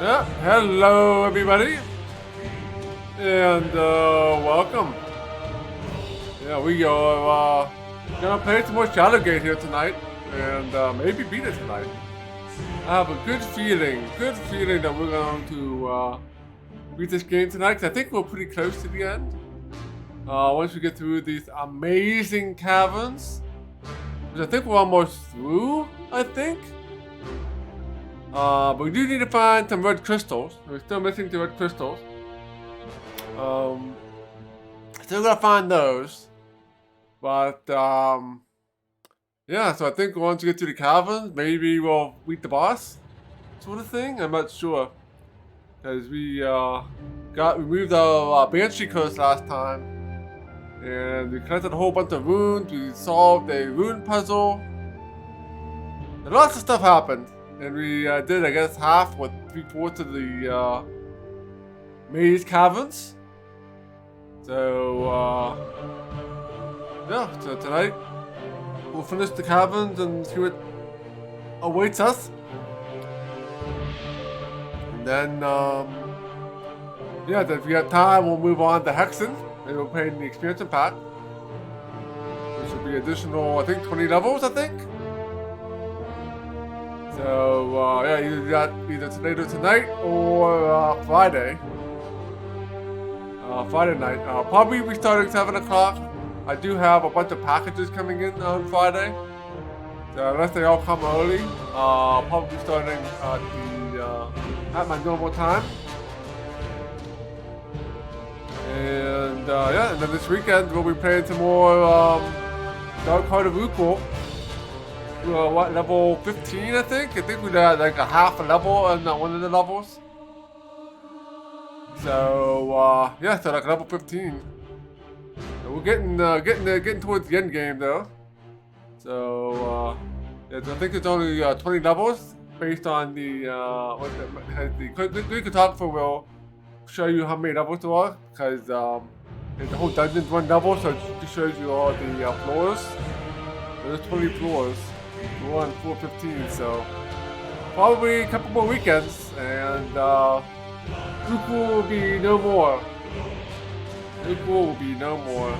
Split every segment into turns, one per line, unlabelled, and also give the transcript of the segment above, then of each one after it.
Yeah, hello everybody, and welcome. Yeah, we are gonna play some more Shadowgate here tonight, and maybe beat it tonight. I have a good feeling that we're going to beat this game tonight, because I think we're pretty close to the end. Once we get through these amazing caverns, which I think we're almost through, I think. But we do need to find some red crystals. We're still missing the red crystals. Still gotta find those. But, yeah, so I think once we get to the caverns, maybe we'll beat the boss, sort of thing. I'm not sure. Because we moved our Banshee curse last time. And we collected a whole bunch of runes. We solved a rune puzzle. And lots of stuff happened. And we did, I guess, half or 3/4 of the maze caverns. So, yeah, so tonight we'll finish the caverns and see what awaits us. And then, yeah, if we have time, we'll move on to Hexen. And we'll play in the expansion pack. Which will be additional, I think, 20 levels, I think. So, yeah, you got either later tonight or Friday. Friday night. Probably we start at 7 o'clock. I do have a bunch of packages coming in on Friday. So unless they all come early, probably starting at my normal time. And yeah, and then this weekend we'll be playing some more Dark Heart of Ukul. What, level 15, I think? I think we got like a half a level on one of the levels. So, yeah, so like level 15. So we're getting towards the end game though. So, yeah, so I think it's only 20 levels based on the cartographer will show you how many levels there are, because the whole dungeon's one level, so it just shows you all the floors. There's 20 floors. We're on floor 15, so probably a couple more weekends, and Ukul will be no more. Ukul will be no more.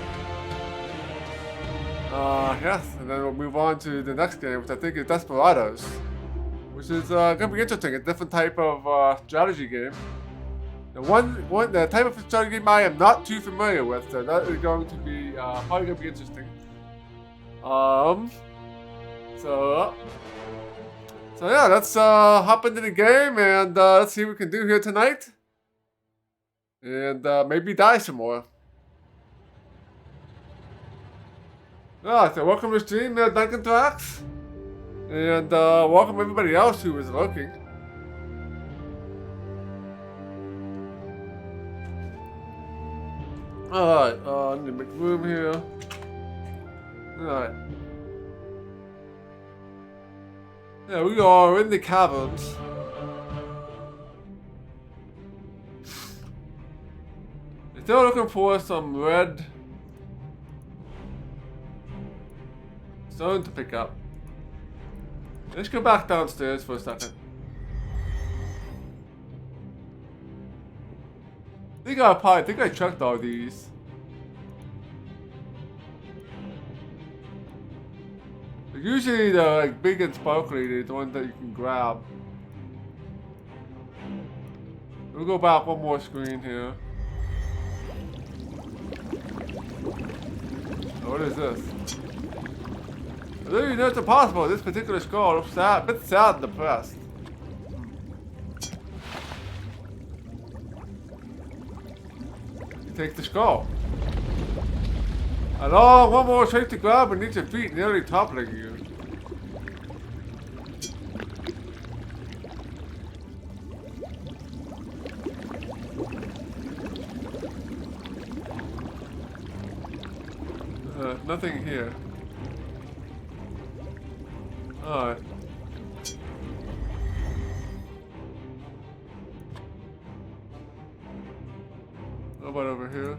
Yes, and then we'll move on to the next game, which I think is Desperados, which is gonna be interesting. A different type of strategy game. The type of strategy game I am not too familiar with, so that is going to be probably gonna be interesting. So yeah, let's hop into the game and let's see what we can do here tonight. And maybe die some more. So welcome to the stream, Duncan Tracks. And welcome everybody else who is looking. Alright, I need to make room here. Alright. Yeah, we are in the caverns. Still looking for some red stone to pick up. Let's go back downstairs for a second. I think I checked all these. Usually the like big and sparkly, they're the ones that you can grab. We'll go back one more screen here. Oh, what is this? I didn't even know it's impossible. This particular skull looks sad, a bit sad and depressed. You take the skull. And oh, one more shape to grab beneath your feet, nearly toppling you. Nothing here. Alright. How about over here?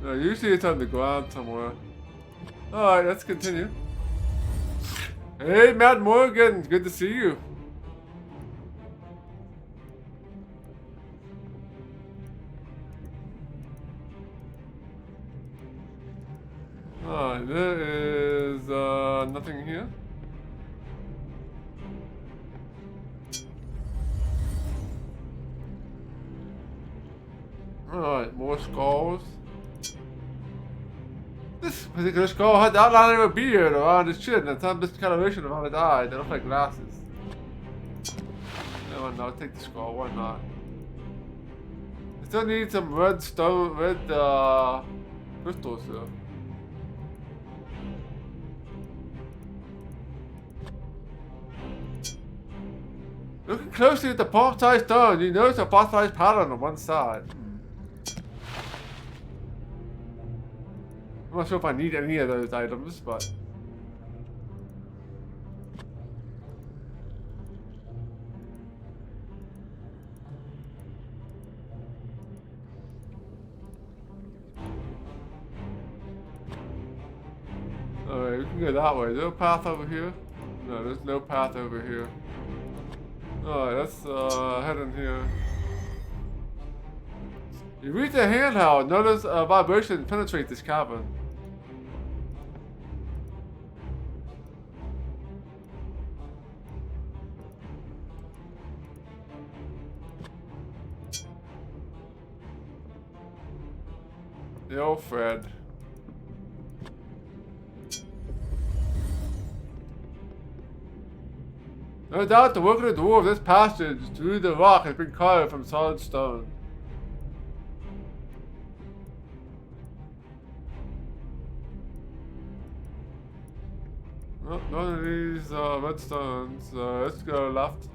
Usually it's on the ground somewhere. Alright, let's continue. Hey, Matt Morgan, good to see you. Alright, there is nothing here. Alright, more skulls. This particular skull had the outline of a beard around his chin and some discoloration around his eyes. They look like glasses. No, no, take the skull, why not? I still need some red crystals here. Looking closely at the palm-sized stone, you notice a fossilized pattern on one side. I'm not sure if I need any of those items, but... Alright, we can go that way. Is there a path over here? No, there's no path over here. Alright, let's head in here. You reach the handheld. Notice a vibration penetrates this cavern. Yo, Fred. No doubt the work of the door of this passage through the rock has been carved from solid stone. Oh, none of these red stones. Let's go left.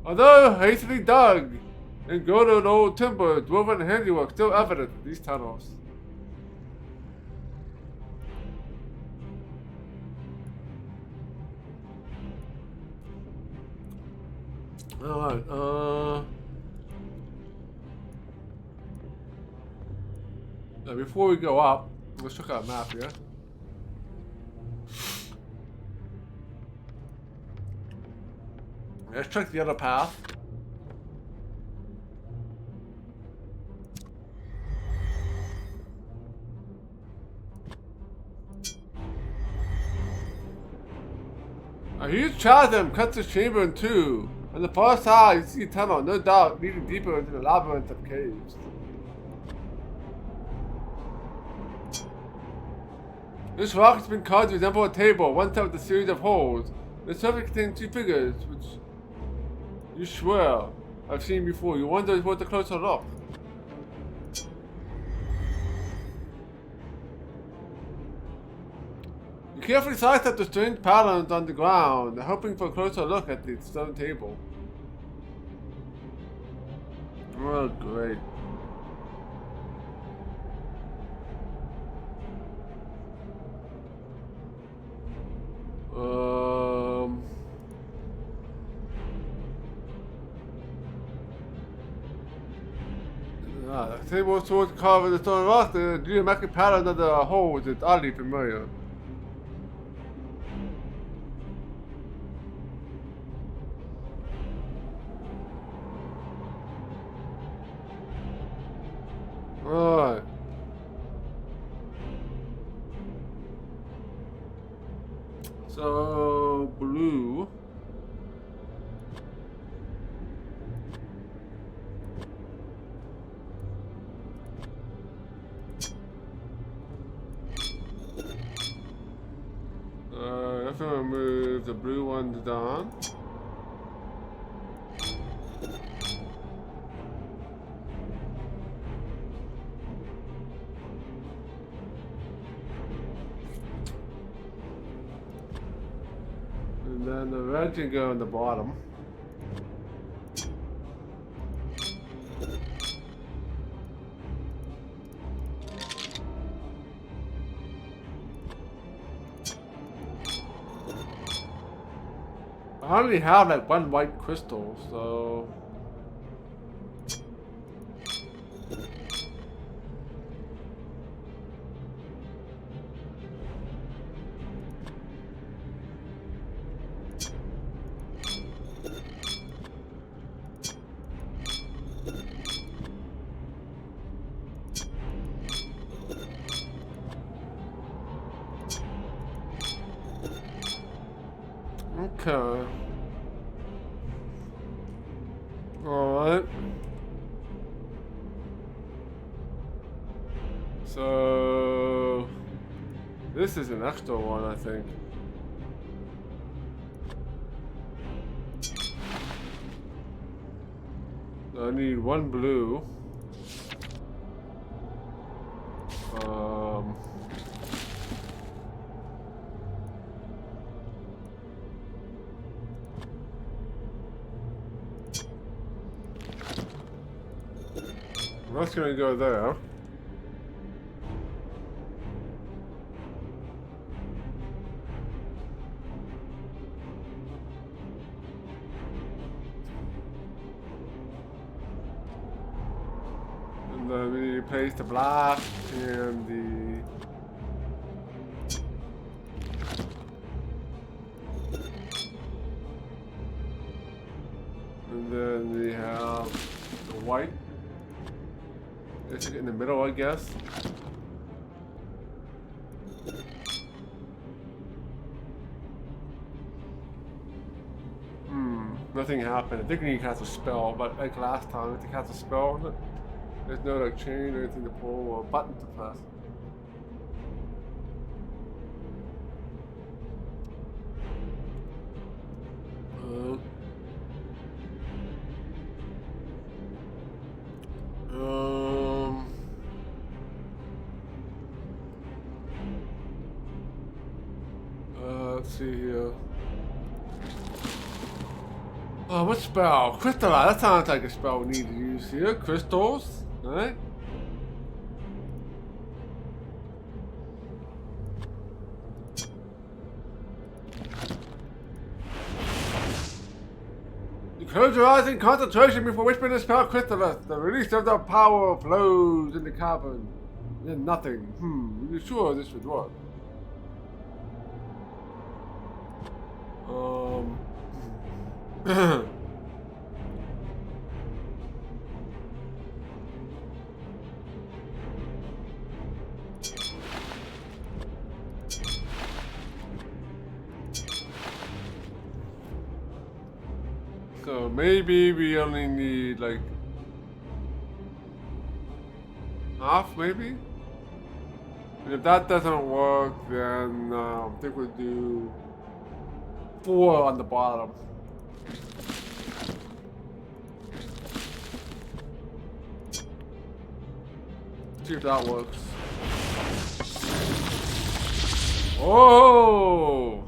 Although hastily dug and girdled old timber, dwarven handiwork still evident in these tunnels. Alright, now before we go up, let's check out a map here. Let's check the other path. A huge chasm cuts the chamber in two. On the far side, you see a tunnel, no doubt, leading deeper into the labyrinth of caves. This rock has been carved to resemble a table, one set with a series of holes. The surface contains two figures, which you swear I've seen before. You wonder what the closer look. You carefully sidestep the strange patterns on the ground, hoping for a closer look at the stone table. Oh, great. The table towards carving the stone rock, the geometric pattern of the holes is oddly familiar. Right. So, blue. Let's move the blue ones down. And then the red can go in the bottom. I only have like one white crystal, so... Okay. Alright. So this is an extra one, I think. I need one blue. That's gonna go there. And then we need to place the black and the... And then we have the white. It's in the middle, I guess. Nothing happened. I think we need to cast a spell, but like last time, we had to cast a spell on it. There's no like chain or anything to pull or button to press. Let's see here. Oh, what spell? Crystallize. That sounds like a spell we need to use here. Crystals, right? You close your eyes in concentration before whispering the spell Crystallize. The release of the power flows in the cavern. Then nothing. Are you sure this would work? So maybe we only need like half, maybe? And if that doesn't work, then I think we'll do 4 on the bottom. See if that works. Oh!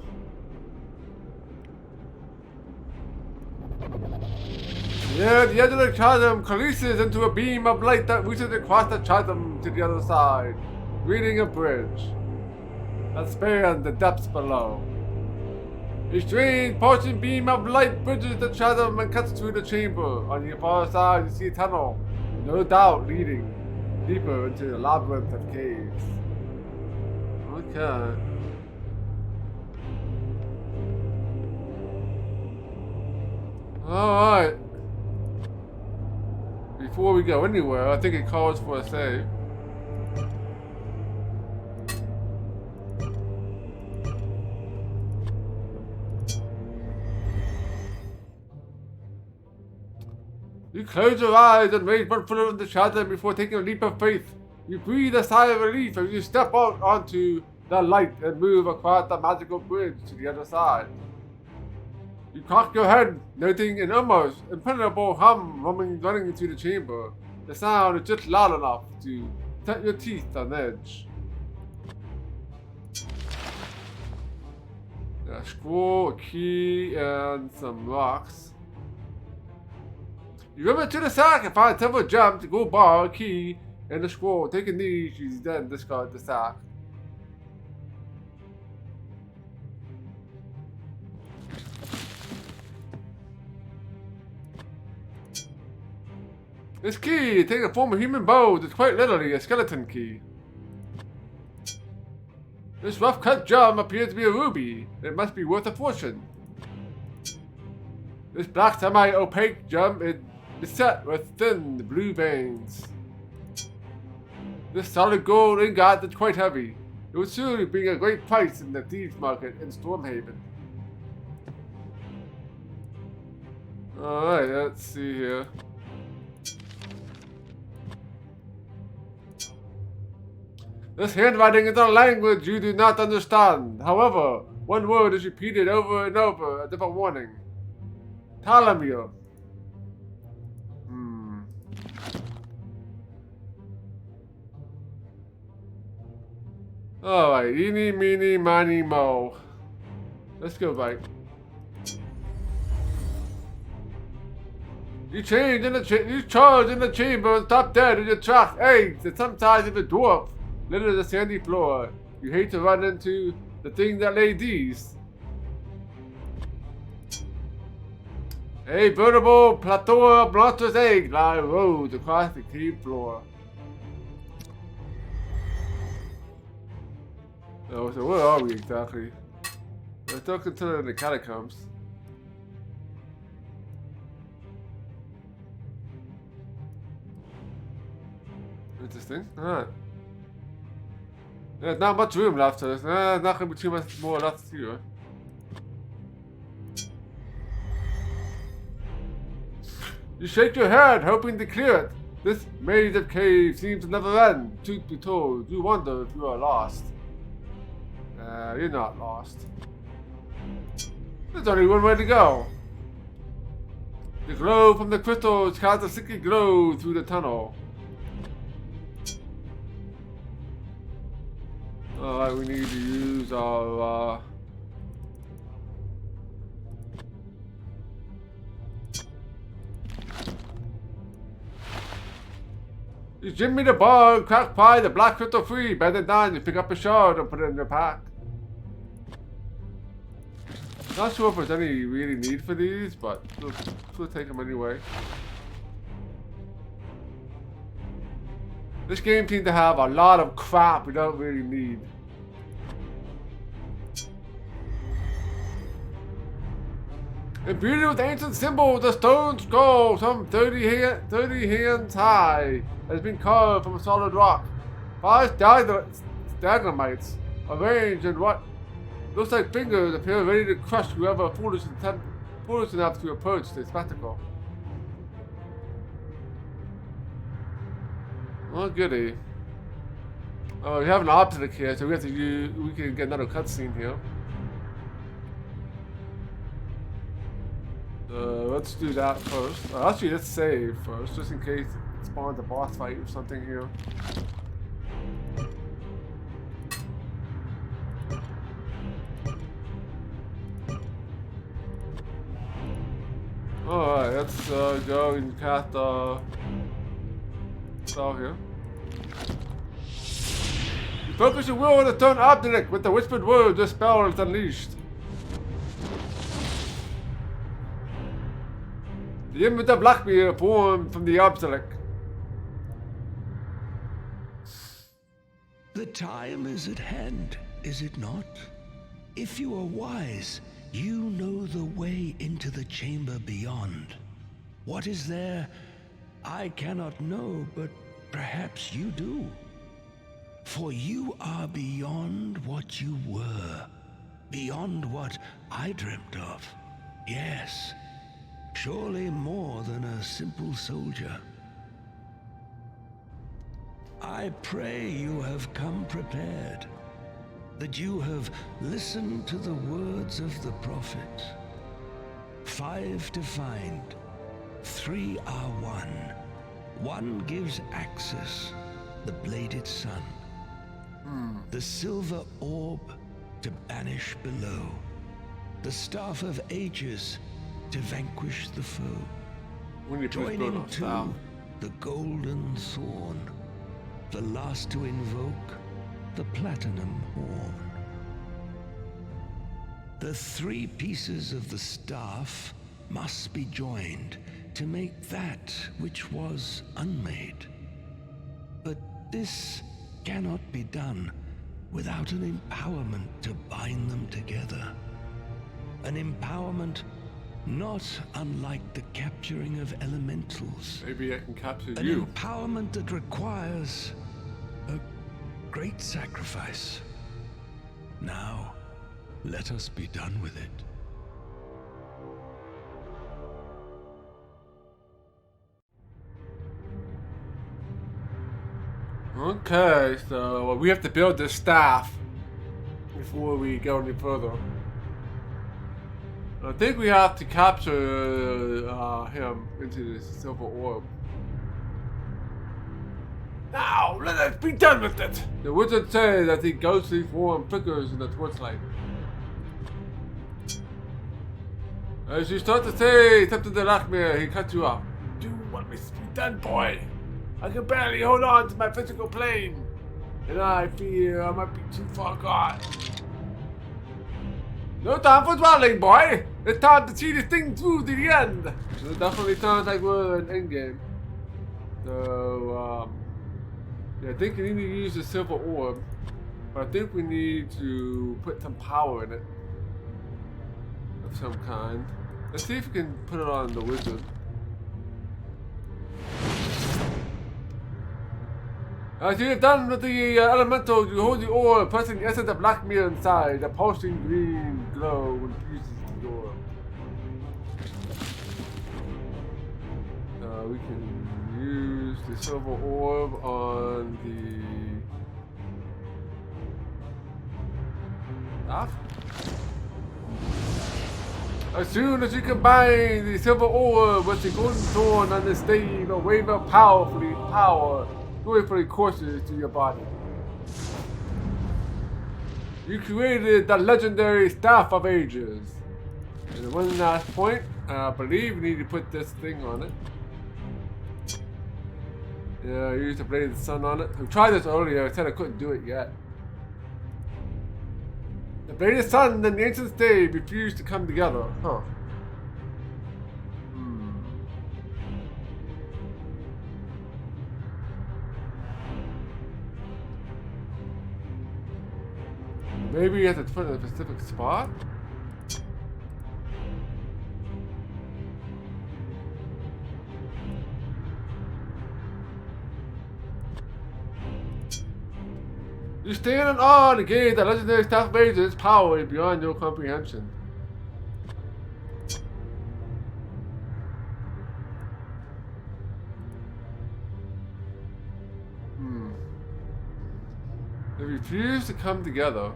Yeah, the edge of the chasm coalesces into a beam of light that reaches across the chasm to the other side, creating a bridge that spans the depths below. A strange pulsing beam of light bridges the chasm and cuts through the chamber. On the far side, you see a tunnel, no doubt leading deeper into the labyrinth of caves. Okay. Alright. Before we go anywhere, I think it calls for a save. You close your eyes and raise one foot in the shadow before taking a leap of faith. You breathe a sigh of relief as you step out onto the light and move across the magical bridge to the other side. You cock your head, noting an almost impenetrable hum running through the chamber. The sound is just loud enough to set your teeth on edge. A scroll, a key, and some rocks. You run into the sack and find several gems, a gold bar, a key, and a scroll. Taking these, you then discard the sack. This key, taking the form of human bones, is quite literally a skeleton key. This rough-cut gem appears to be a ruby. It must be worth a fortune. This black semi-opaque gem is beset with thin blue veins. This solid gold ingot is quite heavy. It would surely bring a great price in the thieves' market in Stormhaven. Alright, let's see here. This handwriting is a language you do not understand. However, one word is repeated over and over, a different warning. Talamir. Alright, eeny, meeny, miny, mo. Let's go right. You charge in the chamber and stop dead in your tracks, eggs, and sometimes even dwarf. Litter the sandy floor. You hate to run into the thing that lay these. A veritable plateau of monstrous eggs lie roads across the cave floor. Oh, so where are we exactly? We're still considering the catacombs. Interesting. Alright. There's not much room left, so there's not going to be too much more left here. You shake your head, hoping to clear it. This maze of caves seems to never end. Truth be told, you wonder if you are lost. You're not lost. There's only one way to go. The glow from the crystals casts a sickly glow through the tunnel. Alright, we need to use our You Jimmy the bug, crack pie, the black crystal free. Bend it down, you pick up a shard and put it in your pack. Not sure if there's any really need for these, but we'll take them anyway. This game seems to have a lot of crap we don't really need. Imbued with ancient symbols, the stone skull, some 30 hands high, has been carved from a solid rock. 5 stalagmites arranged in what looks like fingers appear ready to crush whoever foolish enough to approach the spectacle. Oh goody. Oh, we have an obstacle here, so we can get another cutscene here. Let's do that first. Actually, let's save first, just in case it spawns a boss fight or something here. Alright, let's go and cast spell here. You focus your will on the stone object with the whispered word, the spell is unleashed. The image of Blackbeard formed from the obelisk.
The time is at hand, is it not? If you are wise, you know the way into the chamber beyond. What is there? I cannot know, but perhaps you do. For you are beyond what you were, beyond what I dreamt of. Yes. Surely more than a simple soldier. I pray you have come prepared, that you have listened to the words of the prophet. 5 to find, 3 are one. 1 gives access, the bladed sun. The silver orb to banish below. The staff of ages to vanquish the foe. Joining to the golden thorn, the last to invoke the platinum horn. The 3 pieces of the staff must be joined to make that which was unmade. But this cannot be done without an empowerment to bind them together. An empowerment not unlike the capturing of elementals.
Maybe I can capture
An
you.
empowerment that requires a great sacrifice. Now, let us be done with it.
Okay, so we have to build this staff before we go any further. I think we have to capture him into the silver orb. Now, let us be done with it! The wizard says that the ghostly form flickers in the torchlight. As you start to say something to Lakmir, he cuts you off. Do what must be done, boy. I can barely hold on to my physical plane, and I fear I might be too far gone. No time for dwelling, boy. It's time to see this thing through to the end. So it definitely sounds like we're in endgame. So, yeah, I think we need to use the silver orb, but I think we need to put some power in it of some kind. Let's see if we can put it on the wizard. As you have done with the elemental, you hold the orb, pressing the essence of black mirror inside. The pulsing green glow infuses the orb. We can use the silver orb on the staff. As soon as you combine the silver orb with the golden thorn on the stave, a wave of power joyfully courses to your body. You created the legendary Staff of Ages. And one last point, I believe we need to put this thing on it. Yeah, use the blade of the sun on it. We tried this earlier, I said I couldn't do it yet. The blade of the sun and the ancient stave refused to come together. Huh. Maybe you have to put it in a specific spot? You stand in awe to gaze the legendary Staff of Ages' power beyond your comprehension. They refuse to come together.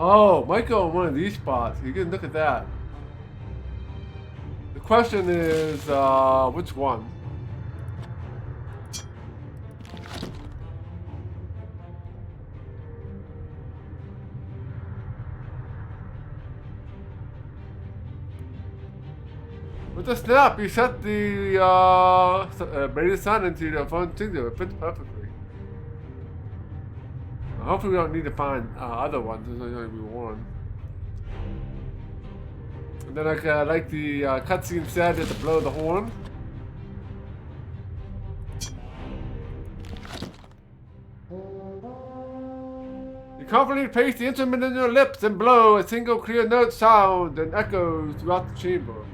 Oh, might go in one of these spots. You can look at that. The question is, which one? With the snap, you set the braided sun into the phone signal. It fits perfectly. Hopefully we don't need to find other ones. There's only going to be one. And then I like the cutscene said to blow the horn. You confidently place the instrument in your lips and blow a single clear note sound and echoes throughout the chamber.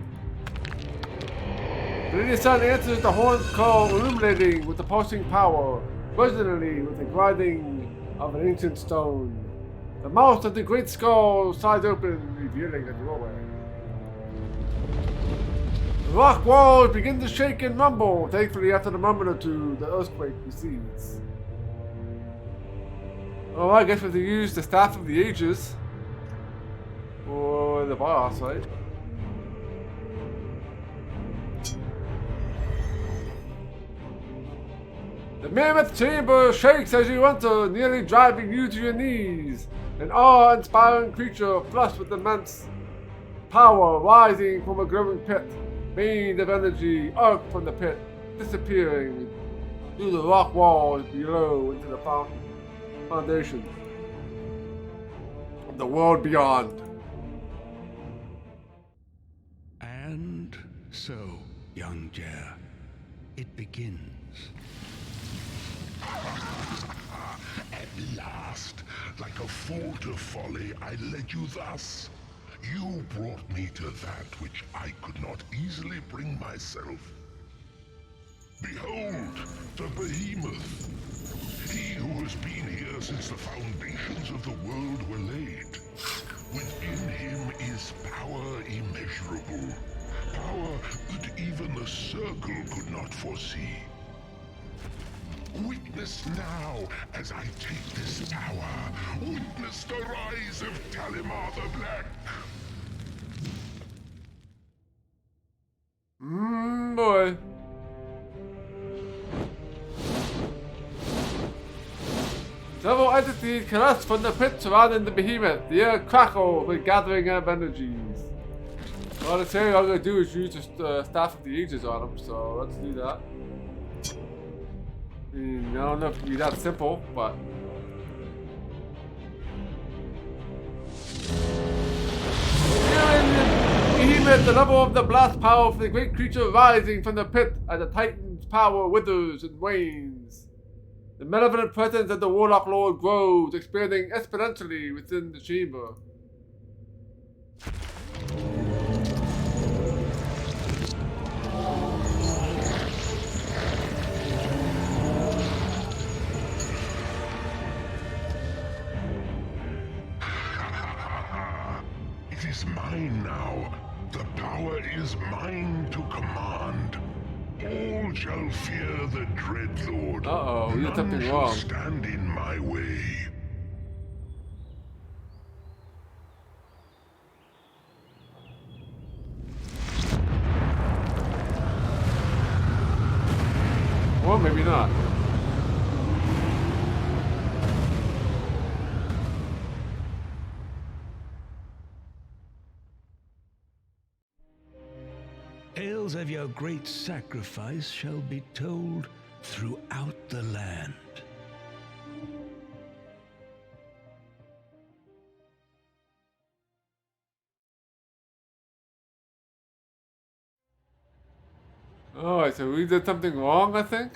The radiant sun answers the horn's call, illuminating with the pulsing power, resonantly with the grinding of an ancient stone. The mouth of the great skull slides open, revealing a doorway. The rock walls begin to shake and rumble. Thankfully, after a moment or two, the earthquake recedes. Oh, I guess we have to use the Staff of the Ages for the boss, right? The mammoth chamber shakes as you enter, nearly driving you to your knees. An awe-inspiring creature flushed with immense power rising from a glowing pit. Veins of energy arc from the pit, disappearing through the rock walls below into the foundation of the world beyond.
And so, young Jer, it begins.
At last, like a fool to folly, I led you thus. You brought me to that which I could not easily bring myself. Behold, the behemoth. He who has been here since the foundations of the world were laid. Within him is power immeasurable. Power that even the circle could not foresee. Witness now as I take this tower. Witness the rise of Talimar the Black.
Boy. Several entities collapse from the pit surrounding the behemoth. The air crackles with gathering of energies. Well, the thing I'm going to do is use the Staff of the Ages on him, so let's do that. I mean, I don't know if it'd be that simple, but... Behemoth, the level of the blast power of the great creature rising from the pit as the Titan's power withers and wanes. The malevolent presence of the Warlock Lord grows, expanding exponentially within the chamber.
It is mine now. The power is mine to command. All shall fear the Dread Lord.
Uh-oh, we did
None
something
shall
wrong.
stand in my way.
Or maybe not.
Tales of your great sacrifice shall be told throughout the land.
Alright, so we did something wrong, I think?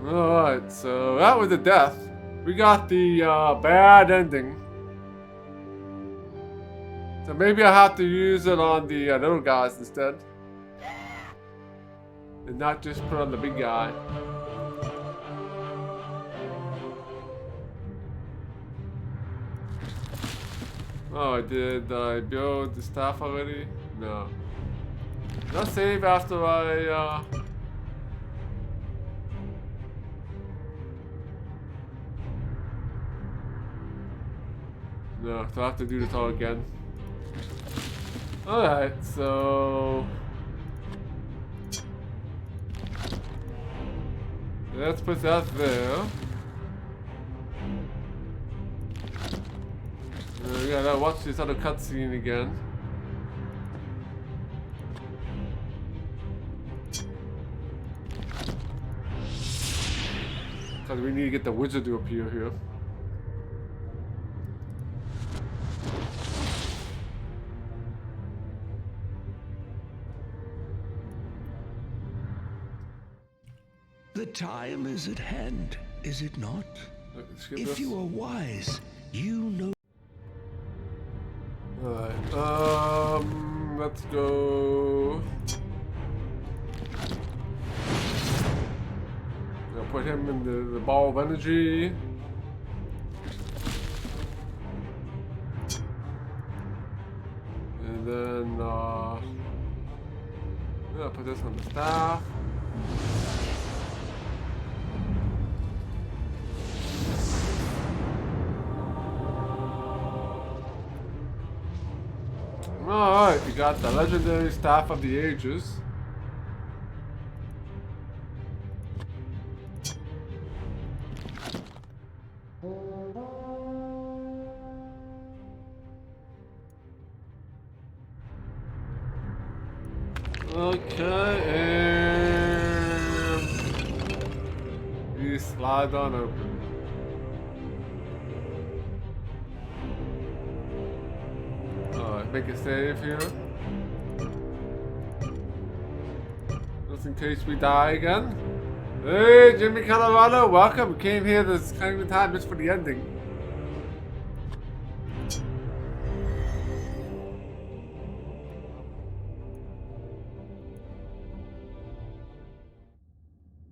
Alright, so that was a death. We got the bad ending. So maybe I have to use it on the little guys instead. And not just put on the big guy. Oh, did I build the staff already? No. Did I save after I No, so I have to do this all again. Alright, so... let's put that there. We gotta watch this other cutscene again. Because we need to get the wizard to appear here.
The time is at hand, is it not? If you are wise, you know.
Alright, let's go. I'll put him in the ball of energy. And then, I'll put this on the staff. Alright, we got the legendary Staff of the Ages. Okay, and you slide on open. Make a save here. Just in case we die again. Hey, Jimmy Colorado, welcome. Came here this kind of time just for the ending.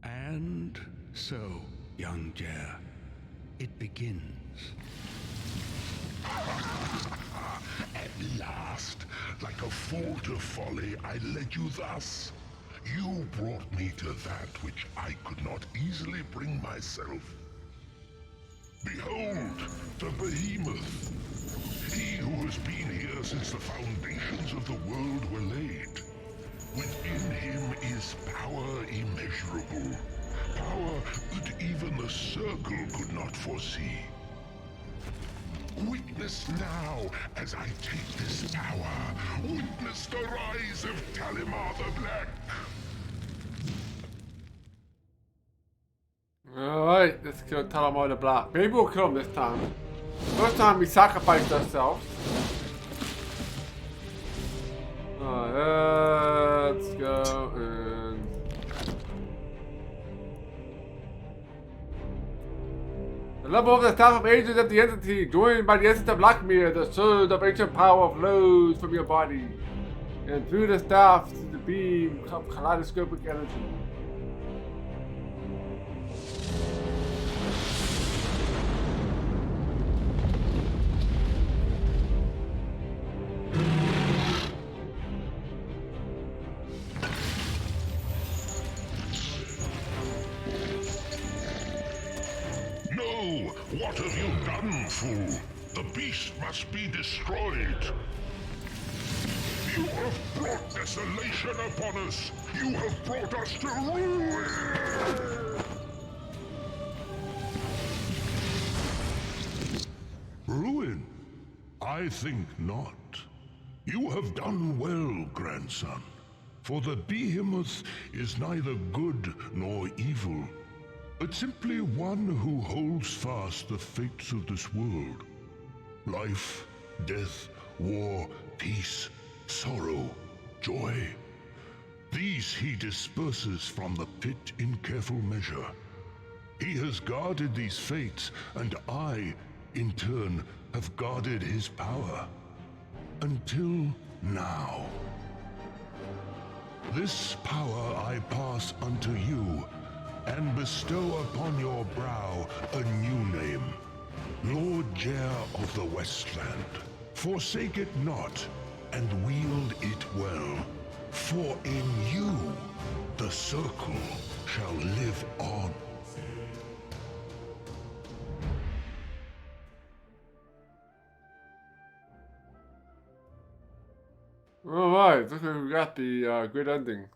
And so, young Jer, it begins.
At last, like a fool to folly, I led you thus. You brought me to that which I could not easily bring myself. Behold, the behemoth. He who has been here since the foundations of the world were laid. Within him is power immeasurable. Power that even the circle could not foresee. Witness now as I take this power. Witness the rise of Talimar the Black.
Alright, let's kill Talimar the Black. Maybe we'll kill him this time. First time we sacrificed ourselves. Alright, let's go and... The level of the staff of ages of the entity, joined by the essence of Lockmere, the surge of ancient power flows from your body. And through the staff, the beam of kaleidoscopic energy.
What have you done, fool? The beast must be destroyed. You have brought desolation upon us. You have brought us to ruin. Ruin? I think not. You have done well, grandson. For the behemoth is neither good nor evil, but simply one who holds fast the fates of this world. Life, death, war, peace, sorrow, joy. These he disperses from the pit in careful measure. He has guarded these fates, and I, in turn, have guarded his power. Until now. This power I pass unto you, and bestow upon your brow a new name, Lord Jer of the Westland. Forsake it not, and wield it well, for in you the circle shall live on.
Alright, looks like we got the good ending.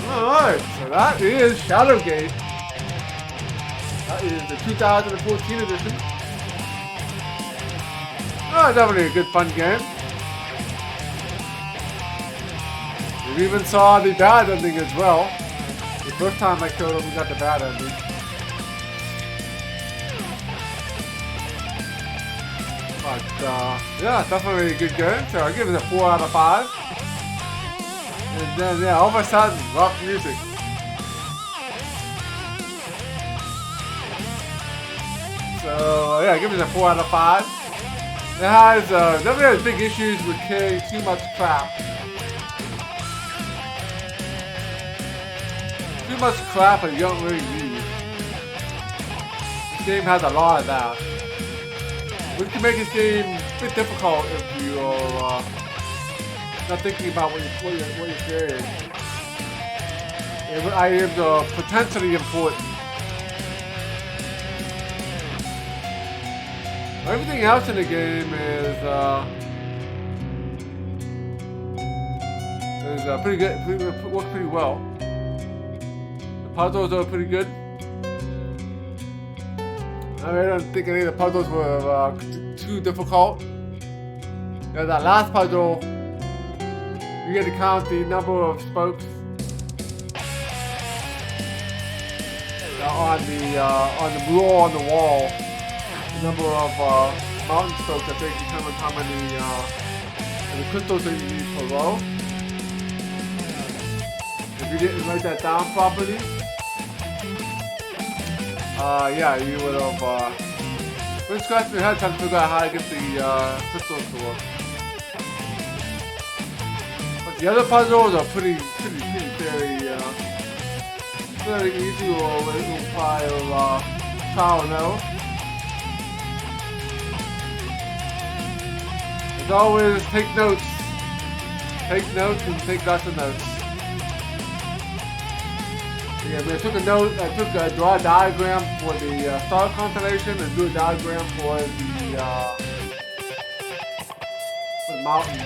Alright, so that is Shadowgate. That is the 2014 edition. Oh, definitely a good fun game. We even saw the bad ending as well. The first time I killed him, we got the bad ending. But, yeah, definitely a good game. So I give it a 4 out of 5. And then, yeah, all of a sudden, rock music. So, yeah, give it a 4 out of 5. It has, definitely has big issues with killing too much crap. Too much crap and you don't really need. This game has a lot of that. Which can make this game a bit difficult if you are not thinking about what you're doing. And what items are potentially important. Everything else in the game is pretty good. Works pretty well. The puzzles are pretty good. I don't think any of the puzzles were too difficult. Yeah, that last puzzle, you get to count the number of spokes on the wall. The number of mountain strokes that they determine how many the crystals that you need per row. If you didn't write that down properly, yeah, you would have been scratching your head trying to figure out how to get the crystals to work. But the other puzzles are very easy, or it will require trial and error. As always, take notes. Take notes and take lots of notes. Yeah, I took a note. I took a draw a diagram for the star constellation and do a diagram for the mountains.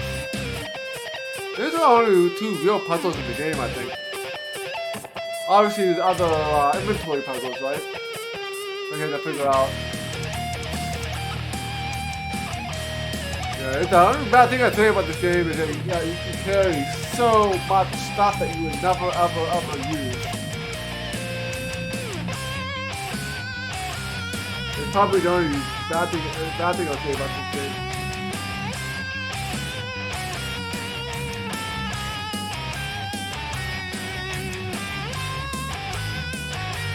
These are only two real puzzles in the game, I think. Obviously, there's other inventory puzzles, right? We have to figure out. Yeah, the only bad thing I tell you about this game is that you carry so much stuff that you would never ever use. It's probably the only bad thing I'll say about this game.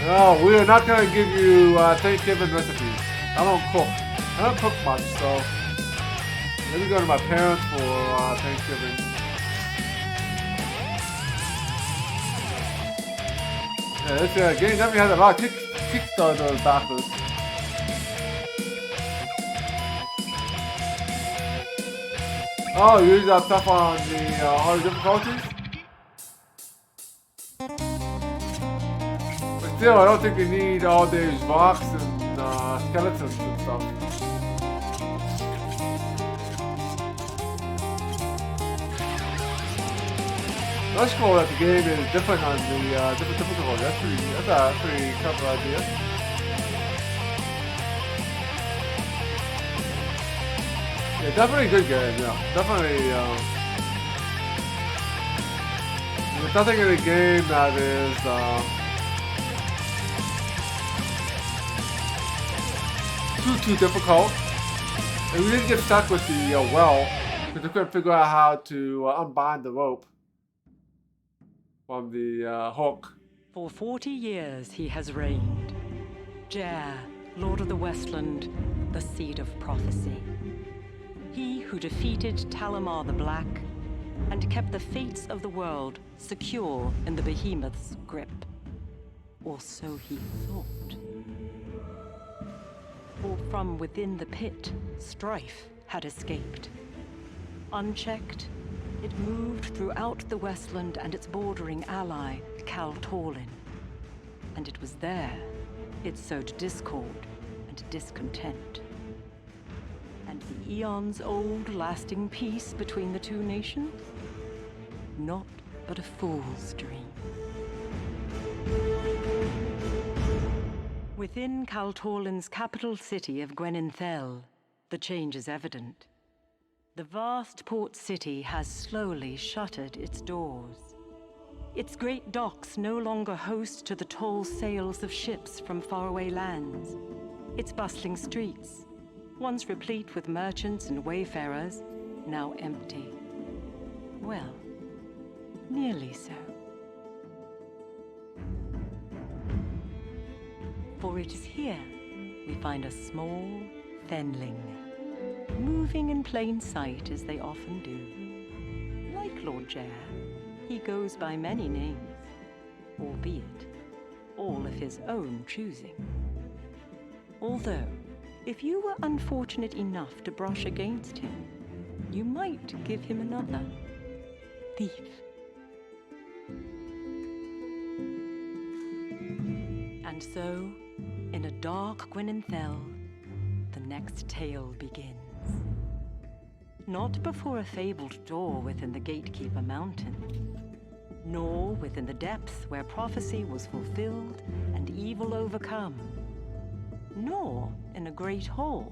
No, we are not going to give you Thanksgiving recipes. I don't cook. I don't cook much, so maybe go to my parents for Thanksgiving. Yeah, this game definitely has a lot of Kickstarter backers. Oh, you use that stuff on the harder difficulties? Still, I don't think you need all these rocks and skeletons and stuff. That's cool that the game is different on the different difficulty. That's a pretty clever idea. Yeah, definitely a good game. Yeah, definitely. There's nothing in the game that is. Too difficult, and we didn't get stuck with the well because we couldn't figure out how to unbind the rope from the hook.
For 40 years he has reigned. Jer, Lord of the Westland, the seed of prophecy. He who defeated Talamar the Black and kept the fates of the world secure in the behemoth's grip. Or so he thought. For from within the pit, strife had escaped. Unchecked, it moved throughout the Westland and its bordering ally, Kaltorlin. And it was there it sowed discord and discontent. And the eons-old lasting peace between the two nations? Not but a fool's dream. Within Kaltorlin's capital city of Gweninthel, the change is evident. The vast port city has slowly shuttered its doors. Its great docks no longer host to the tall sails of ships from faraway lands. Its bustling streets, once replete with merchants and wayfarers, now empty. Well, nearly so. For it is here we find a small fenling, moving in plain sight as they often do. Like Lord Jer, he goes by many names, albeit all of his own choosing. Although, if you were unfortunate enough to brush against him, you might give him another. Thief. And so, in a dark Gweninthel, the next tale begins. Not before a fabled door within the Gatekeeper Mountain, nor within the depths where prophecy was fulfilled and evil overcome, nor in a great hall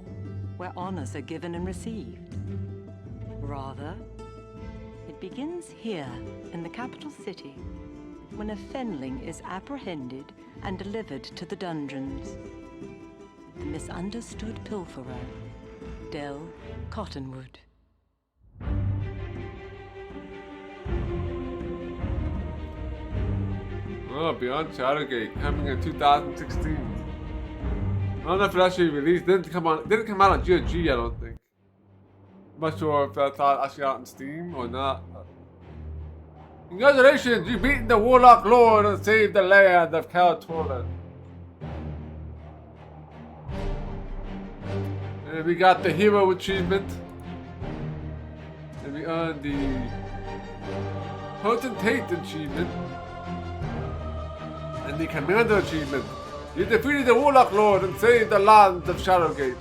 where honors are given and received. Rather, it begins here in the capital city, when a fenling is apprehended and delivered to the dungeons. The misunderstood pilferer, Citadel, Cottonwood.
Oh, Beyond Shadowgate coming in 2016. I don't know if it actually released. Didn't come out on GOG, I don't think. I'm not sure if that's actually out on Steam or not. Congratulations, you beaten the Warlock Lord and saved the land of Calatorlan. And we got the Hero achievement. And we earned the Potentate achievement. And the Commander achievement. You defeated the Warlock Lord and saved the land of Shadowgate.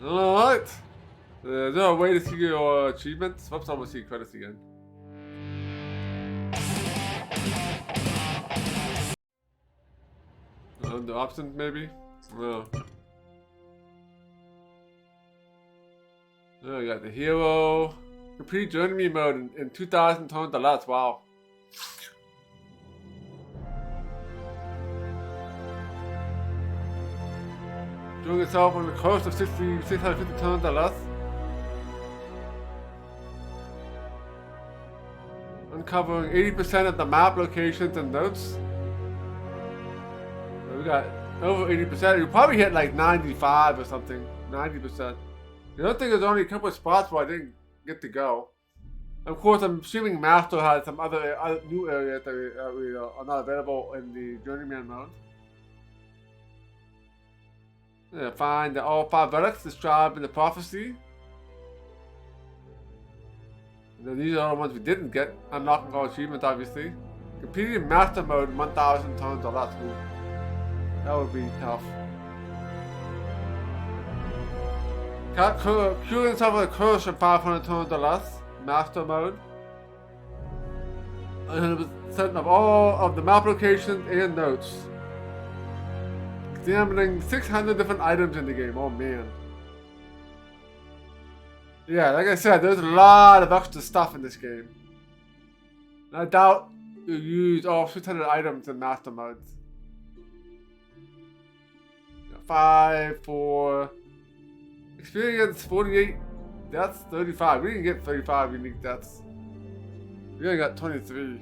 Alright. Is there a way to see your achievements? Oops, I'm gonna see credits again. The options, maybe? No. Oh, you got the hero. Complete journey mode in 2,000 times the last. Wow. Doing itself on the coast of 650 tons or less. Uncovering 80% of the map locations and notes. We got over 80%. You probably hit like 95 or something. 90%. The other thing is only a couple of spots where I didn't get to go. Of course, I'm assuming Master had some other new areas that are not available in the Journeyman mode. Yeah, find all 5 relics described in the prophecy. And then these are the ones we didn't get. Unlocking all achievements, obviously. Completing Master mode 1,000 times or less. That would be tough. Cure yourself with a curse of 500 times or less. Master mode. 100% of all of the map locations and notes. Examining 600 different items in the game. Oh man. Yeah, like I said, there's a lot of extra stuff in this game. And I doubt you use all 600 items in Master modes. 5 for experience 48 deaths, 35. We didn't get 35 unique deaths. We only got 23.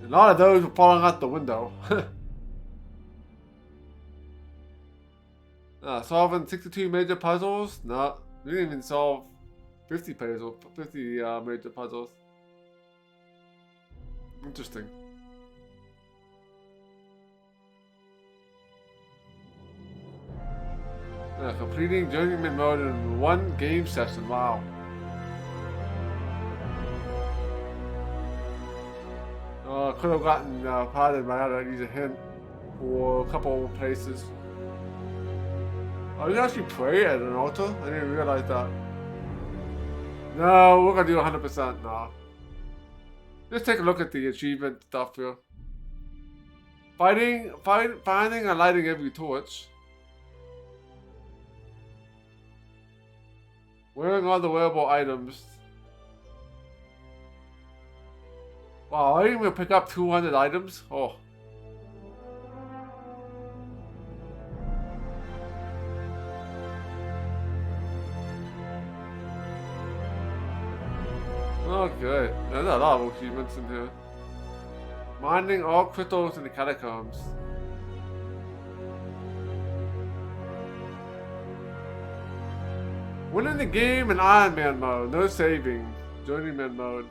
A lot of those were falling out the window. Solving 62 major puzzles? No, we didn't even solve 50 puzzles. 50 major puzzles. Interesting. Completing Journeyman mode in 1 game session. Wow. Could have gotten pardoned by how to use a hint for a couple places. Oh, you can actually pray at an altar? I didn't realize that. No, we're gonna do 100%. No. Let's take a look at the achievement stuff here. Finding and lighting every torch. Wearing all the wearable items. Wow, I didn't even pick up 200 items. Oh. Okay, there's a lot of achievements in here. Mining all crystals in the catacombs. Winning the game in Iron Man mode, no saving. Journeyman mode.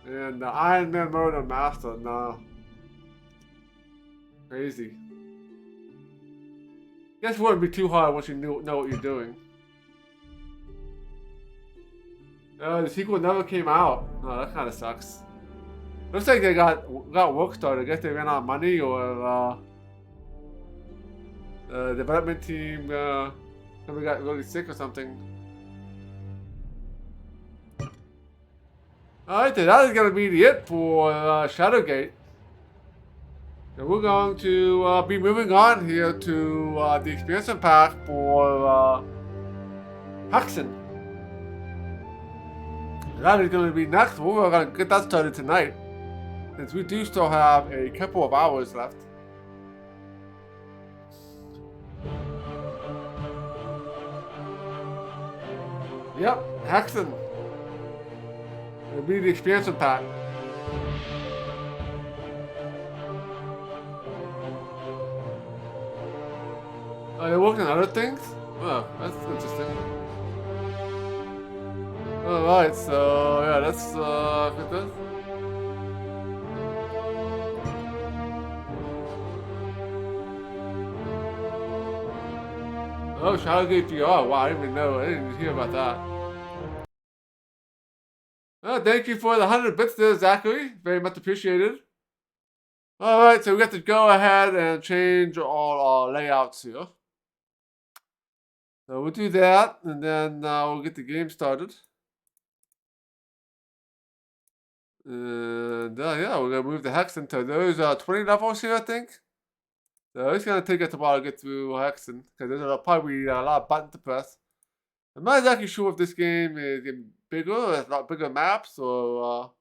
And the Iron Man mode on Master, nah. Crazy. Guess it wouldn't be too hard once you know what you're doing. The sequel never came out. Oh, that kind of sucks. Looks like they got work started. I guess they ran out of money, or the development team somebody got really sick or something. Alright, then that is going to be it for Shadowgate. And we're going to be moving on here to the expansion pack for Hexen. That is going to be next. We're going to get that started tonight, since we do still have a couple of hours left. Yep, Hexen. It'll be the expansion pack. Are they working on other things? Oh, that's interesting. Alright, so yeah, let's get this. Oh, Shadowgate VR. Wow, I didn't even know. I didn't even hear about that. Oh, thank you for the 100 bits there, Zachary. Very much appreciated. Alright, so we have to go ahead and change all our layouts here. So we'll do that, and then we'll get the game started. And yeah, we're going to move the Hexen to those 20 levels here, I think. So it's going to take us a while to get through Hexen, because there's probably a lot of buttons to press. I'm not exactly sure if this game is getting bigger, or it's not bigger maps, or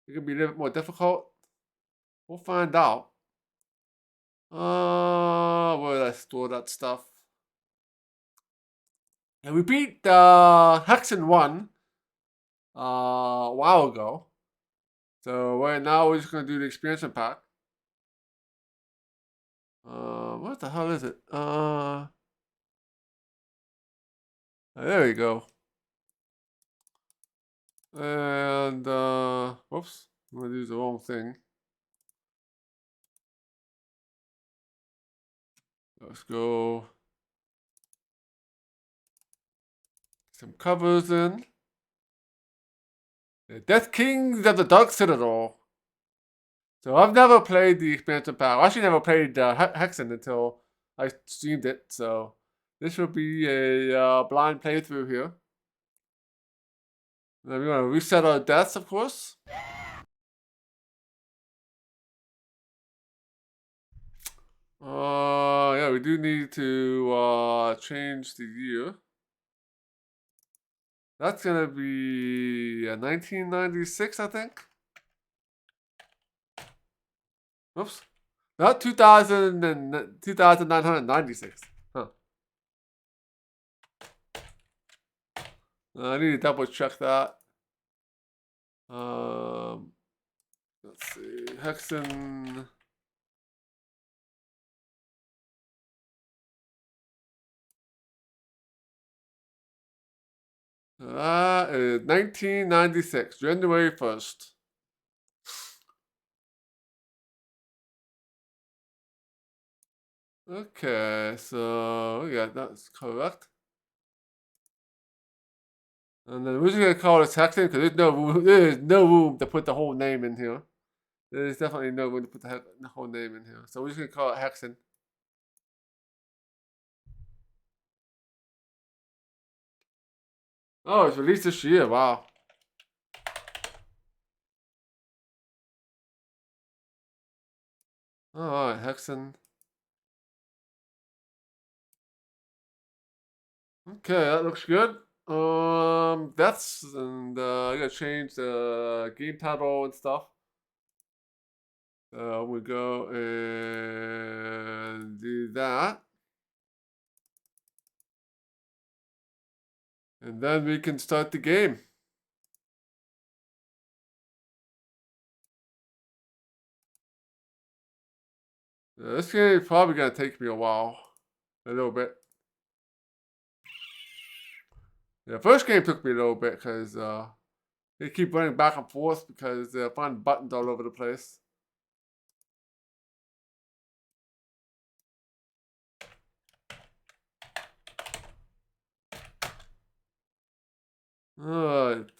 it can be a little bit more difficult. We'll find out. Where did I store that stuff? And we beat Hexen 1 a while ago. So right now we're just gonna do the expansion pack. What the hell is it? There we go. And whoops, I'm gonna do the wrong thing. Let's go. Some covers in. The Deathkings of the Dark Citadel. So I've never played the expansion pack. I actually never played Hexen until I streamed it. So this will be a blind playthrough here. Then we're gonna reset our deaths, of course. Yeah, we do need to change the year. That's gonna be 1996, I think. Oops. Not 2000 and 2996. Huh. I need to double check that. Let's see. Hexen. That is 1996, January 1st. Okay, so yeah, that's correct. And then we're just gonna call it Hexen because there is no room to put the whole name in here. There is definitely no room to put the whole name in here. So we're just gonna call it Hexen. Oh, it's released this year. Wow. Alright, Hexen. Okay, that looks good. That's and I gotta change the game title and stuff. We go and do that. And then we can start the game. This game is probably gonna take me a while. A little bit. The first game took me a little bit because they keep running back and forth because they're finding buttons all over the place. Alright,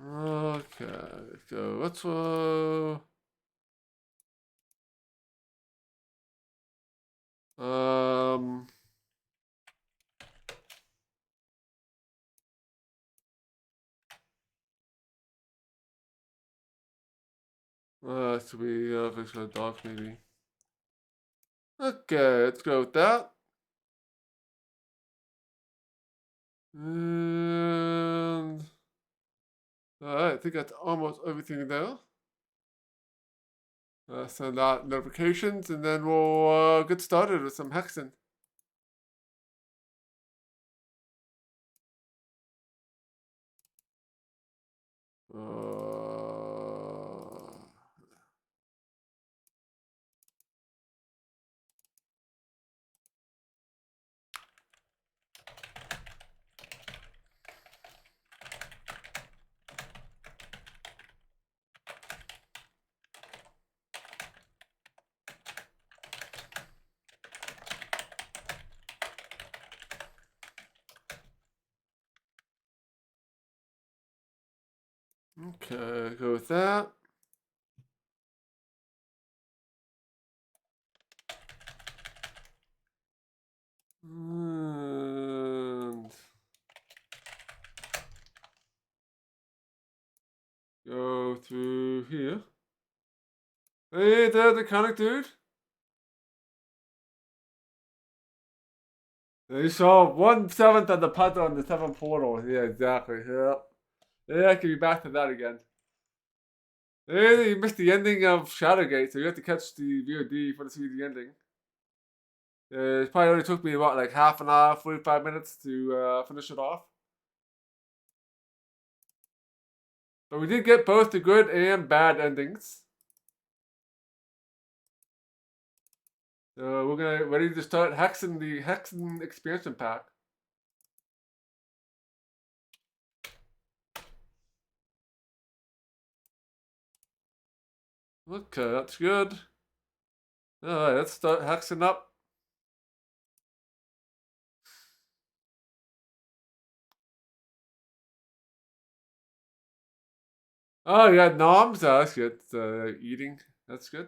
okay, so let's So we fix our dogs maybe. Okay, let's go with that. And alright, I think that's almost everything there. Send out notifications and then we'll get started with some Hexen. Okay, go with that. And go through here. Hey there, the conic dude. You saw 1/7 of the puzzle on the 7th portal. Yeah, exactly. Yeah. Yeah, I can be back to that again. Hey, you missed the ending of Shadowgate, so you have to catch the VOD for to see the ending. It probably only took me about like half an hour, 45 minutes to finish it off. But we did get both the good and bad endings. So we're gonna ready to start Hexen, the Hexen expansion pack. Okay, that's good. Alright, let's start Hexen up. Oh, yeah, noms. That's good. Eating. That's good.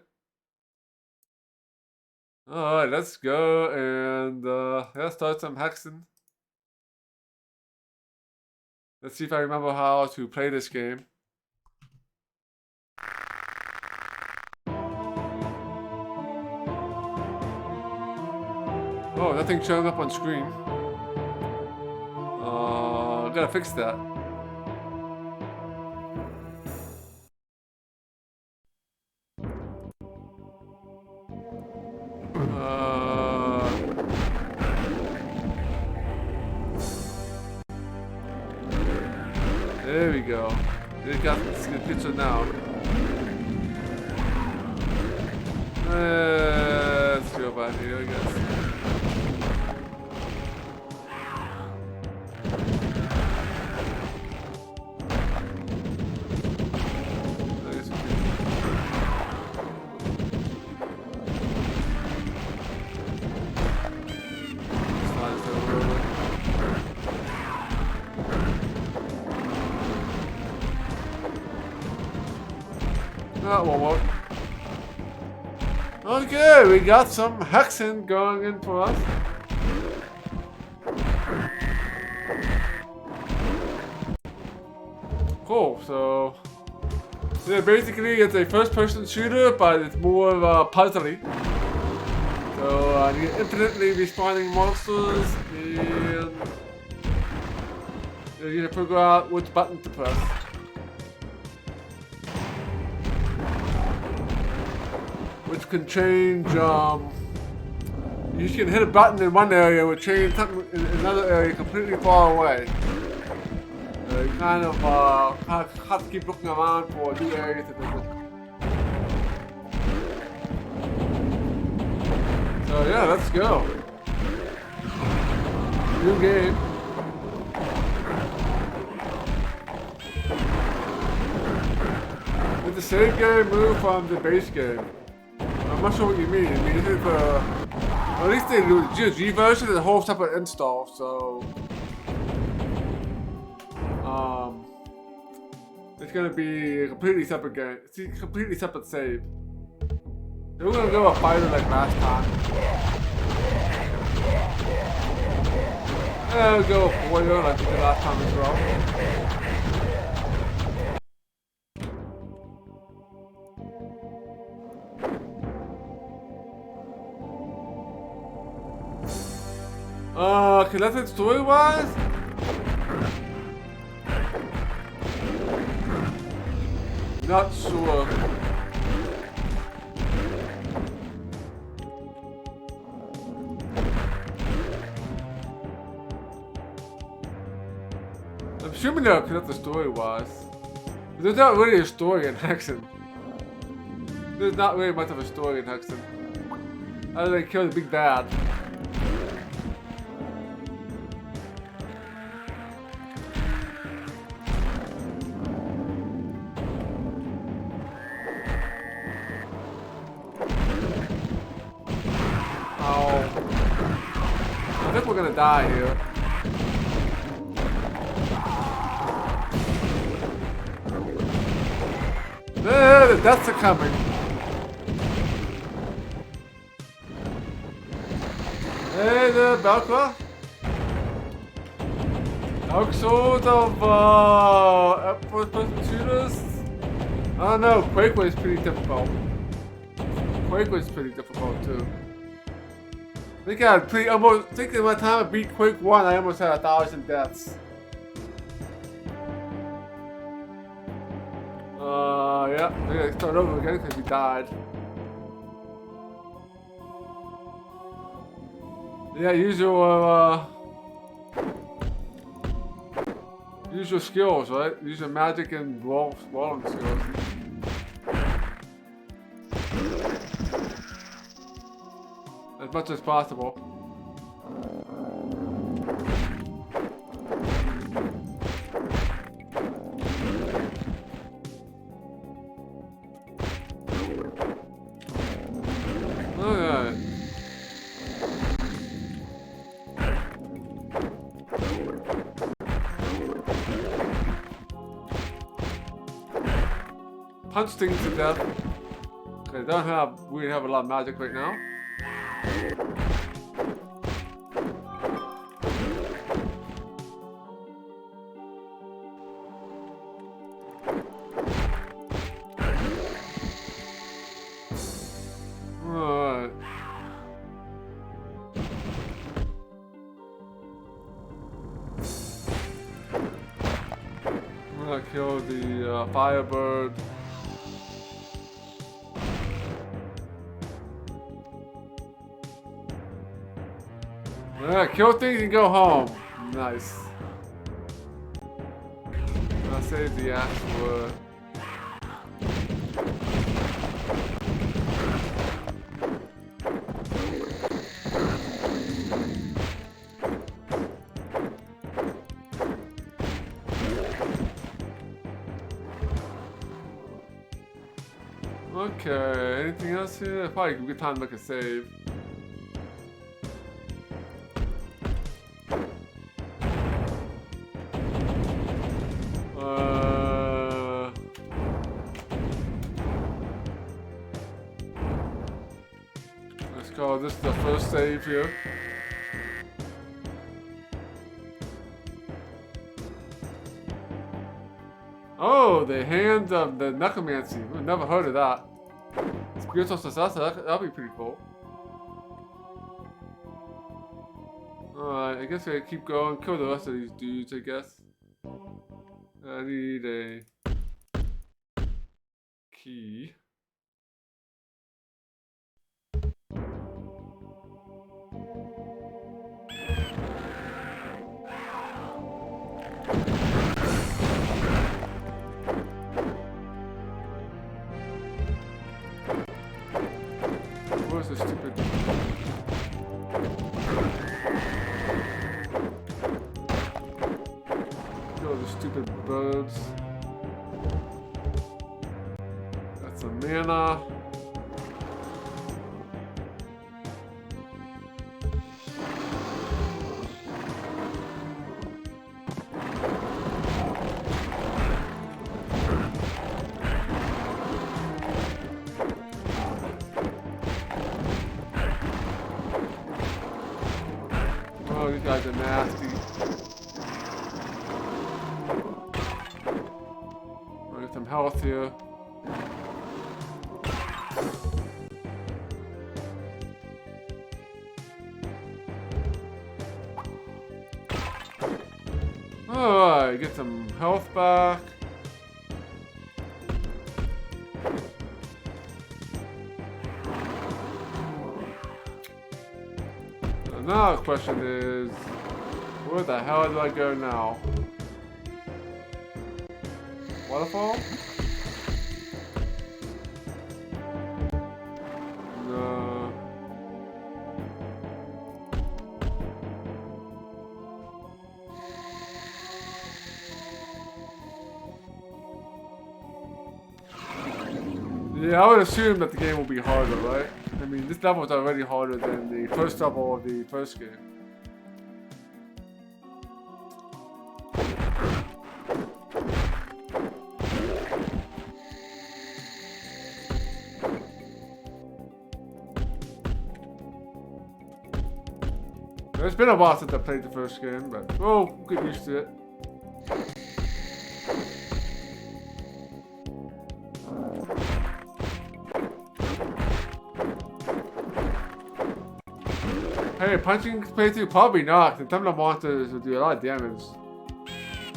Alright, let's go and let's start some Hexen. Let's see if I remember how to play this game. Oh, nothing's showing up on screen. I gotta fix that. There we go. They got this good picture now. Let's go back here, I guess. That won't work. Okay, we got some Hexen going in for us. Cool, so yeah, basically it's a first-person shooter, but it's more puzzly. So you get infinitely respawning monsters, and you need to figure out which button to press. Which can change, you can hit a button in one area and will change something in another area completely far away. You kind of have to keep looking around for new areas to visit. So yeah, let's go. New game. Did the save game move from the base game? I'm not sure what you mean. I mean, this is at least the GOG version is a whole separate install, so it's gonna be a completely separate game. It's a completely separate save. So we're gonna go a fighter like last time. And we'll go a warrior like we did last time as well. connected story-wise? Not sure. I'm assuming they're connected story-wise. There's not really a story in Hexen. There's not really much of a story in Hexen. How do they kill the big bad? I think we're gonna die here. The deaths are coming. Hey there, Belka. Dark Souls of first-person shooters. I don't know. Quake was pretty difficult. Quake was pretty difficult too. I think I had thinking by the time I beat Quake 1, I almost had 1,000 deaths. Yeah, I gotta start over again because we died. Yeah, use your skills, right? Use your magic and rolling skills. As much as possible. Alright. Punch things to death. Okay, we don't have a lot of magic right now. Alright. I'm gonna kill the Firebird. Alright, kill things and go home. Nice. I'll save the Ashwood. Okay, anything else here? Probably a good time to make a save. Let's call this the first save here. Oh, the hand of the necromancy. We've never heard of that. Spiritual successor, that'll be pretty cool. Alright, I guess I keep going, kill the rest of these dudes, I guess. I need a key. Where's the stupid... Kill the stupid birds. That's a mana. Oh, these guys are nasty. I'll get some health here. Alright, get some health back. Now the question is, where the hell do I go now? Waterfall? No. Yeah, I would assume that the game will be harder, right? I mean, this level is already harder than the first level of the first game. It's been a while since I played the first game, but we'll get used to it. Hey, punching playthrough? Probably not. Some of the monsters will do a lot of damage.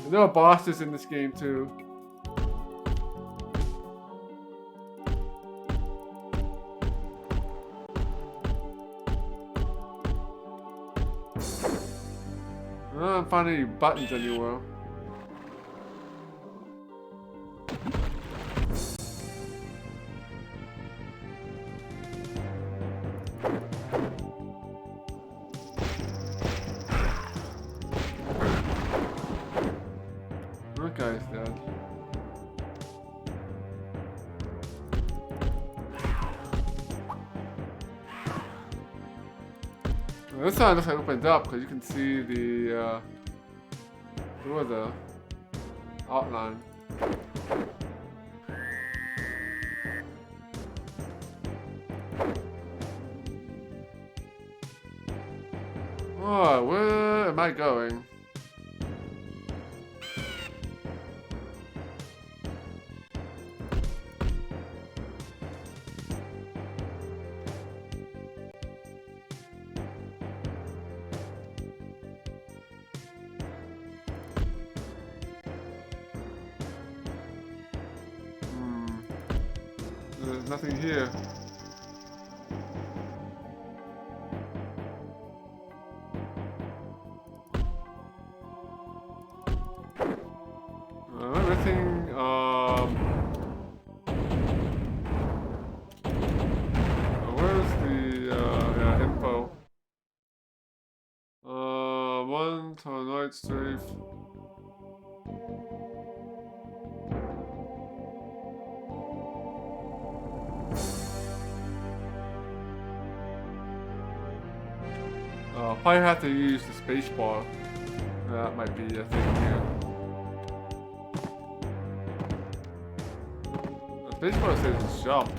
And there are bosses in this game too. I don't find any buttons anywhere. That guy's dead. This time looks like it opens up because you can see the outline. Oh, where am I going? There's nothing here. Everything, where's the, yeah, info? One to night safe. Probably have to use the space bar. That might be a thing here. The space bar says it's jump.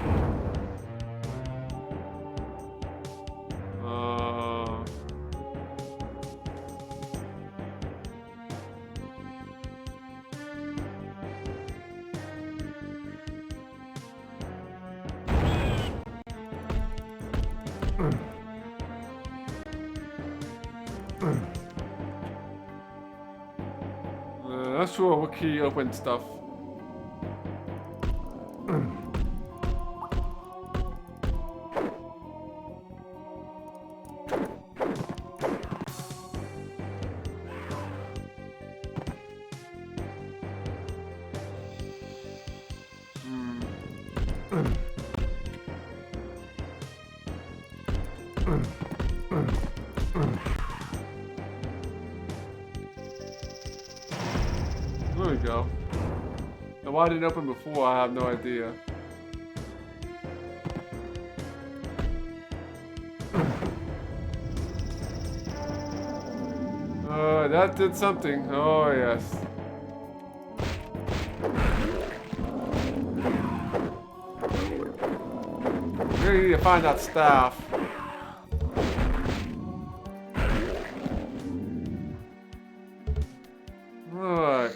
Not sure what key opens stuff. There we go. Now why didn't it open before, I have no idea. That did something. Oh yes. We need to find that staff. Alright.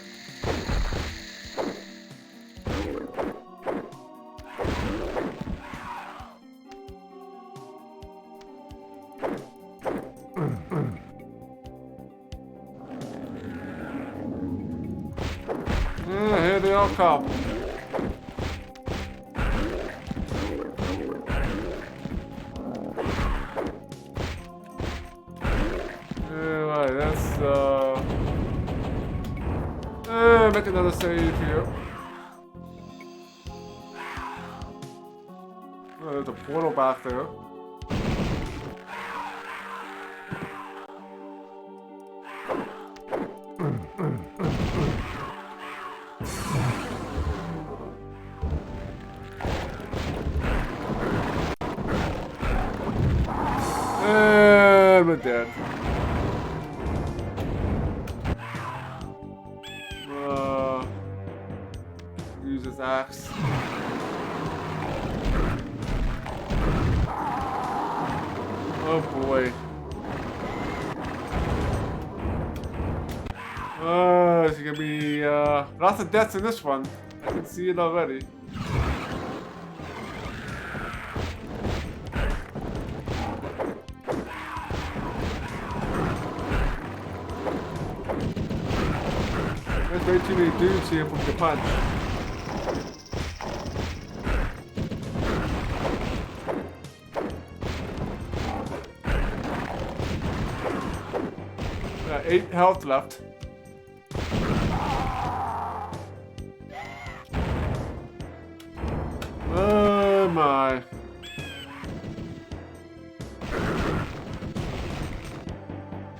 Yeah, here they all come. Alright, let's make another save here. Oh, there's a portal back there. And we're dead. Use his axe. Oh boy. There's gonna be lots of deaths in this one. I can see it already. There's way too many dudes here from the punch. Got 8 health left. Oh my.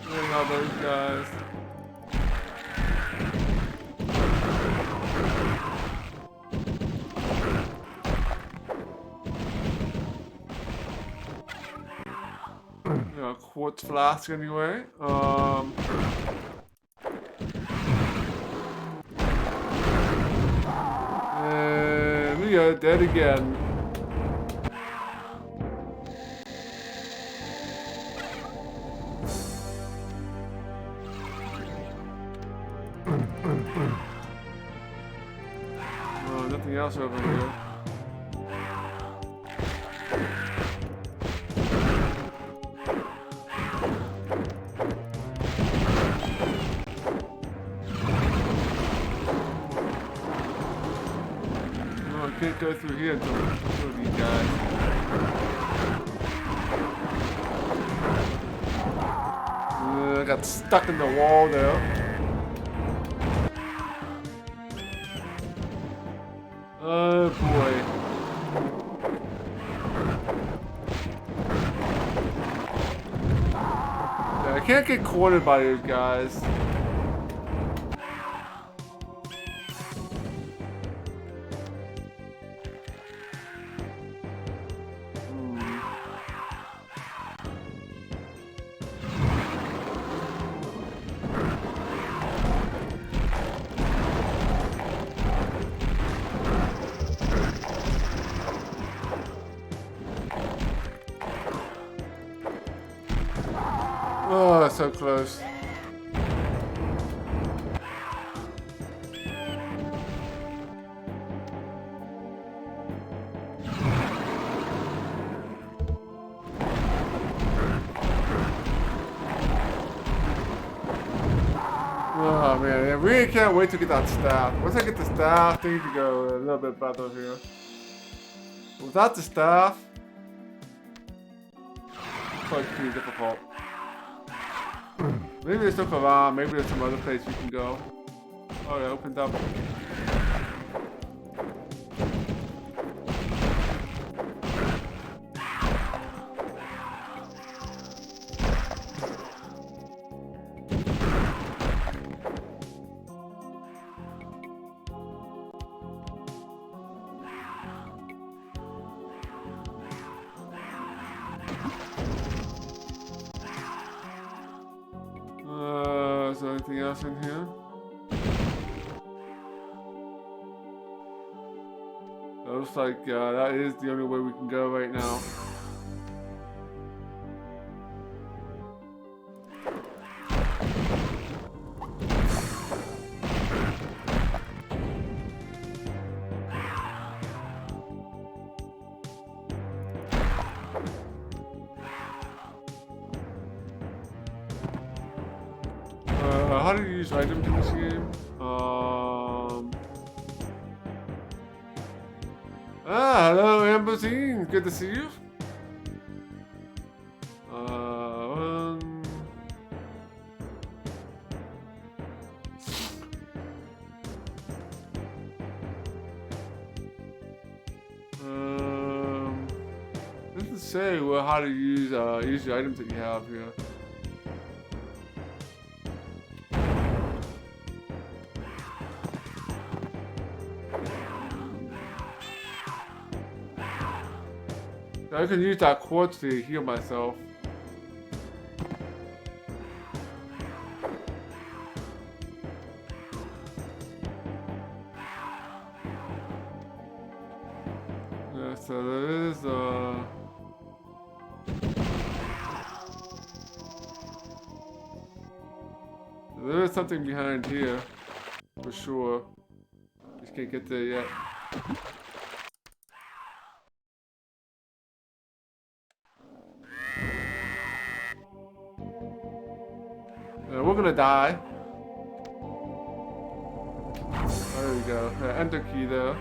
Look at all those guys. A quartz flask anyway. And we are dead again. Oh, nothing else over here. Can't go through here until these guys. I got stuck in the wall there. Oh boy. Yeah, I can't get cornered by these guys. Oh, so close. Oh man, I really can't wait to get that staff. Once I get the staff, things to go a little bit better here. Without the staff, it's quite pretty difficult. Maybe there's stuff around, maybe there's some other place you can go. Oh, it opened up. Is there anything else in here? Looks like that is the only way we can go right now. How do you use items in this game? Ah, hello, Ambrosine. Good to see you. Doesn't say well how to use the items that you have here. I can use that quartz to heal myself. Yeah, so there is something behind here, for sure. Just can't get there yet. We're gonna die. There we go. Enter key there.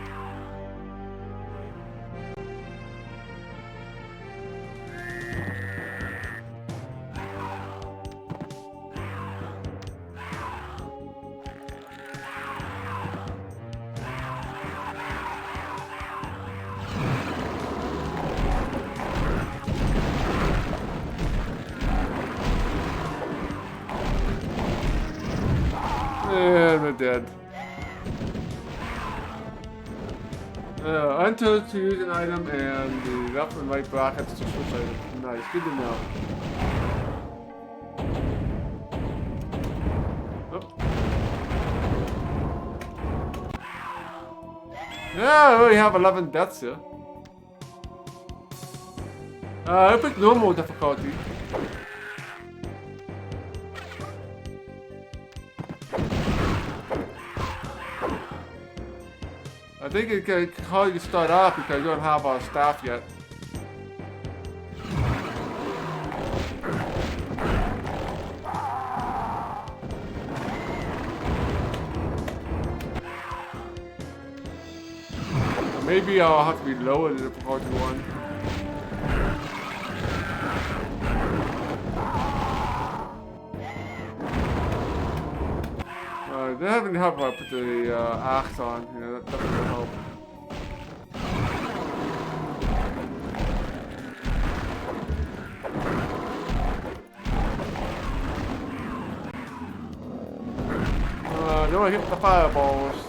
And we're dead. Enter to use an item and the left and right brackets to switch items. Nice, good to know. Oh. Yeah, I already have 11 deaths here. I picked normal difficulty. I think it can call you start off because you don't have our staff yet. Maybe I'll have to be lower the difficulty one. They haven't helped when I put the axe on. You know, that doesn't help. Don't want to hit the fireballs.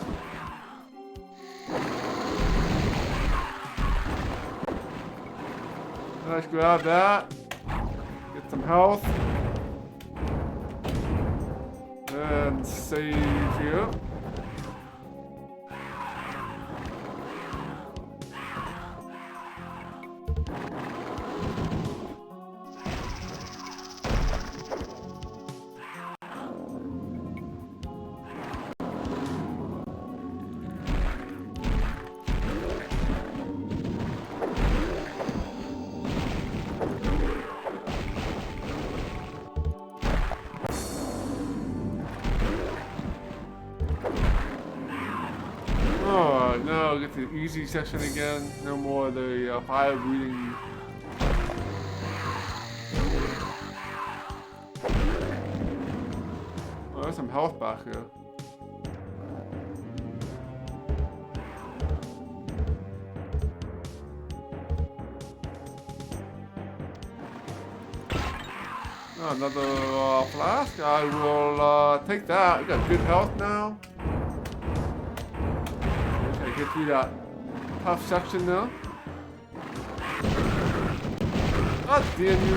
Let's grab that. Get some health. And save here. No, get the easy section again. No more of the fire breathing. Oh, there's some health back here. Oh, another flask. I will take that. We got good health now. Get through that tough section now. God damn you.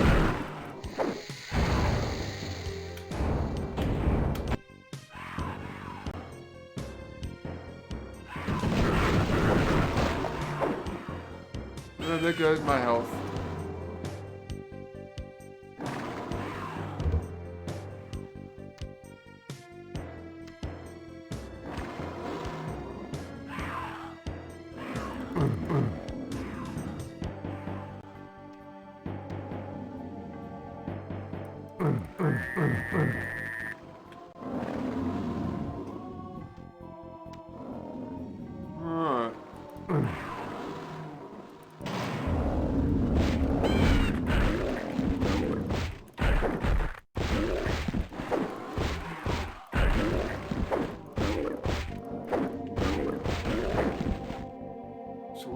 And there goes my health.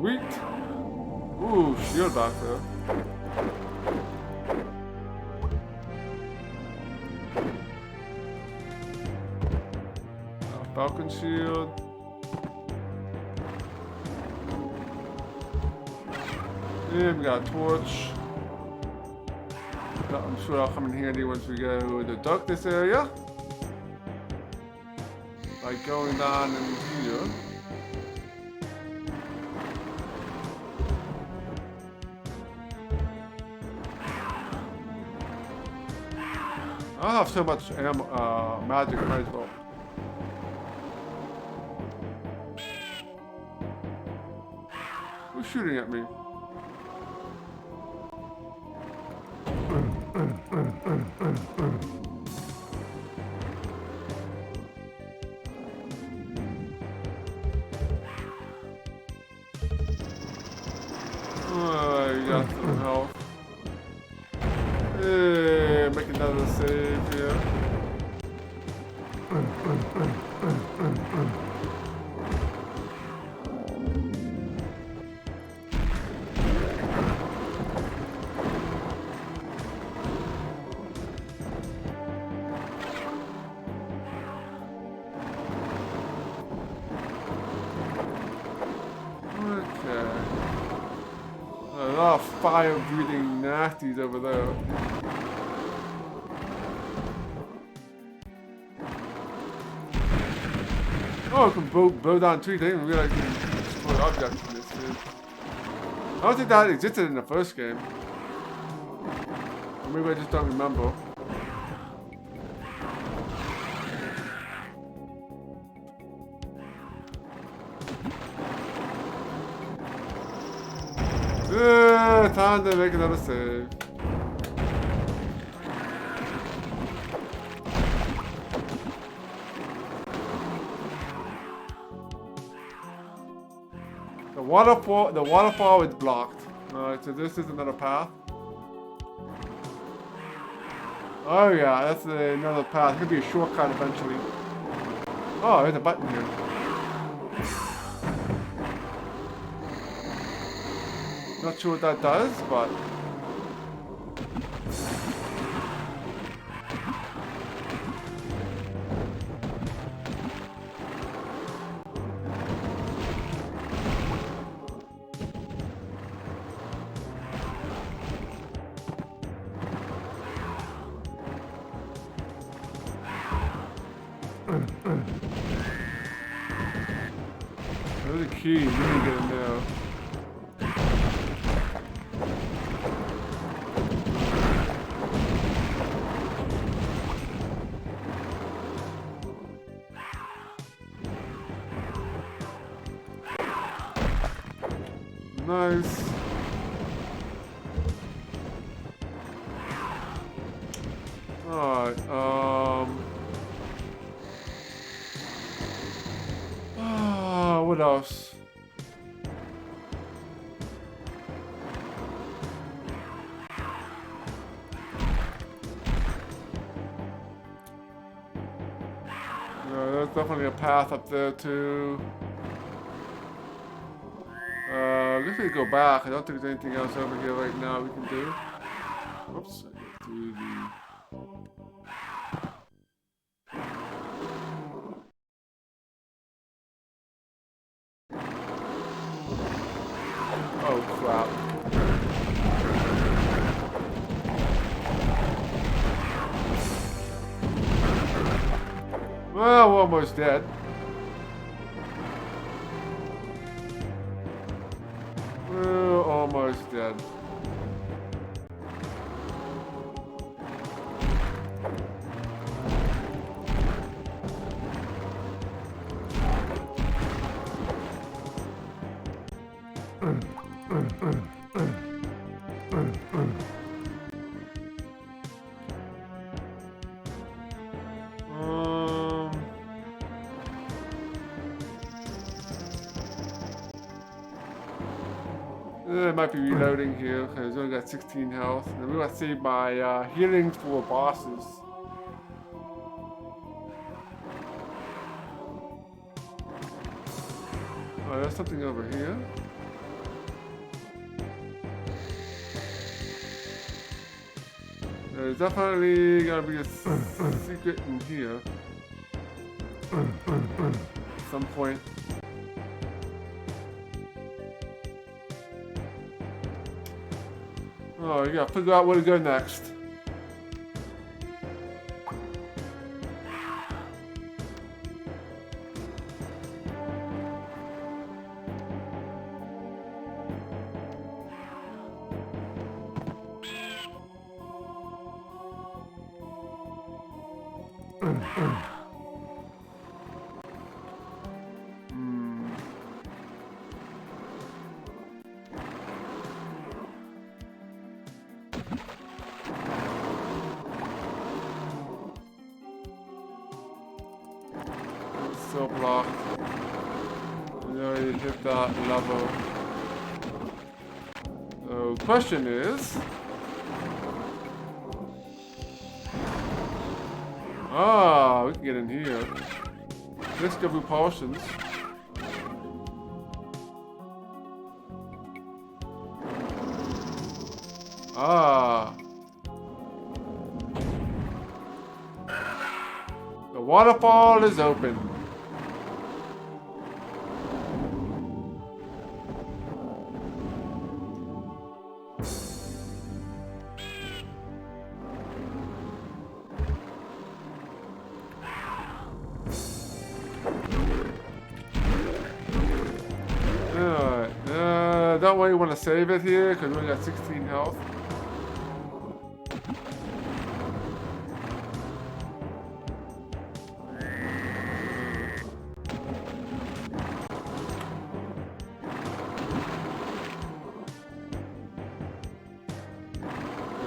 Sweet. Ooh, shield back there. Falcon shield. And we got a torch. I'm sure that'll come in handy once we go to the darkness area. Like going down in here. I have so much magic, might as well. Who's shooting at me? Oh, you got some health. Make another save here. A lot of fire-breathing nasties over there. Oh, I can blow down trees. I didn't realize you can destroy objects in this game. I don't think that existed in the first game. Or maybe I just don't remember. Time to make another save. The waterfall is blocked. Alright, so this is another path. Oh yeah, that's another path. It could be a shortcut eventually. Oh, there's a button here. Not sure what that does, but... There's a key, we need to get in there. Nice. Alright, what else? There's definitely a path up there too. I guess we go back. I don't think there's anything else over here right now we can do. Oops. Do the... Oh crap. Well, we're almost dead. We're almost dead. I might be reloading here because I only got 16 health. And we want to save my healing for bosses. Oh, there's something over here. There's definitely gonna be a secret in here. At some point. Oh, you gotta figure out where to go next. Still blocked. You already hit that level. So, question is... Ah, we can get in here. Discover potions. Ah. The waterfall is open. Don't really want to save it here because we only got 16 health.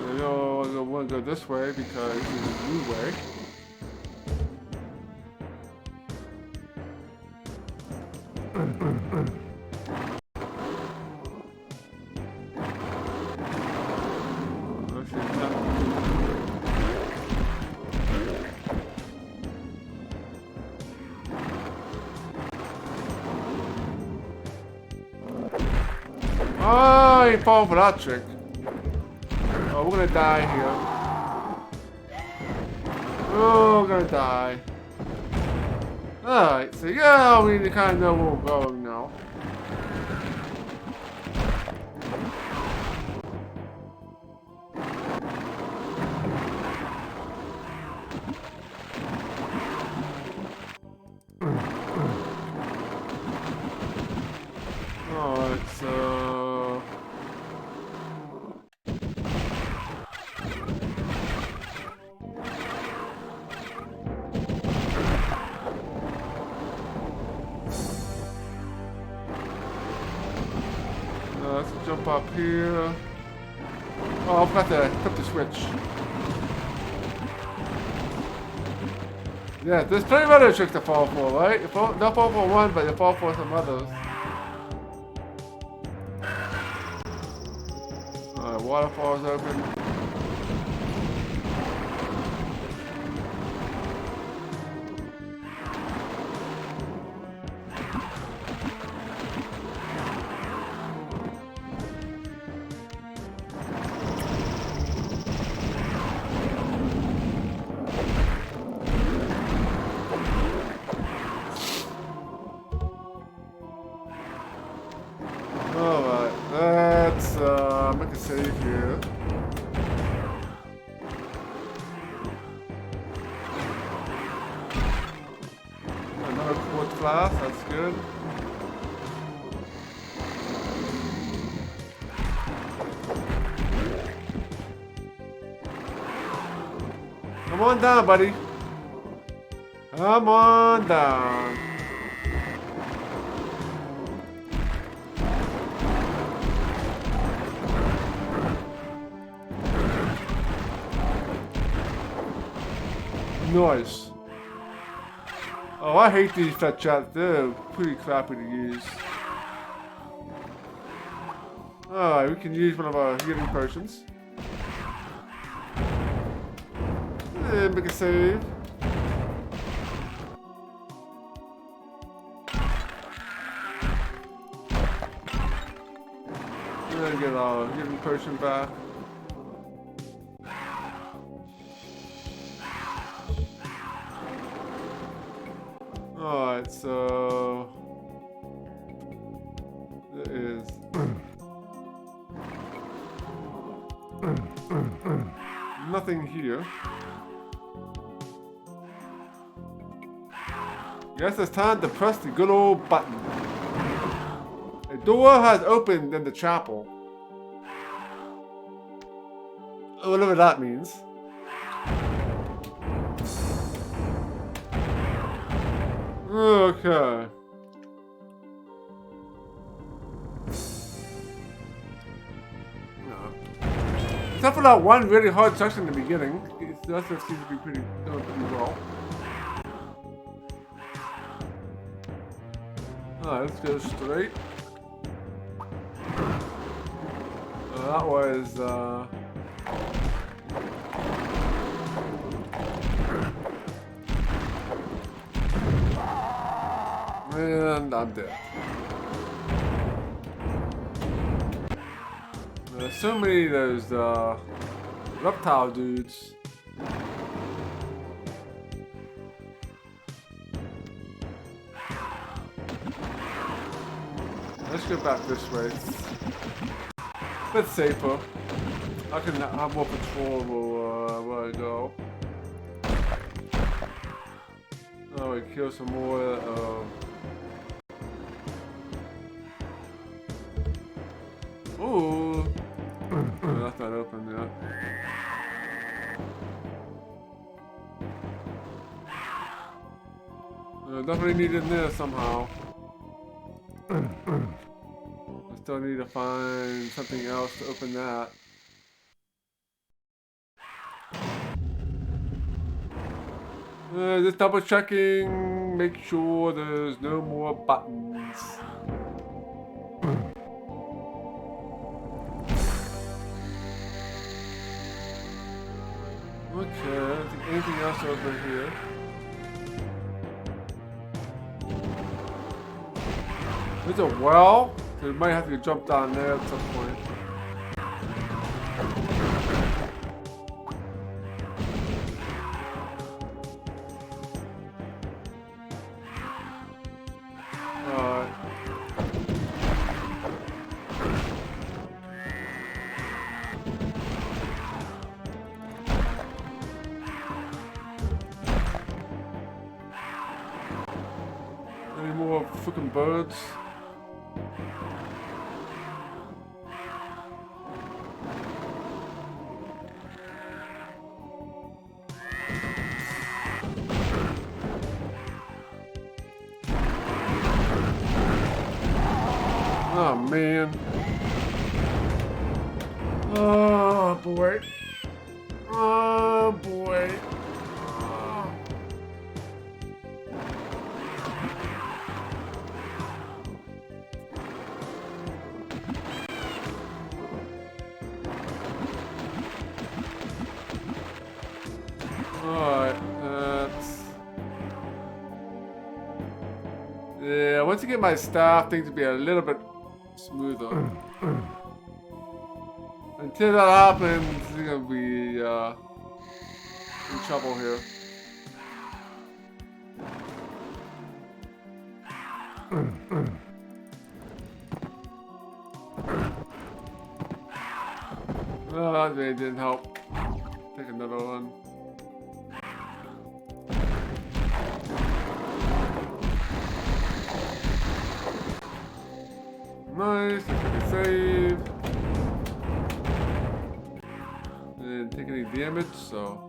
I want to go this way because this is a new way. Oh, I ain't falling for that trick. Oh, we're gonna die here. Oh, we're gonna die. Alright, so yeah, we kind of know where we're going now. Alright, so... let's jump up here. Oh, I forgot to flip the switch. Yeah, there's plenty of other tricks to fall for, right? You don't fall for one, but you fall for some others. Alright, waterfall's open. Alright, let's make a save here. Another quartz flask, that's good. Come on down, buddy. Come on down. Nice. Oh, I hate these fat chats. They're pretty crappy to use. Alright, we can use one of our healing potions. And make a save. And get our healing potion back. Alright, so there is nothing here. Guess it's time to press the good old button. A door has opened in the chapel. Whatever that means. Okay. Except for that one really hard section in the beginning. The rest of it seems to be pretty well. Alright, let's go straight. That was, and I'm dead. There's so many of those, reptile dudes. Let's go back this way. It's safer. I can have more control over where I go. Oh, we kill some more. Ooh. Oh, that's not open yet. Definitely need in there somehow. I still need to find something else to open that. Just double checking, make sure there's no more buttons. Okay, I don't think anything else over here. There's a well, so we might have to jump down there at some point. Any more freaking birds? Oh man. Oh boy. Oh boy. Oh. Alright, yeah, once you get my staff, things will be a little bit smoother. Until that happens, you're gonna be in trouble here. Oh, that really didn't help. Take another one. Nice, save. Didn't take any damage, so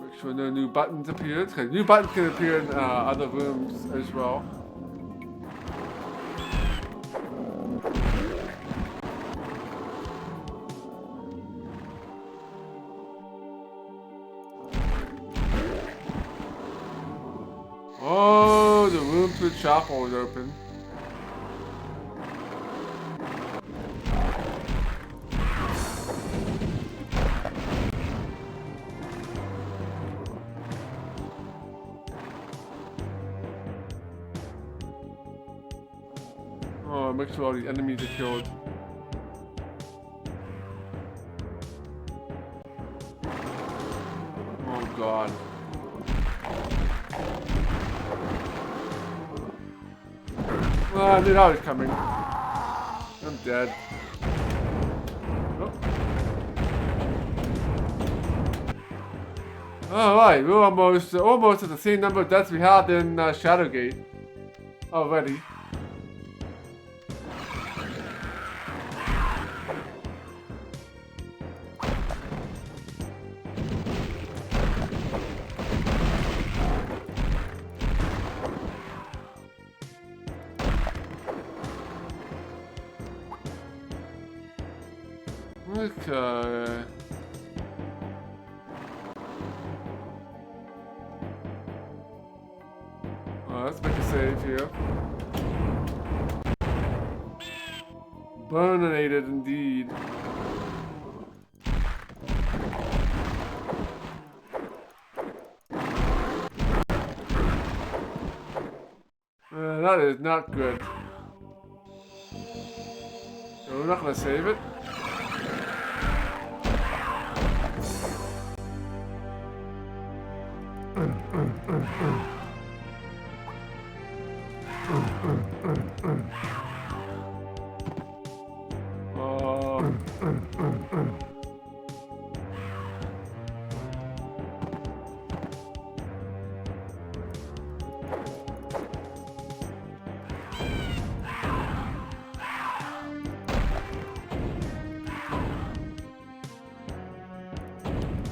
make sure no new buttons appear. Because new buttons can appear in other rooms as well. Oh, the room to the chapel is open. Oh, make sure all the enemies are killed. Oh God. I knew that was coming. I'm dead. Oh. Alright, we're almost at the same number of deaths we had in Shadowgate already. Okay. Let's make a save here. Burninated indeed. That is not good. So we're not gonna save it.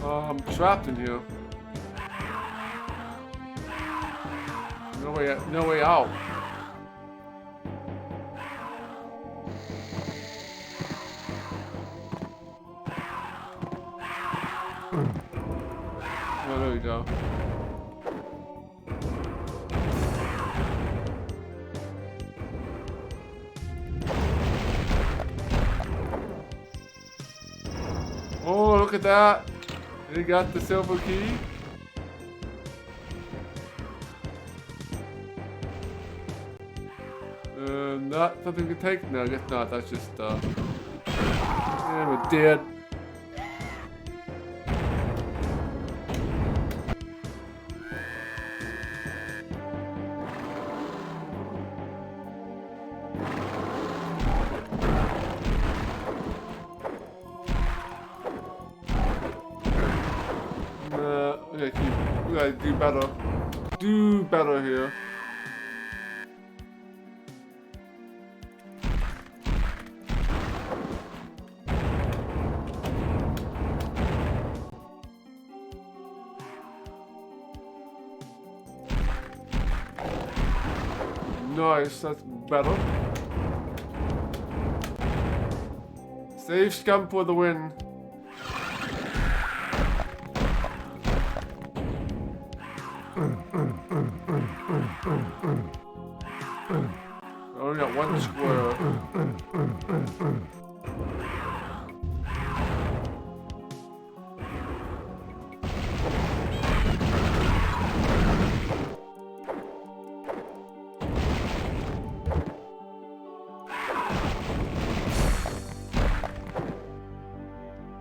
I'm trapped in here. No way out. Oh, there we go. Oh, look at that. They got the silver key. Not something to take? No, I guess not. That's just, yeah, we're dead. We gotta do better. Do better here. Nice, that's better. Save scum for the win. I only got one square.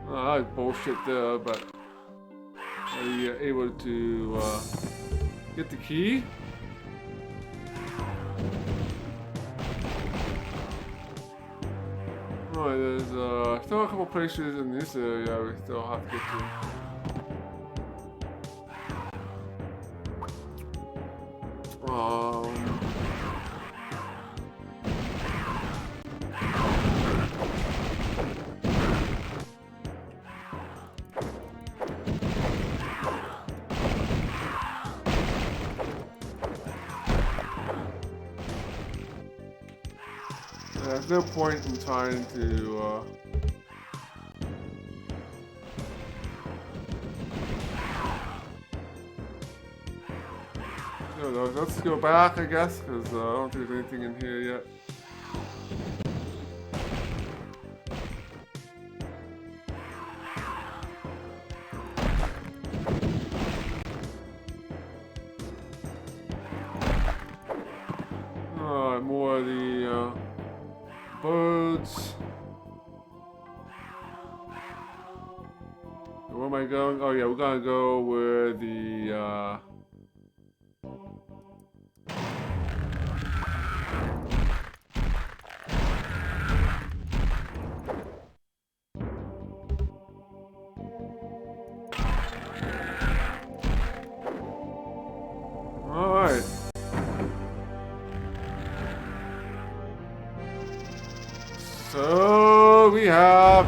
Oh, that was bullshit there, but are you able to get the key? Alright, there's still a couple places in this area we still have to get to. There's no point in trying to let's go back, I guess, because I don't think there's anything in here yet. Alright, more of the birds. Where am I going? Oh yeah, we're gonna go where the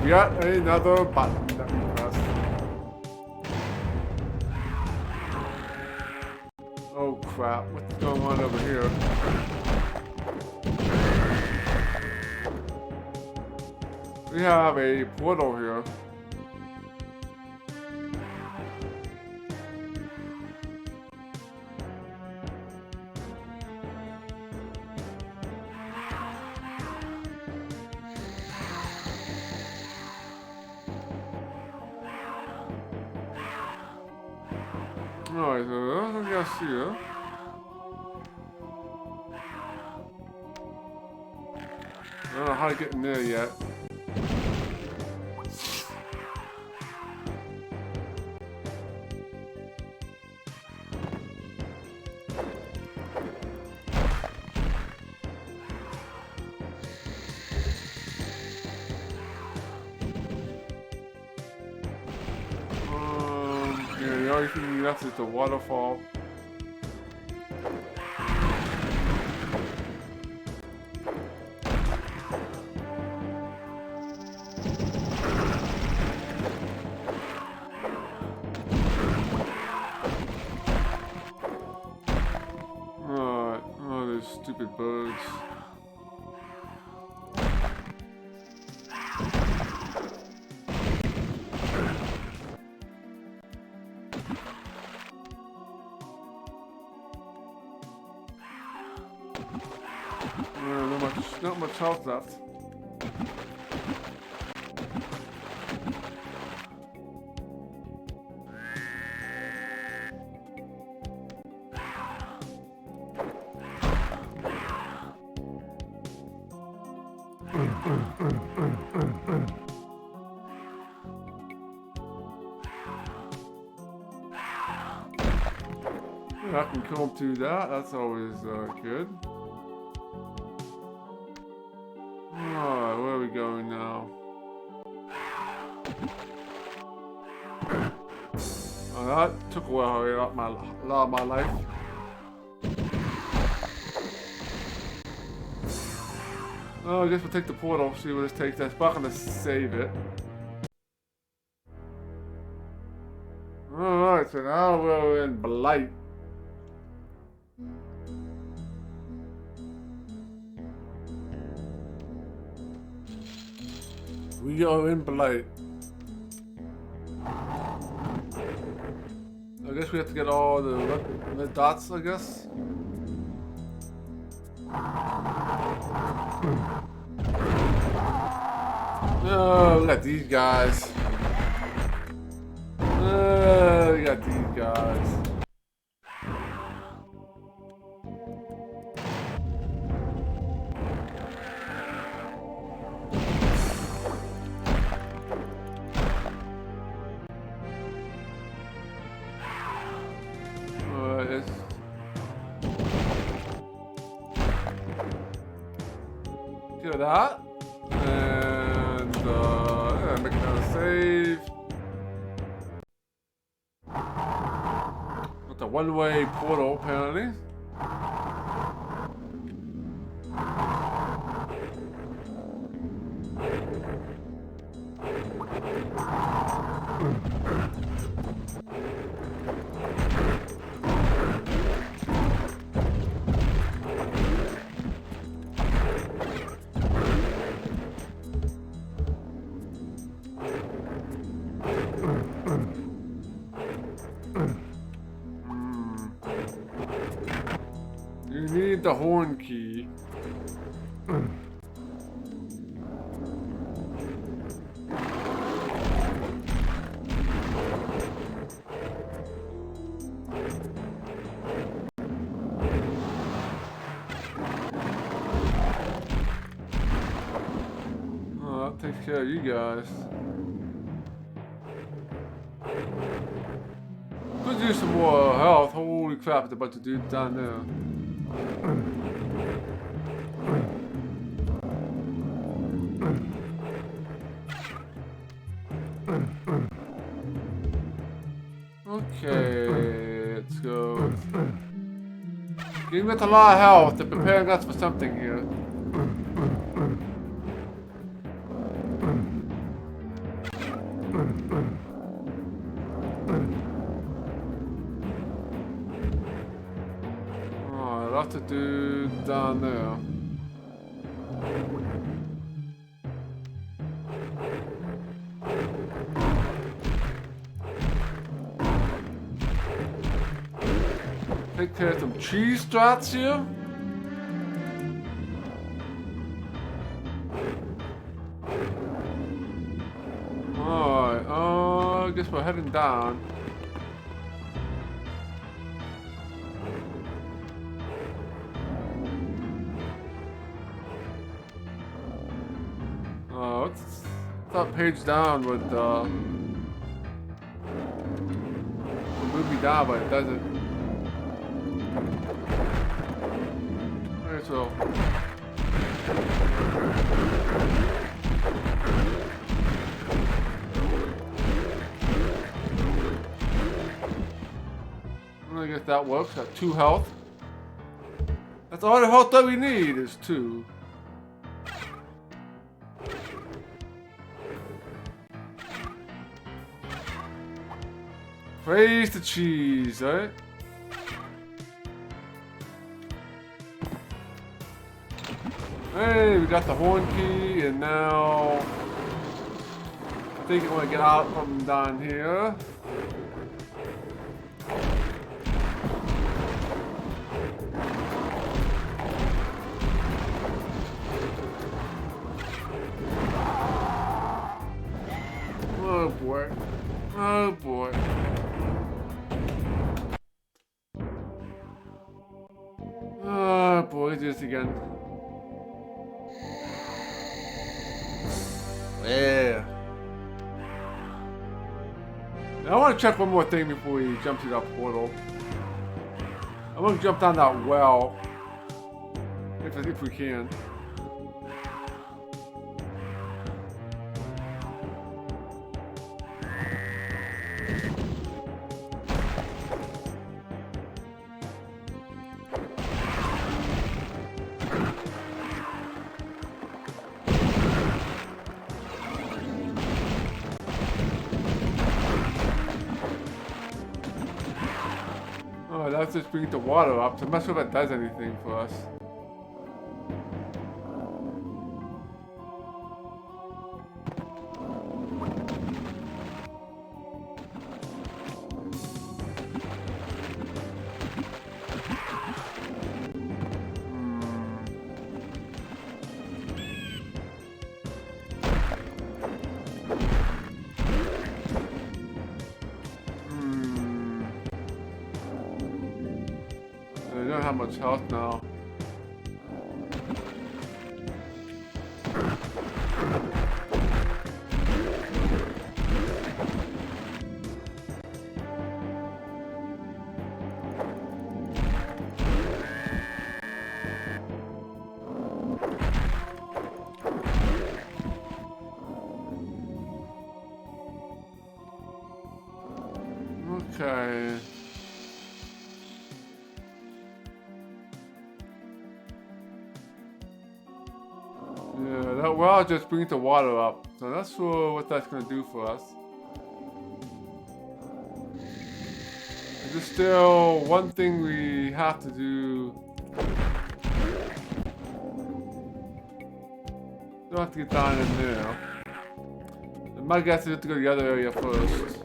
Yet another button that we press. Oh crap, what's going on over here? We have a portal here. Alright, so I guess here. I don't know how to get in there yet. Yeah, the only thing left is the waterfall. Oh, those stupid birds. Not much health left. Yeah, I can come to that. That's always good. Alright, where are we going now? Oh, that took a while to get a lot of my life. Oh, I guess we'll take the portal, see where this takes us. But I'm gonna save it. Alright, so now we're in Blight. We are in Blight. I guess we have to get all the dots, I guess. Oh, look at these guys. Oh, we got these guys. Kill that. And yeah, make another save. With a one-way portal, apparently. You need the horn key. Oh, that takes care of you guys. Could use some more health. Holy crap, there's a bunch of dudes down there. Okay, let's go. Giving us a lot of health. They're preparing us for something here. else to do down there? Take care of some cheese strats here. Alright, I guess we're heading down. What's that page down would move me down, but it doesn't. Alright, so. I guess that works. Got 2 health. That's all the health that we need is 2. Praise the cheese, right? Hey, we got the horn key, and now I think I want to get out from down here. Oh boy. Oh boy. Oh boy, do this again. Yeah. Now I want to check one more thing before we jump to that portal. I want to jump down that well. If we can. Oh, that's just bringing the water up, so I'm not sure if that does anything for us. I don't have much health now. Okay. Yeah, that well just brings the water up. So not sure what that's gonna do for us. There's still one thing we have to do. Don't have to get down in there. My guess is we have to go to the other area first.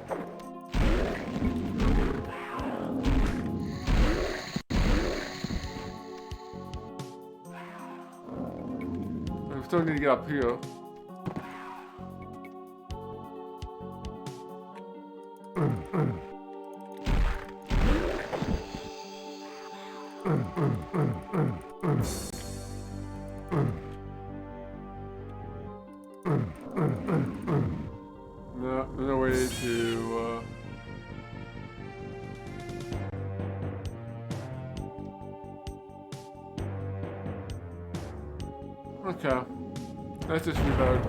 We still need to get up here. No way to okay. Let's just reload.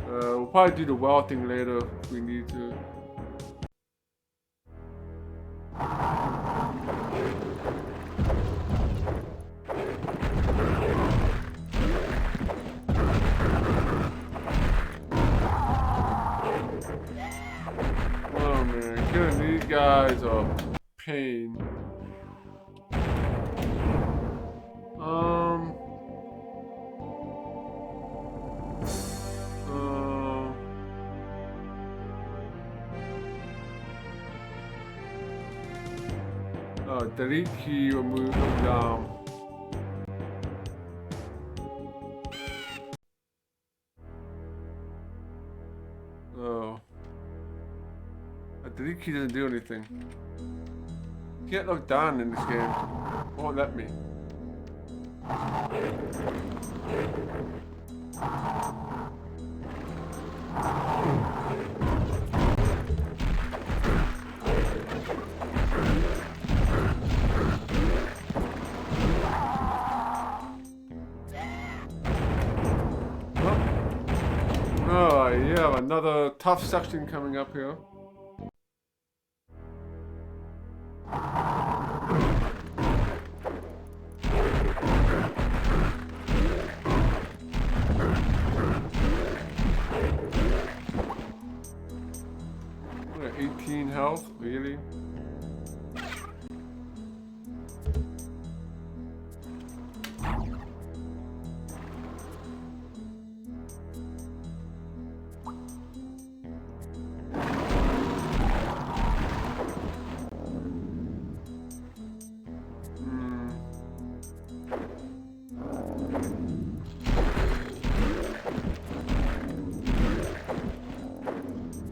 We'll probably do the well thing later if we need to. Oh man, killing these guys are pain. delete key will move them down. Oh. A delete key doesn't do anything. Can't look down in this game. Won't let me. Oh, yeah, another tough section coming up here. We're at 18 health, really?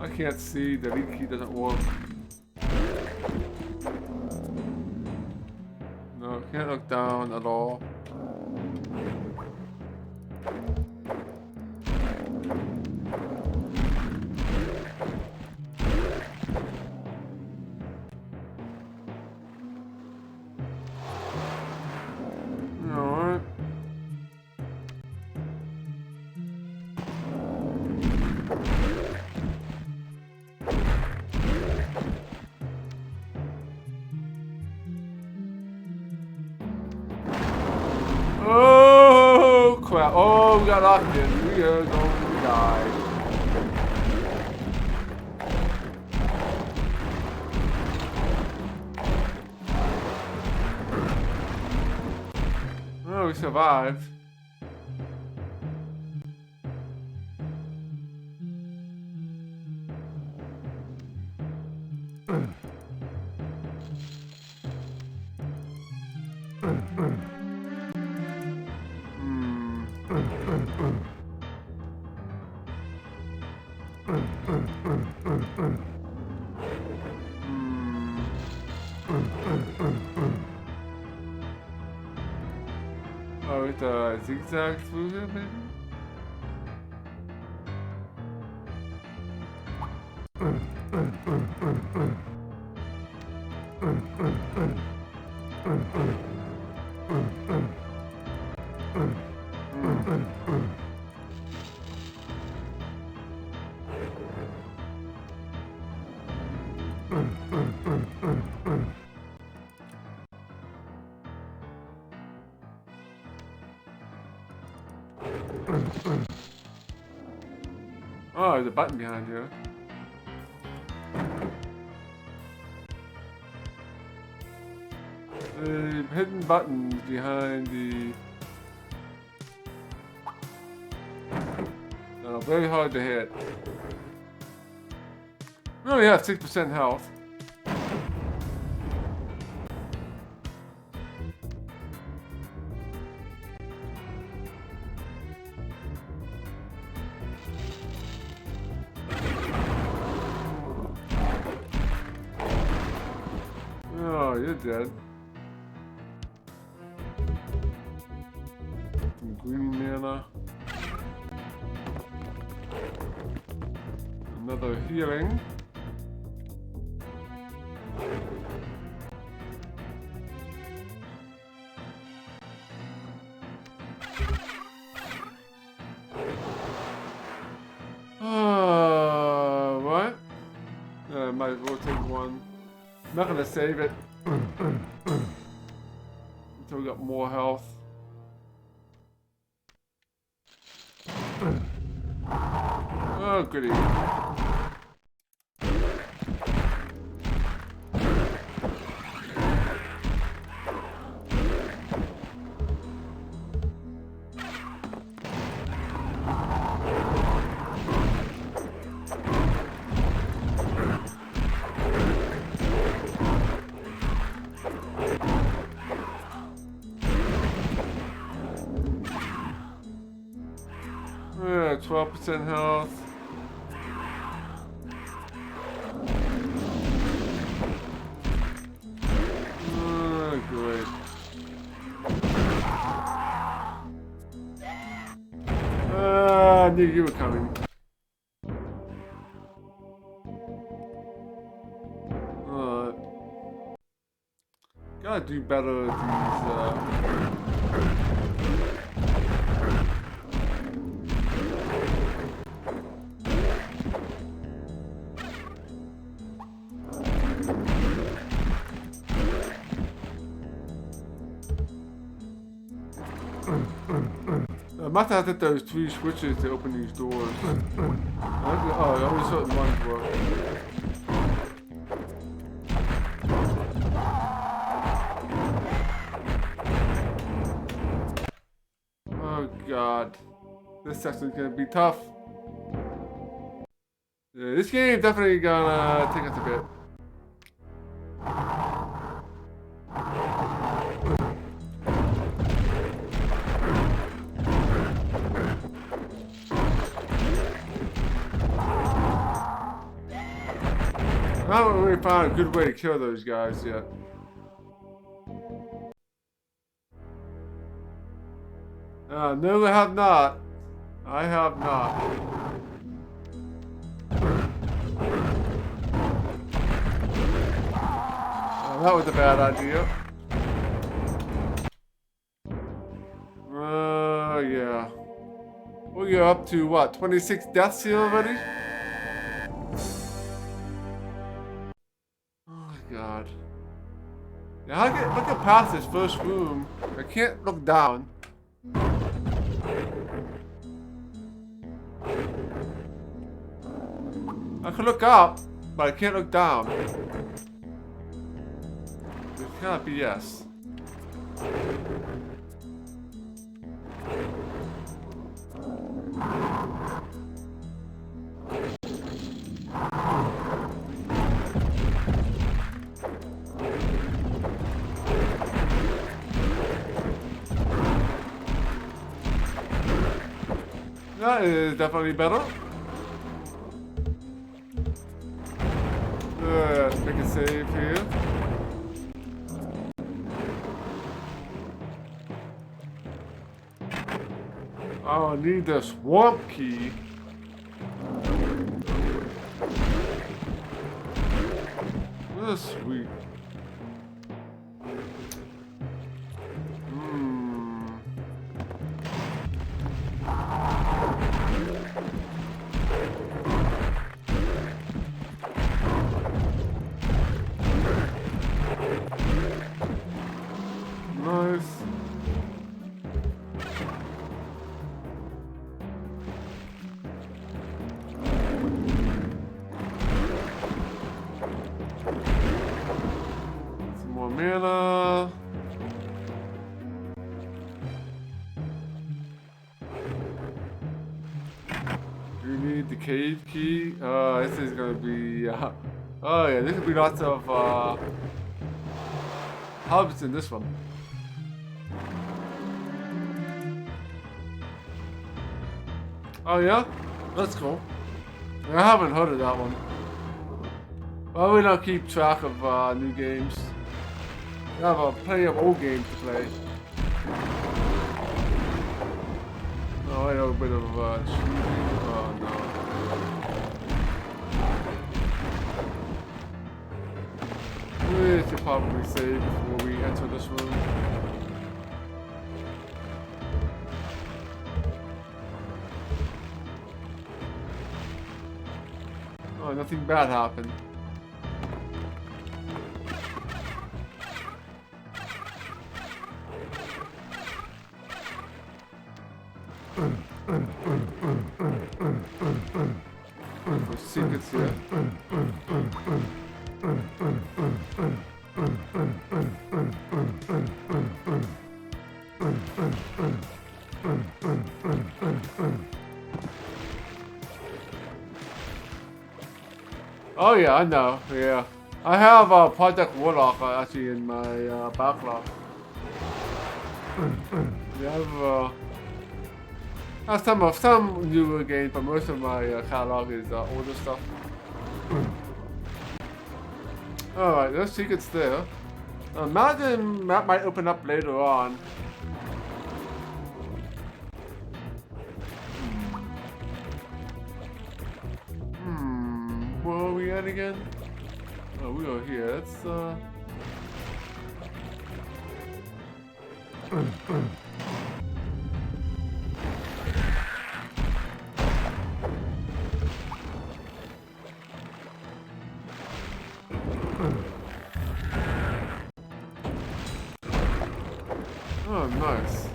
I can't see, the lead key doesn't work. No, can't look down at all. Alright. Oh crap! Oh, we got locked in. We are going to die. Oh, we survived. Oh, with the zigzag through here, maybe? Oh, there's a button behind here. The hidden button behind the... Oh, very hard to hit. We only have 6% health. Oh, you're dead. Some green mana. Another healing. What? Might as well take one. I'm not gonna save it until we got more health. Oh, goody. have 12% health. Oh, great. I knew you were coming. Gotta do better with these, I must have hit those 3 switches to open these doors. Oh, I only certain ones work. Oh god. This section's gonna be tough. Yeah, this game definitely gonna take us a bit. I haven't really found a good way to kill those guys yet. No, I have not. I have not. That was a bad idea. Yeah. We're up to what? 26 deaths here already? God. Yeah, I get past this first room. I can't look down. I can look up, but I can't look down. It's kind of BS. That is definitely better. Let's make a save here. Oh, I need the swamp key. This is sweet. Nice. Some more mana. Do you need the cave key? This is gonna be. Oh yeah, this could be lots of hubs in this one. Oh yeah? That's cool. I haven't heard of that one. Well, we don't keep track of new games. We have plenty of old games to play. Oh, I know a bit of shooting. Oh no. We should probably save before we enter this room. Oh, nothing bad happened. There's secrets here. Oh yeah, I know. Yeah, I have Project Warlock actually in my backlog. We have some newer games, but most of my catalog is older stuff. Alright, there's secrets there. Mountain map might open up later on. Where are we at again? Oh, we are here. Let's Oh, nice.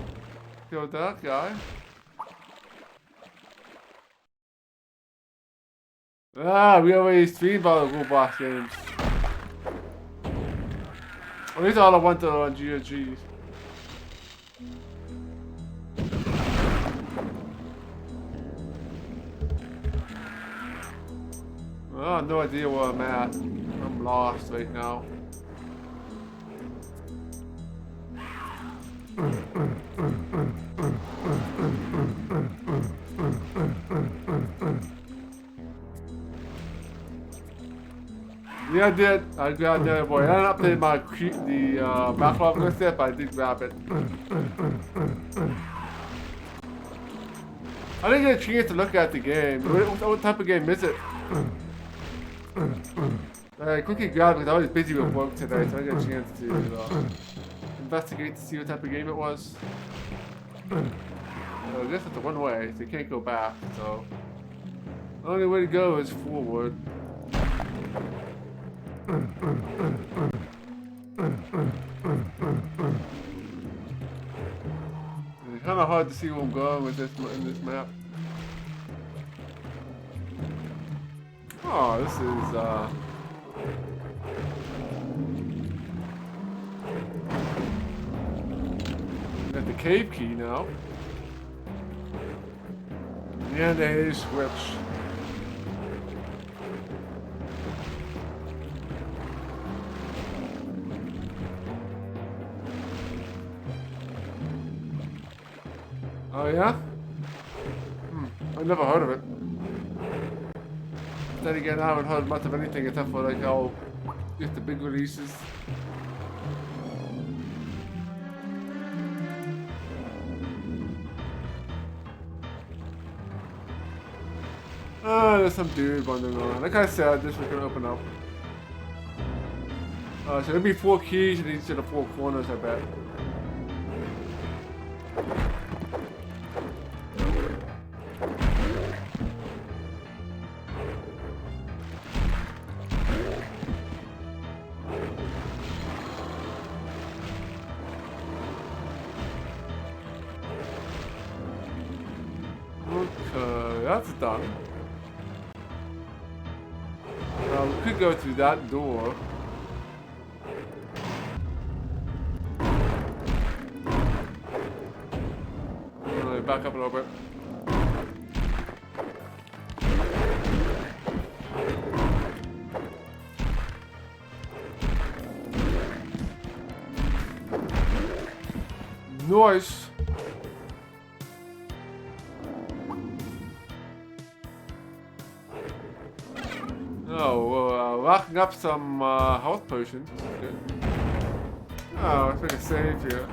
Killed that guy. Ah, we already streamed all the Roblox games. At least all I want on GOG. I have no idea where I'm at. I'm lost right now. Yeah, I did. I grabbed the other boy. I didn't update the backlog list yet, but I did grab it. I didn't get a chance to look at the game. What type of game is it? I quickly grabbed it because I was busy with work today, so I didn't get a chance to investigate to see what type of game it was. I guess it's a one way, so you can't go back, so the only way to go is forward. It's kind of hard to see where I'm going with this in this map. Oh, this is got the cave key now. And a switch. Oh yeah? I've never heard of it. Then again, I haven't heard much of anything except for like just the big releases. There's some dude wandering around. Like I said, this was gonna open up. So there'll be 4 keys in each of the 4 corners, I bet. Okay, that's done. We could go through that door. Back up a little bit. Nice. Oh, racking up some health potions. Good. Oh, let's make a save here.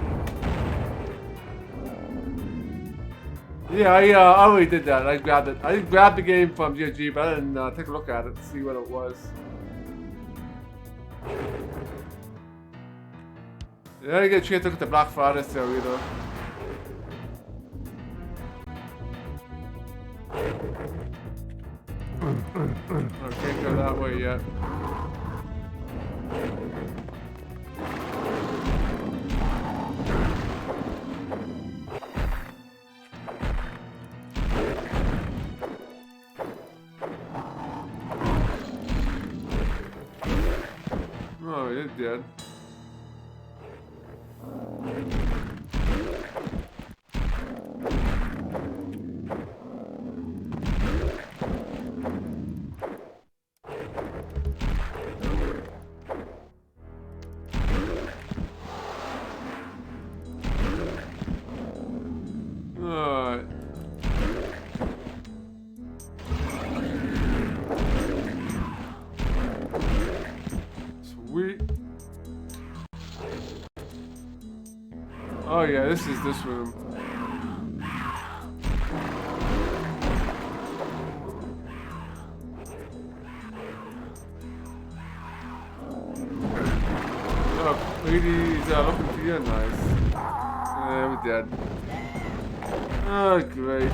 Yeah, I already did that. I grabbed it. I grabbed the game from GOG, but I didn't take a look at it to see what it was. Yeah, I didn't get a chance to look at the Black Friday sale either. I can't go that way yet. Oh, it did. Alright. Oh yeah, this is this room. Oh, ladies, looking for you, nice. We're dead. Oh, great.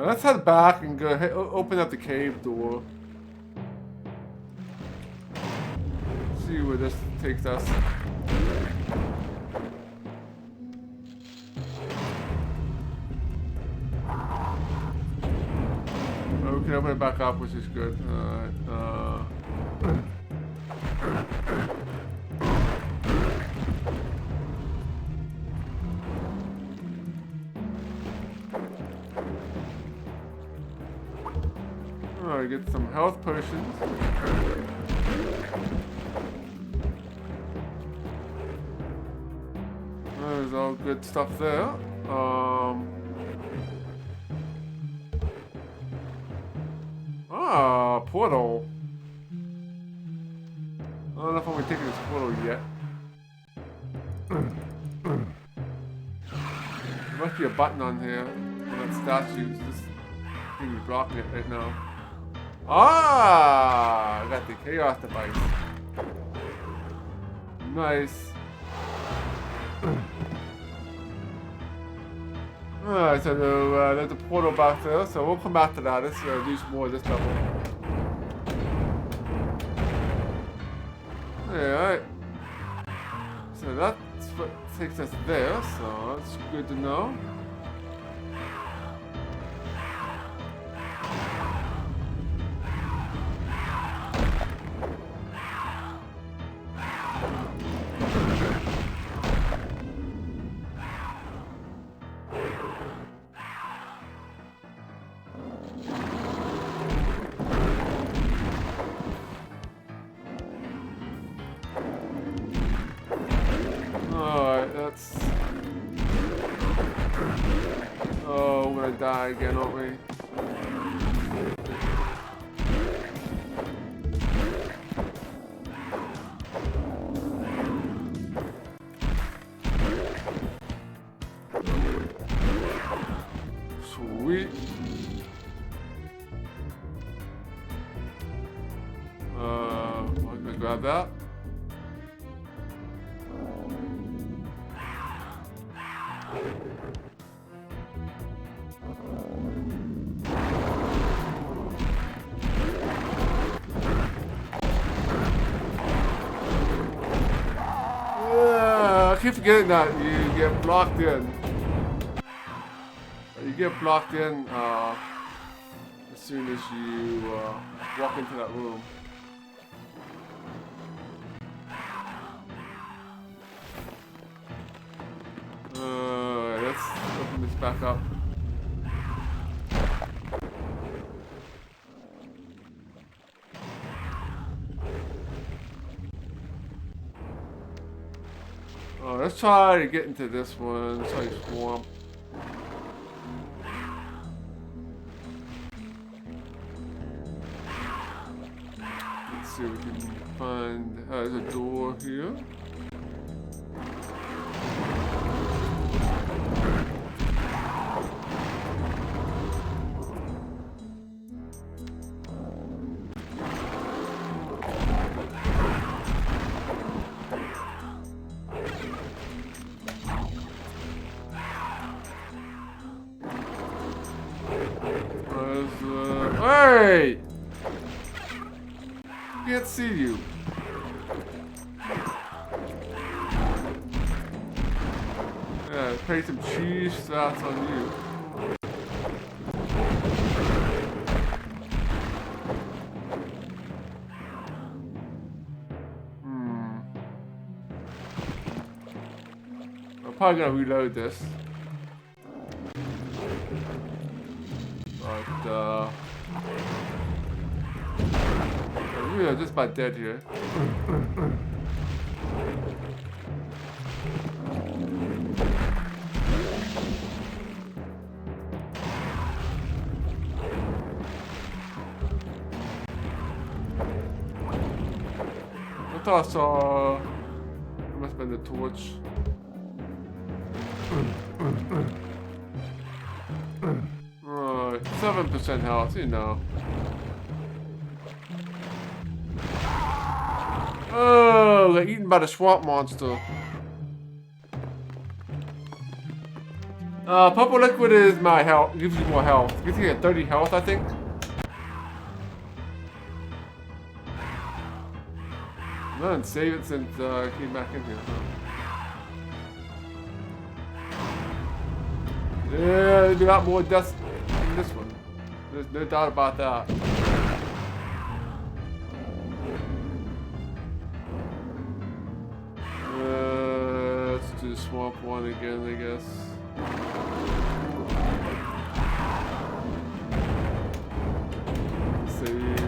Let's head back and go open up the cave door. See where this takes us. Oh, we can open it back up, which is good. Alright, get some health potions. There's all good stuff there. Portal. I don't know if I'm gonna take this portal yet. There must be a button on here on that statue. This thing is blocking it right now. I got the chaos device. Nice. Alright, so there's a portal back there, so we'll come back to that. Let's do some more of this level. Alright. So that's what takes us there, so that's good to know. Oh, we're gonna die again, aren't we? Sweet. I'm gonna grab that. I keep forgetting that you get blocked in. You get blocked in as soon as you walk into that room. Let's open this back up. Let's try to get into this one. Let's try swamp. Let's see if we can find. There's a door here. Hey! Can't see you. Yeah, pay some cheese stats on you. I'm probably gonna reload this. But we are just about dead here. thought I saw. It must have been the torch. 7% health, you know. Oh, got eaten by the swamp monster. Purple liquid is my health. Gives you more health. Gives you 30 health, I think. I didn't save it since I came back in here. Yeah, there'll be a lot more deaths in this one. There's no doubt about that. Let's do the swamp one again, I guess. Save.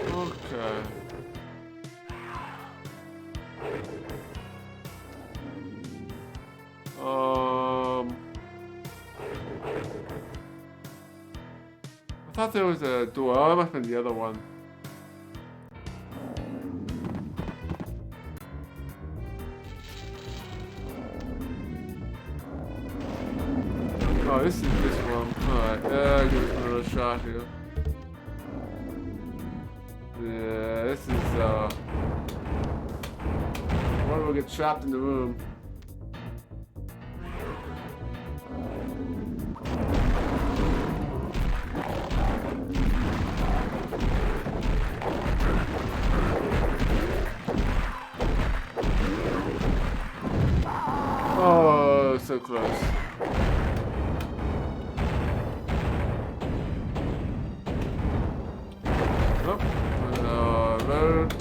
Okay. I thought there was a door. Oh, that must have been the other one. Oh, this is this one. Alright, give this one another shot here. Yeah, this is, one will get trapped in the room. Oh, so close. Road.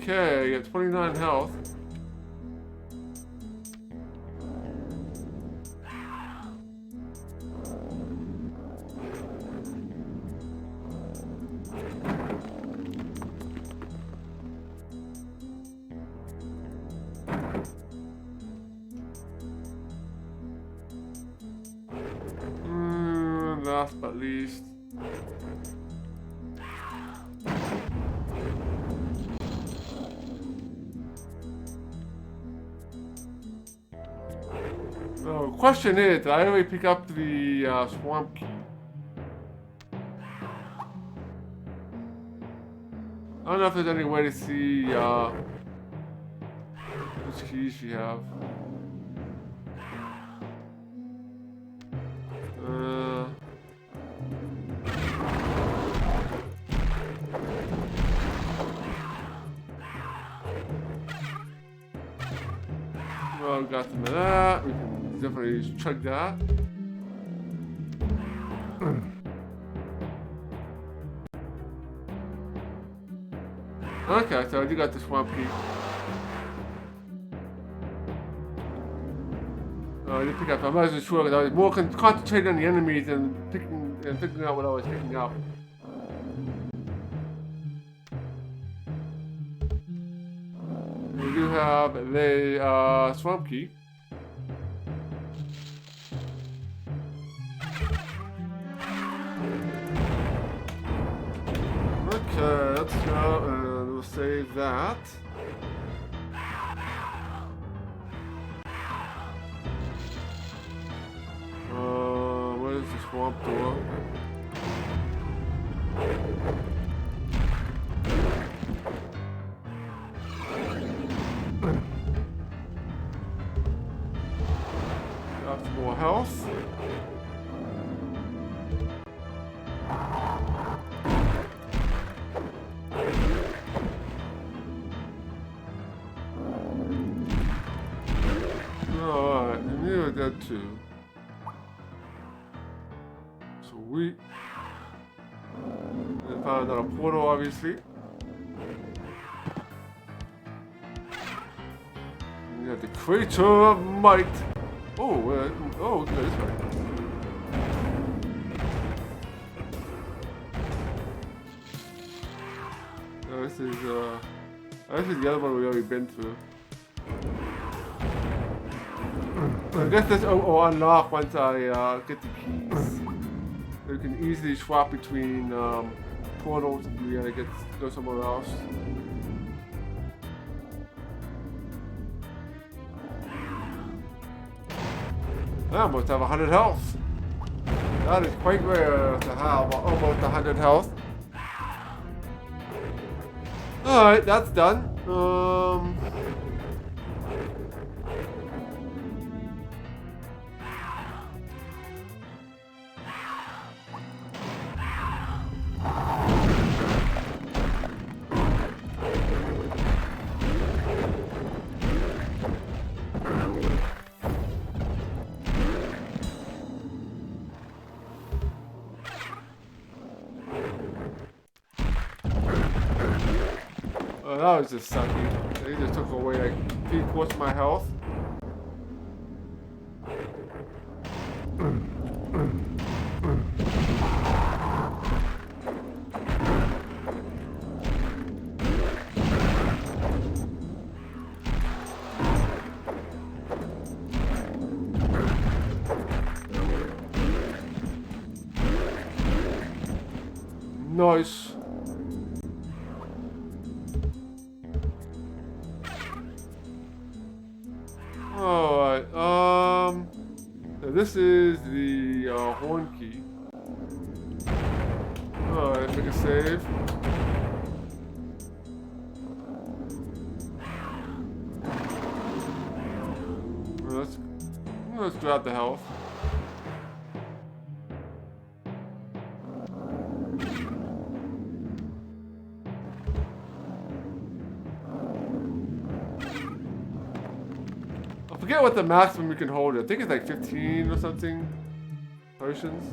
Okay, I got 29 health. Last but least. Oh, question is, did I already pick up the swamp key? I don't know if there's any way to see which keys you have. Well, got some of that. We can definitely check that. Okay, so I do got the swamp key. I did pick up. I wasn't sure because I was more concentrated on the enemies and figuring out what I was picking up. We do have the swamp key. Okay, let's go and we'll save that. Where's the swamp door? Got some more health. there too. Sweet. And found another portal, obviously. We got the creature of might. Oh, oh, okay, this way. Oh, this is the other one we've already been through. I guess this will unlock once I get the keys. You can easily swap between portals if you gotta go somewhere else. I almost have 100 health. That is quite rare to have almost 100 health. Alright, that's done. Oh, that was just sucky. They just took away like 3/4 of my health. Nice. Alright, so this is the horn key. Alright, make a save. Let's grab the health. I forget what the maximum you can hold. I think it's like 15 or something potions.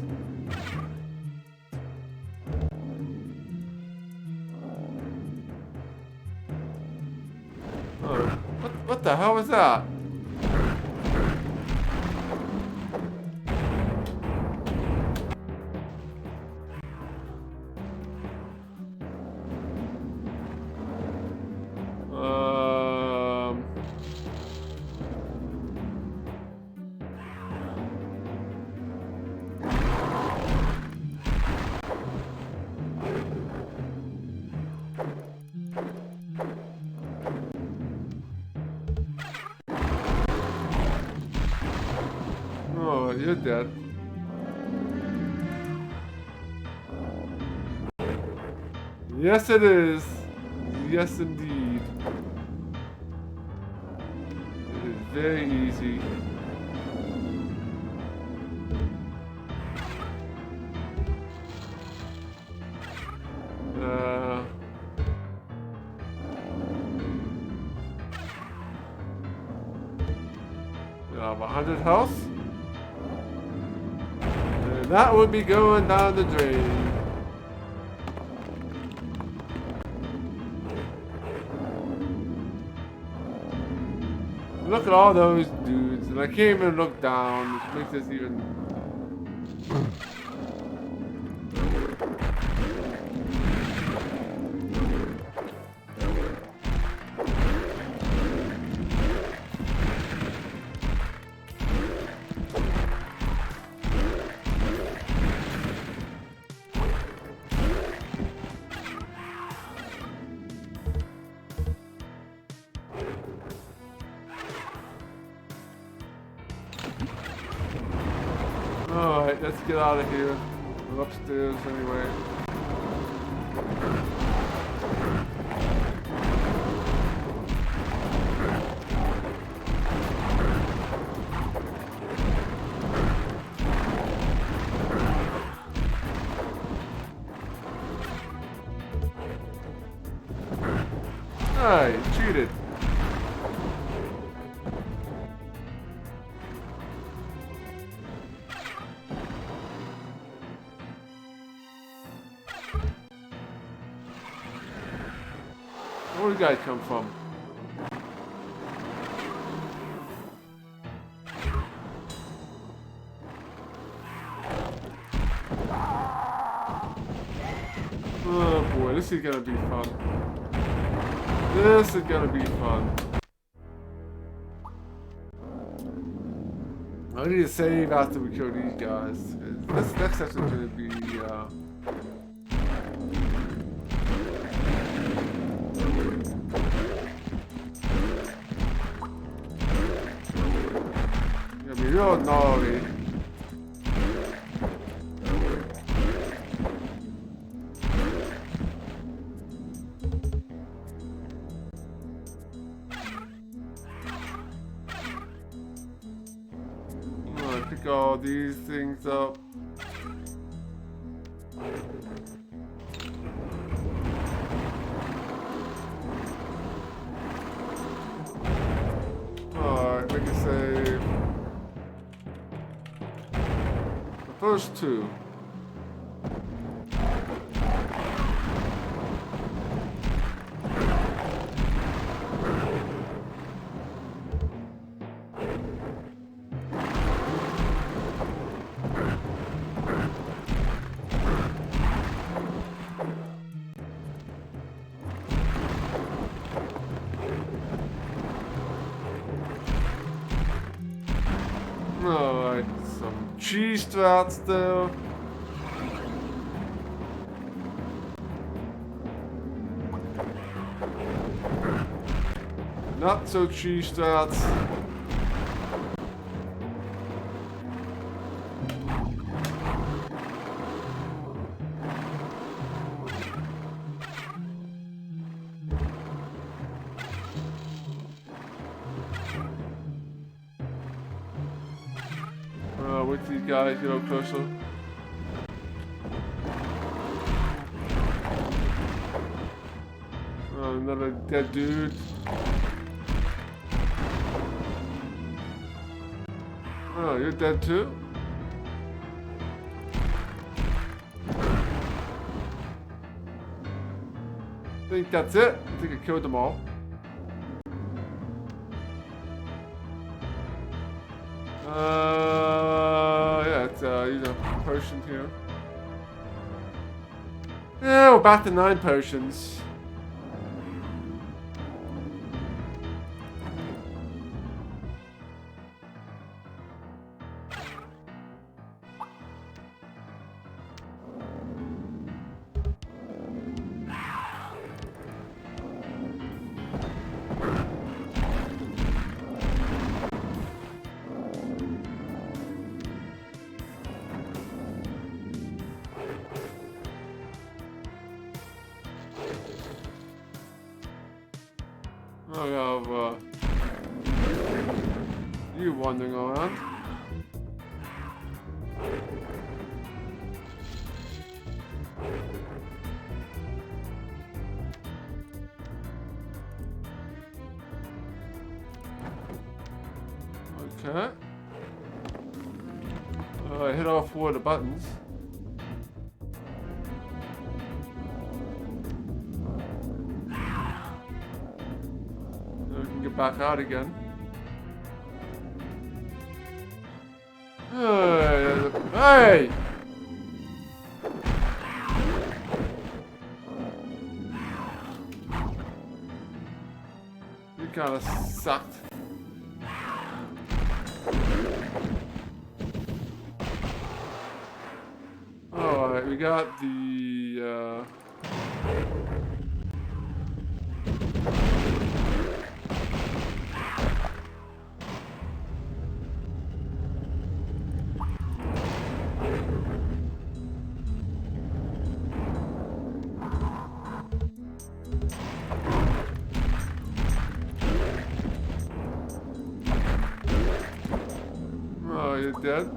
Oh, what the hell was that? Oh, you're dead. Yes, it is. Yes, indeed. It is very easy. I have 100 health. And that would be going down the drain. Look at all those dudes, and I can't even look down, which makes this even... Alright, let's get out of here. We're upstairs anyway. Alright, cheated. Where did you guys come from? Oh boy, this is gonna be fun. This is gonna be fun. I need to save after we kill these guys. This next section is gonna be real gnarly. Pick all these things up. Alright, we can save the first two. Alright, some cheese strats there. Not so cheese strats. Wait till these guys get up closer. Oh, another dead dude. Oh, you're dead too? I think that's it. I think I killed them all. Yeah, it's potion here. Yeah, we're back to 9 potions. I have you wandering around. Okay. Hit off one of the buttons. Back out again. Hey! You kind of sucked. Alright, we got the oh, you're dead?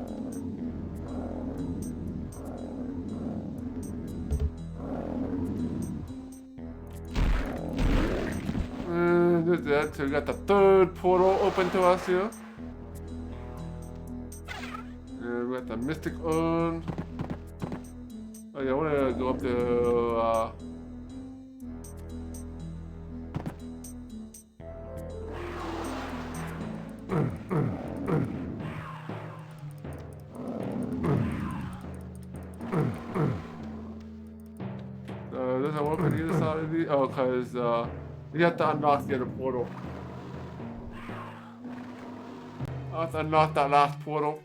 You're dead. So we got the 3rd portal open to us here. And we got the Mystic Urn. Oh yeah, I want to go up to strategy? Oh, because you have to unlock the other portal. I have to unlock that last portal.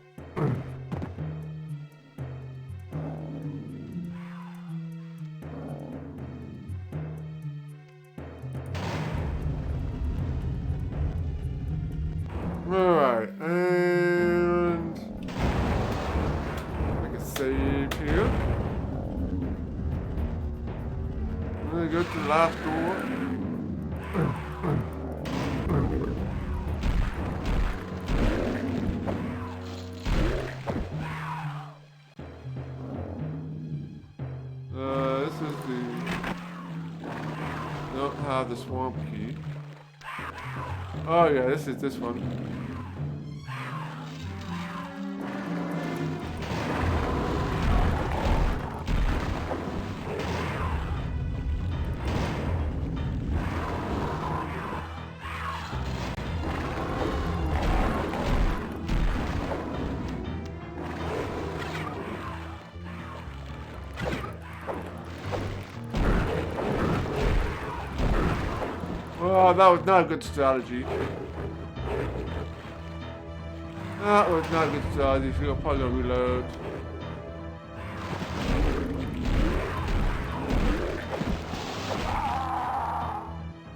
Alright, and make a save here. I'm gonna go to the last door. This is the... Don't have the swamp key. Oh yeah, this is this one. Oh, that was not a good strategy. That was not a good strategy. She'll probably reload.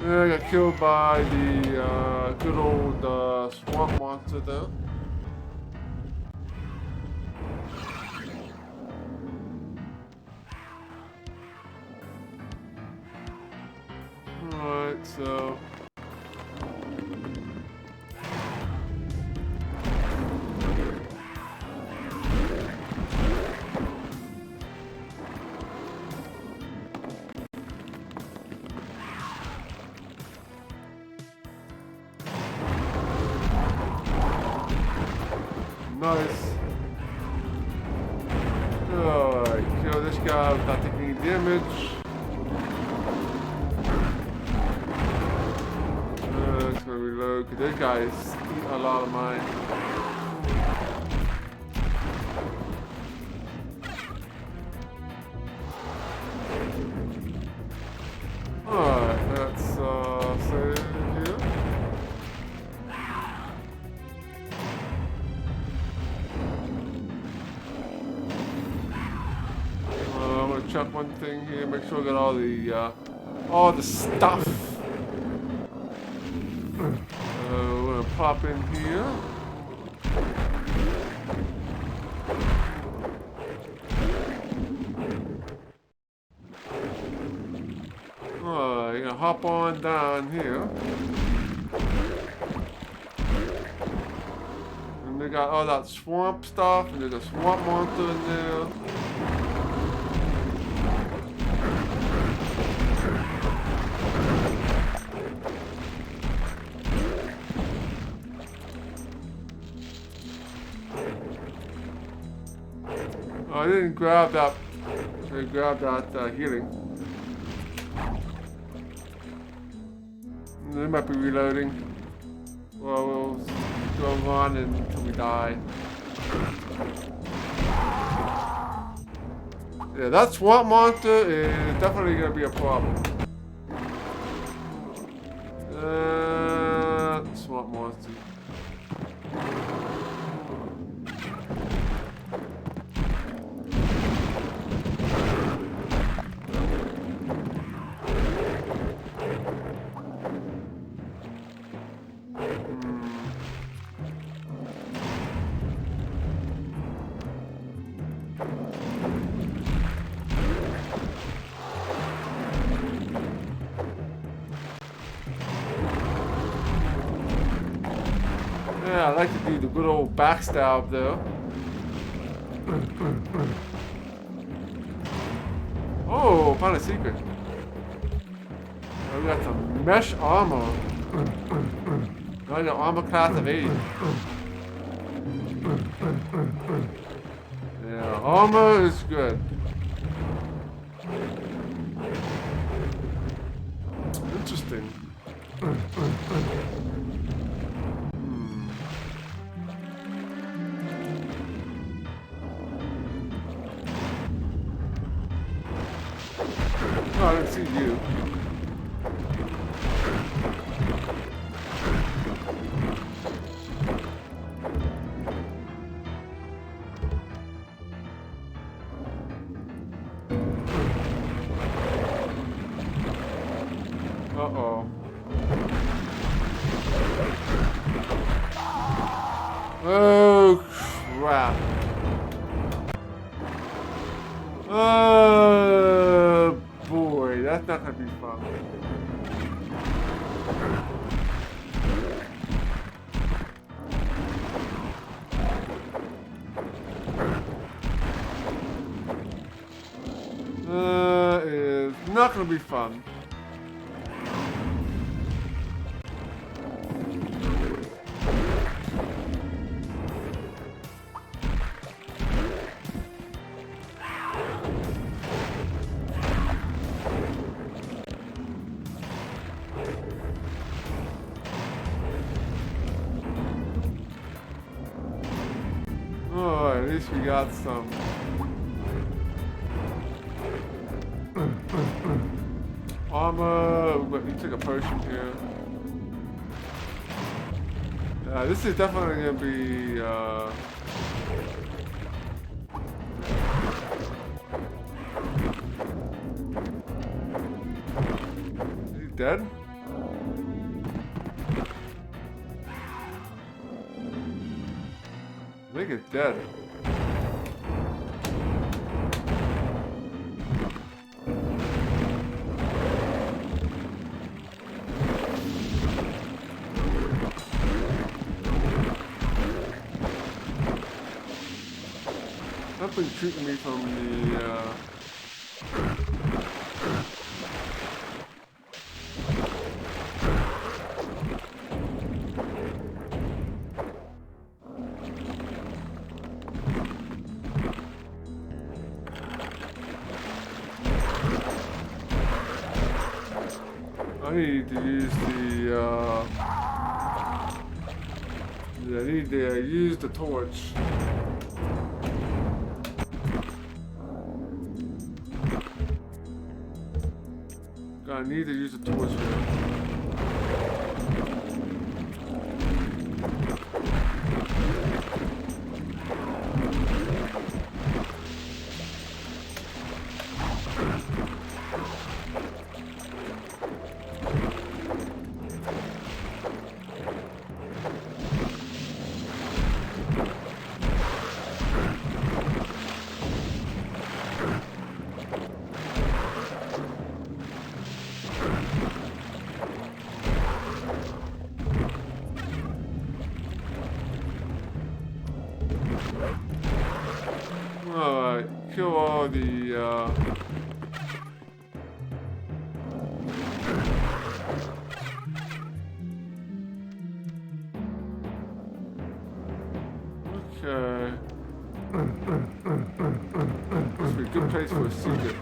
Yeah, I got killed by the good old swamp monster there. Alright, so... Nice. Alright, kill this guy without taking any damage. Let's go reload, because this guy is eating a lot of mine. Alright, let's save here. I'm gonna check one thing here, make sure I got all the stuff. We're gonna pop in here. You're gonna hop on down here. And they got all that swamp stuff, and there's a swamp monster in there. I didn't grab that. I grabbed that healing. They might be reloading. Well, we'll go on until we die. Yeah, that swamp monster is definitely gonna be a problem. Swamp monster. Yeah, I like to do the good old backstab though. Oh, found a secret. We got some mesh armor. Now I got armor class of 8. Yeah, armor is good. Interesting. Oh, I didn't see you. Uh-oh. Oh, crap. Oh, boy. That's not gonna be fun. It's not gonna be fun. Oh, at least we got some. Armor. Let me take a potion here. This is definitely gonna be. Is he dead? I think it's dead. Something shooting me from the, I need to use the, I need to use the torch. I need to use the torch here. Alright, kill all the, okay. Must be a good place for a secret.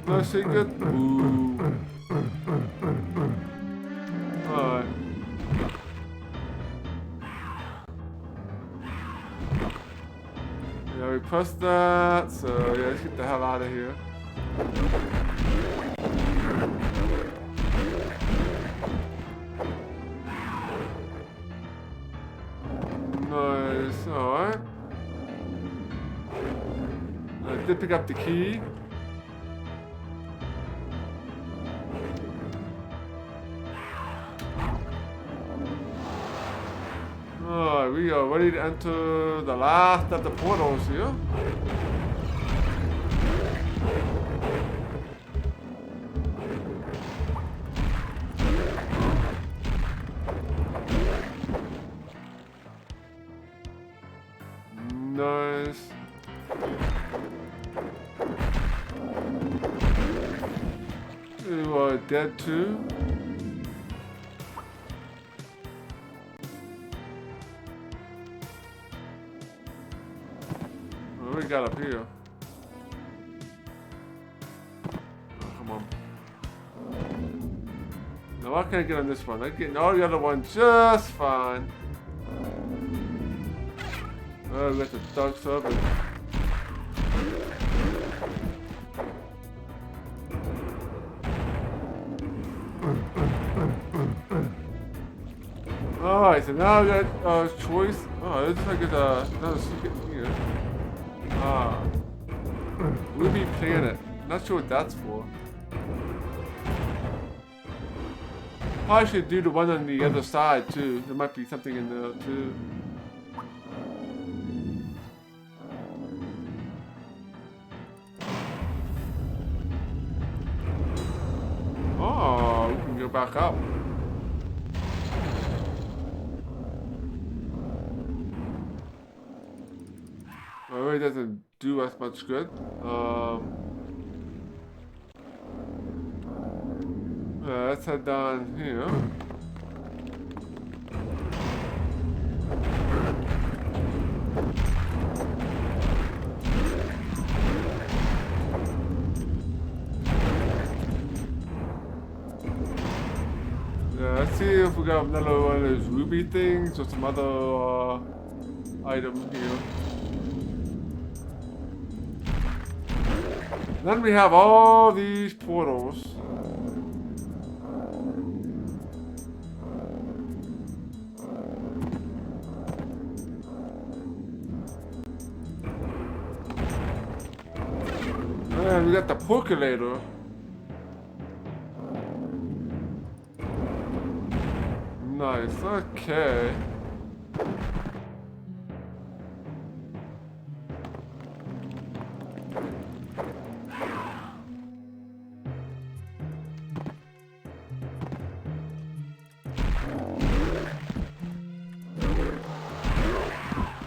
No secret? Ooh. Alright. Yeah, we pressed that, so yeah, let's get the hell out of here. Nice, alright. I did pick up the key. Alright, we are ready to enter the last of the portals here. Nice. You are dead too. What do we got up here? Oh, come on. No, I can't get on this one. I'm getting all the other ones just fine. Oh, we got the ducks up. Alright, so now I got choice. Oh, it looks like it's another secret here. Ruby Planet. Not sure what that's for. Probably should do the one on the other side too. There might be something in there too. Oh, we can go back up. Well, it really doesn't do us much good. Let's head down here. Let's see if we got another one of those ruby things or some other item here. Then we have all these portals. And we got the percolator. Nice, okay.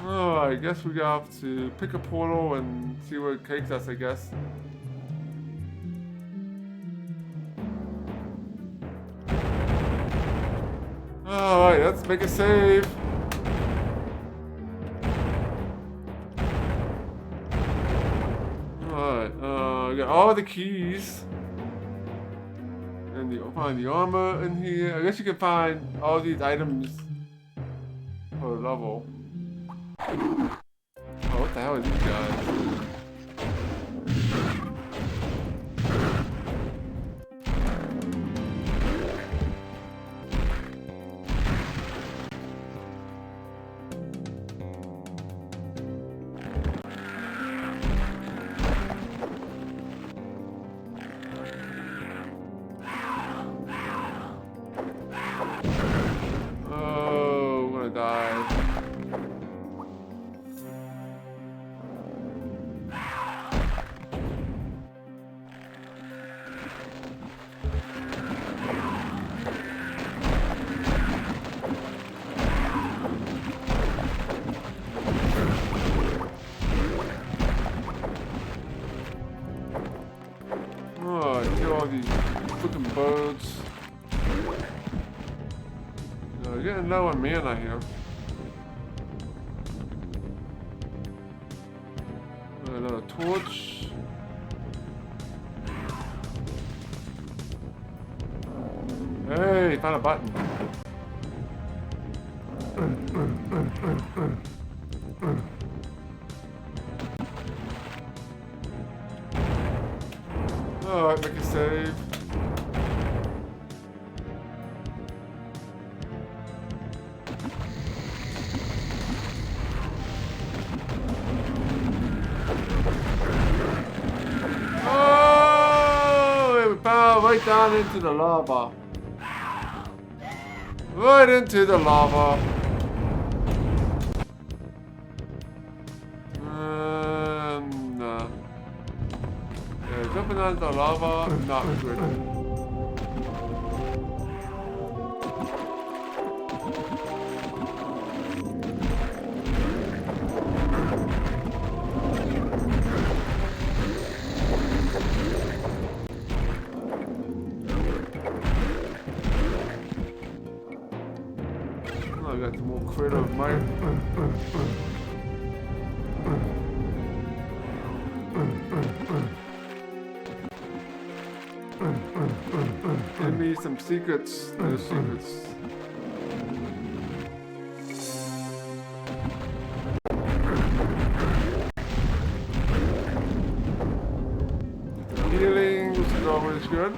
Oh, I guess we have to pick a portal and see where it takes us, I guess. Alright, let's make a save. Alright, we got all the keys. And find the armor in here. I guess you can find all these items per level. Oh, what the hell are these guys? Oh, I'm gonna die. Oh, kill all these freaking birds. Getting low on mana here. Another torch. Hey, found a button. Alright, make a save. Right down into the lava. Right into the lava. And yeah, jumping onto the lava, not good. I got some more critter of mine. Give me some secrets. There's secrets. Healing, which is always good.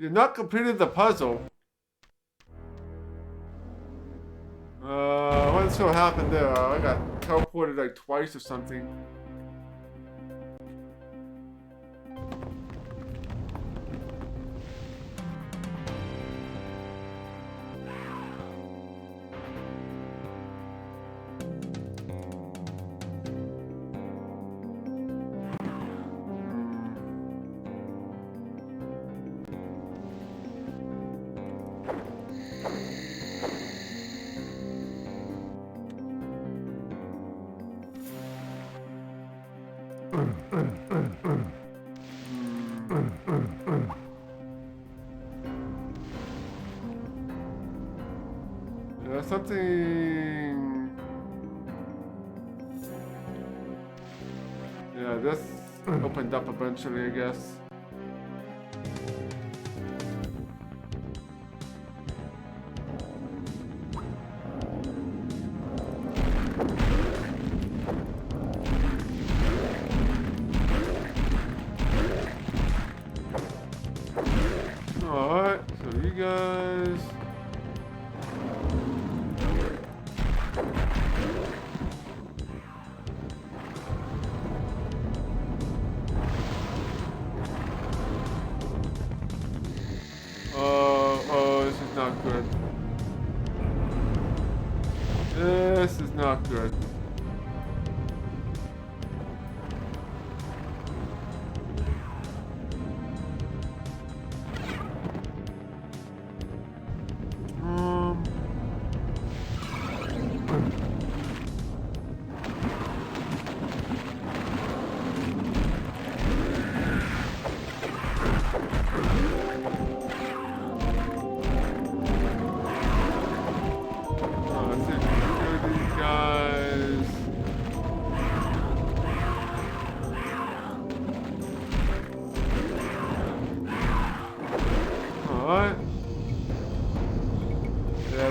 You've not completed the puzzle. What's gonna happen there? I got teleported like twice or something. There's something. Yeah, this opened up eventually, I guess. Alright, so you guys. Oh, this is not good. This is not good.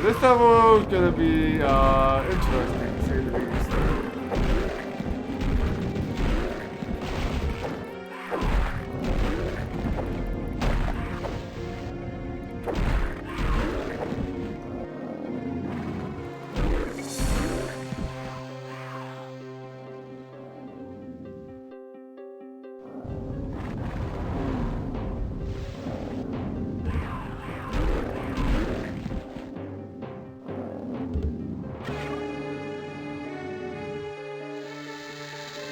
This level is gonna be interesting to say the least.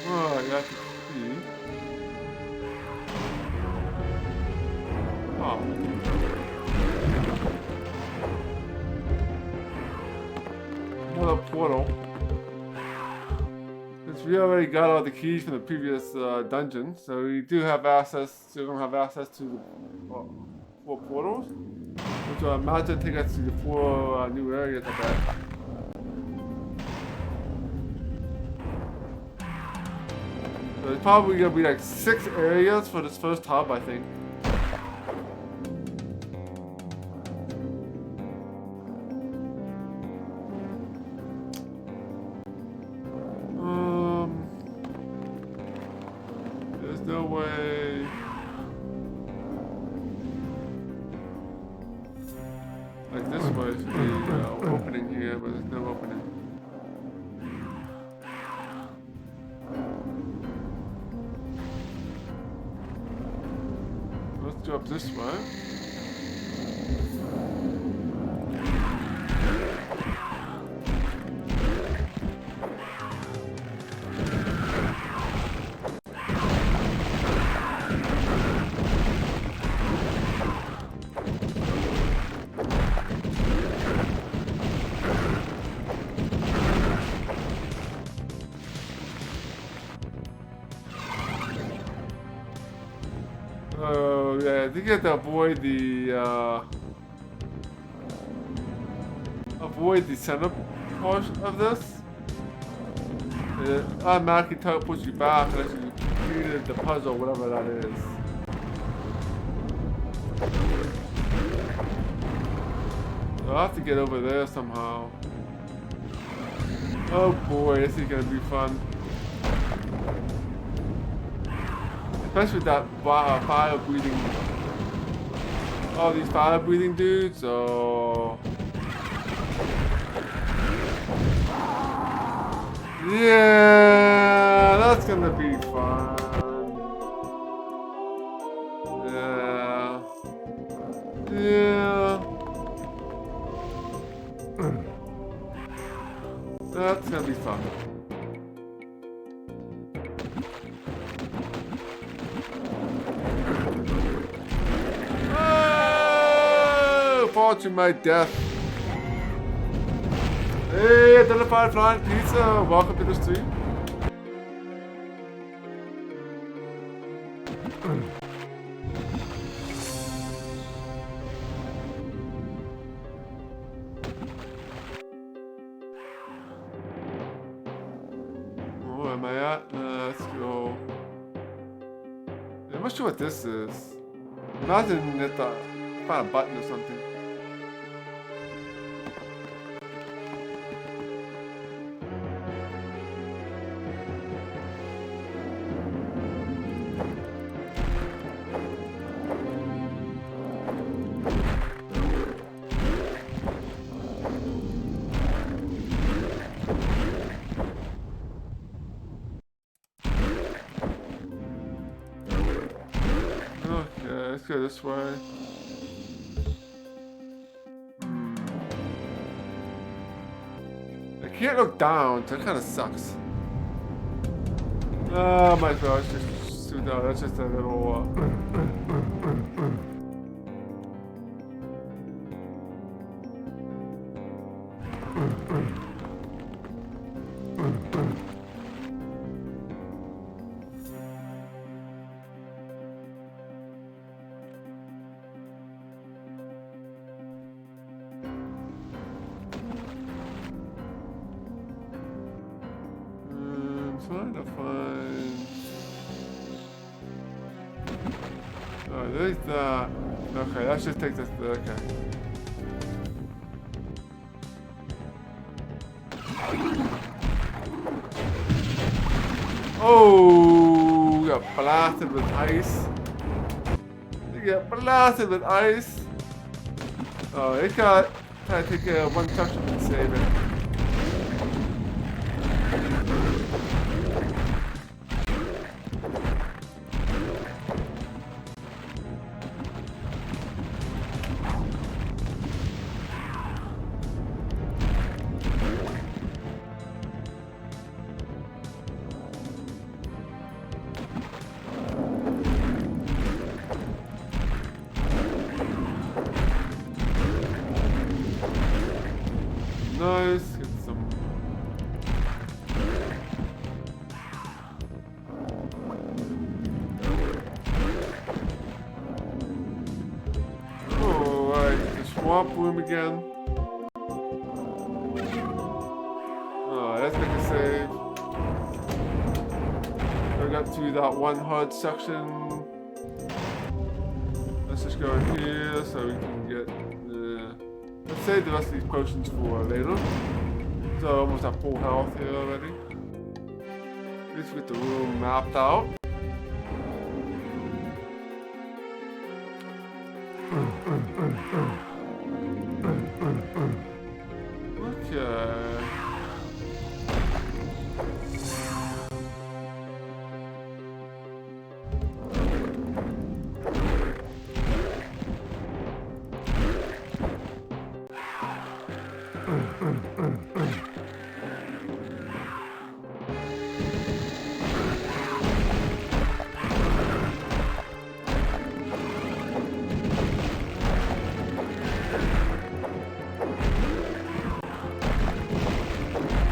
Oh, I got the key. Oh. Another portal. Since we already got all the keys from the previous dungeon, so we do have access. So we're gonna have access to the 4 portals, which will imagine take us to the 4 new areas of that. There's probably gonna be like 6 areas for this first hub, I think. There's no way. Like this way should be opening here, but there's no opening. Let's go up this way. Oh yeah, I think you have to avoid the center portion of this. It automatically teleports you back unless you completed the puzzle, whatever that is. So I'll have to get over there somehow. Oh boy, this is gonna be fun. Especially with that fire breathing all these fire breathing dudes, so yeah, that's gonna be fun. Yeah. Yeah. That's gonna be fun. Oh, fall to my death. Hey, identified flying pizza. Welcome to the stream. Where am I at? Let's go. I'm not sure what this is. Imagine that find a button or something. Okay, let's go this way. I can't look down, so that kind of sucks. Oh my gosh, just no, that's just a little. Trying to find. Oh, there's that. Okay, let's just take this. Okay. Oh, we got blasted with ice. You get blasted with ice. Oh, it got. Try to take one touch and save it. Nice, get some. Alright, the swamp room again. Alright, let's make a save. We got to that one HUD section. Let's just go in here so we can get the. Let's save the rest of these potions for later. So almost at full health here already. At least we get the room mapped out. Okay.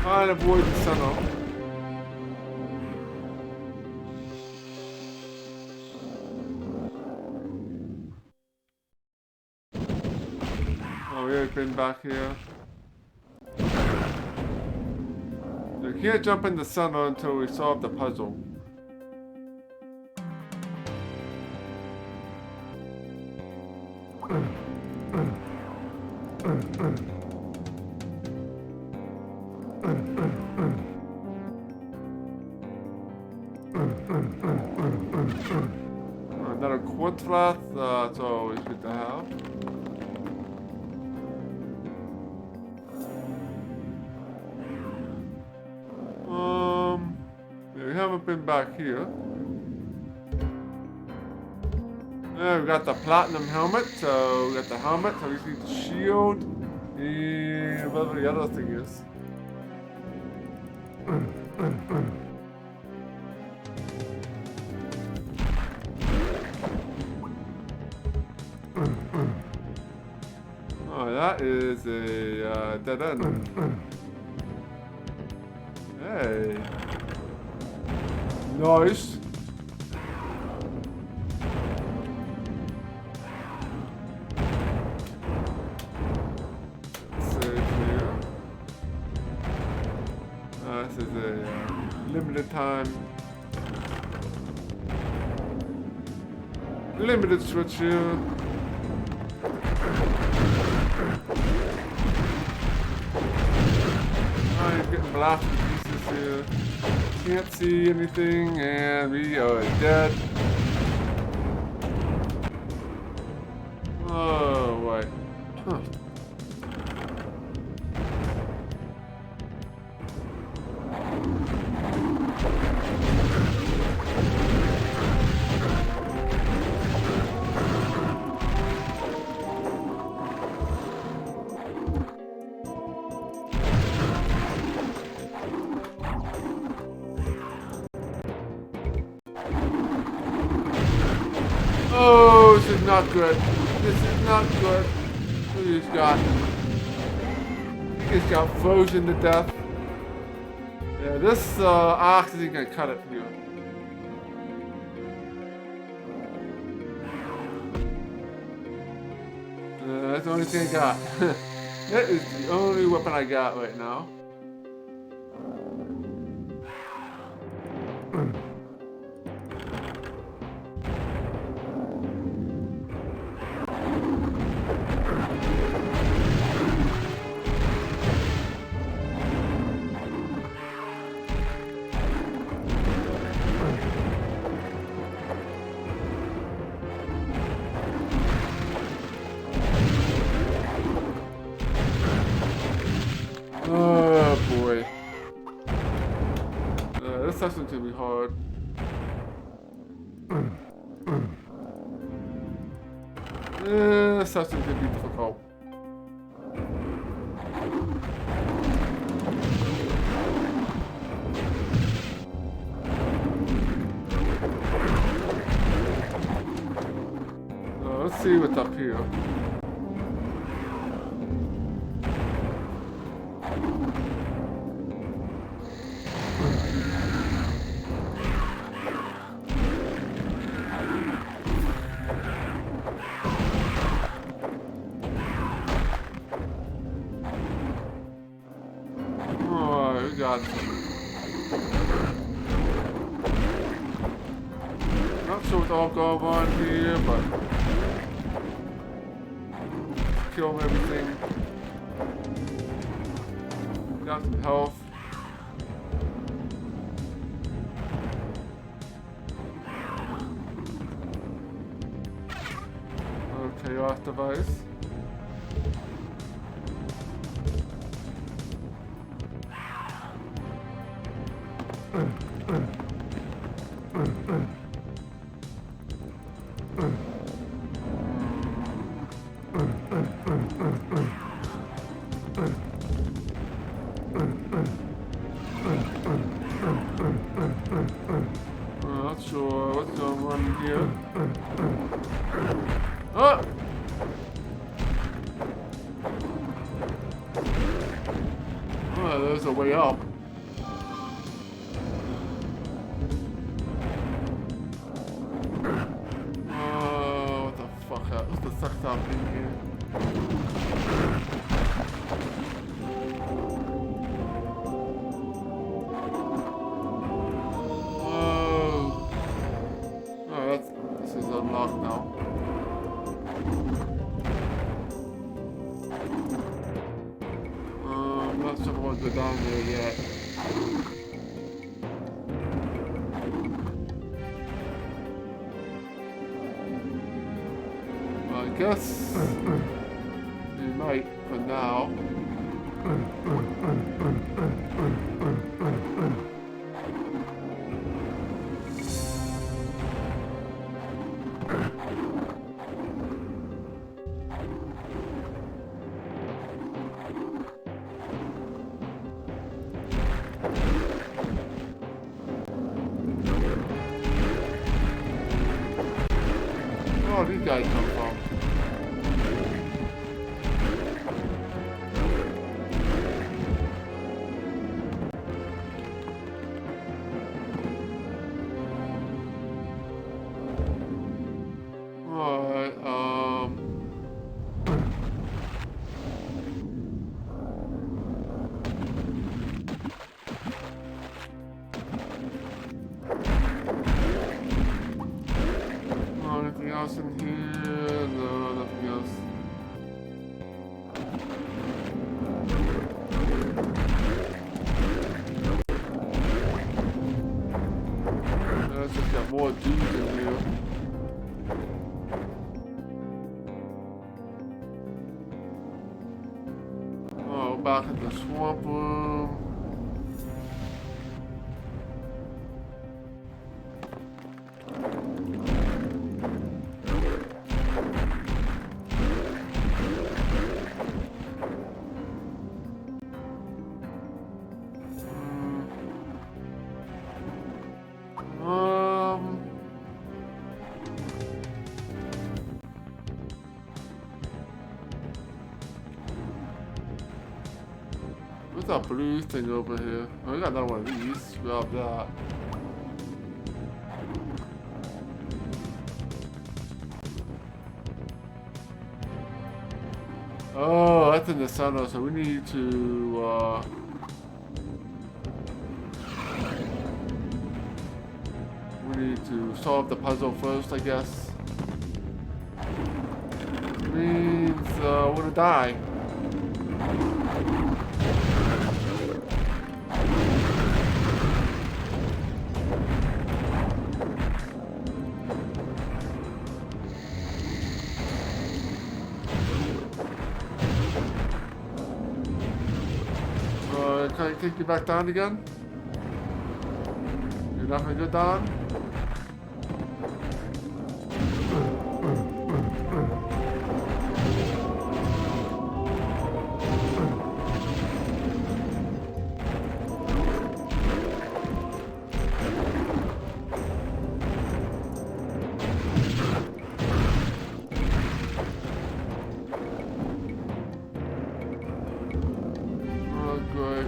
Try and avoid the center. Oh, we've been back here. You can't jump in the center until we solve the puzzle. Another quartz flask, it's always good to have. Yeah, we haven't been back here. Yeah, we got the platinum helmet, so we got the helmet, so we need the shield, and whatever the other thing is. Oh, that is a dead end. Hey. Nice. This is a limited time, limited switch here. I'm getting blasted to pieces here. Can't see anything, and we are dead. Oh, wait. Huh. Oh, this is not good. This is not good. He just got frozen to death. Yeah, this axe isn't gonna cut it here. That's the only thing I got. That is the only weapon I got right now. Oh boy. This session's gonna be hard. This session's gonna be difficult. Let's see what's up here. God. Not sure what's all going on here, but kill everything. Got some health. Okay, off device. Not sure what's going on here. Oh! Oh, there's a way up. Oh, what the fuck? What's the fuck's happening here? This is unlocked now. I'm not sure if I want to go down there yet. guess we might for now. Where did these guys come from? Alright, anything else in here? No, nothing else. Let's just got more dudes in here. Oh, back at the swamp room. What's that blue thing over here? Oh, we got another one of these. Grab that. Oh, that's in the center, so we need to, we need to solve the puzzle first, I guess. Means, we're gonna die. Can I take you back down again? You're not gonna go down? Oh, great.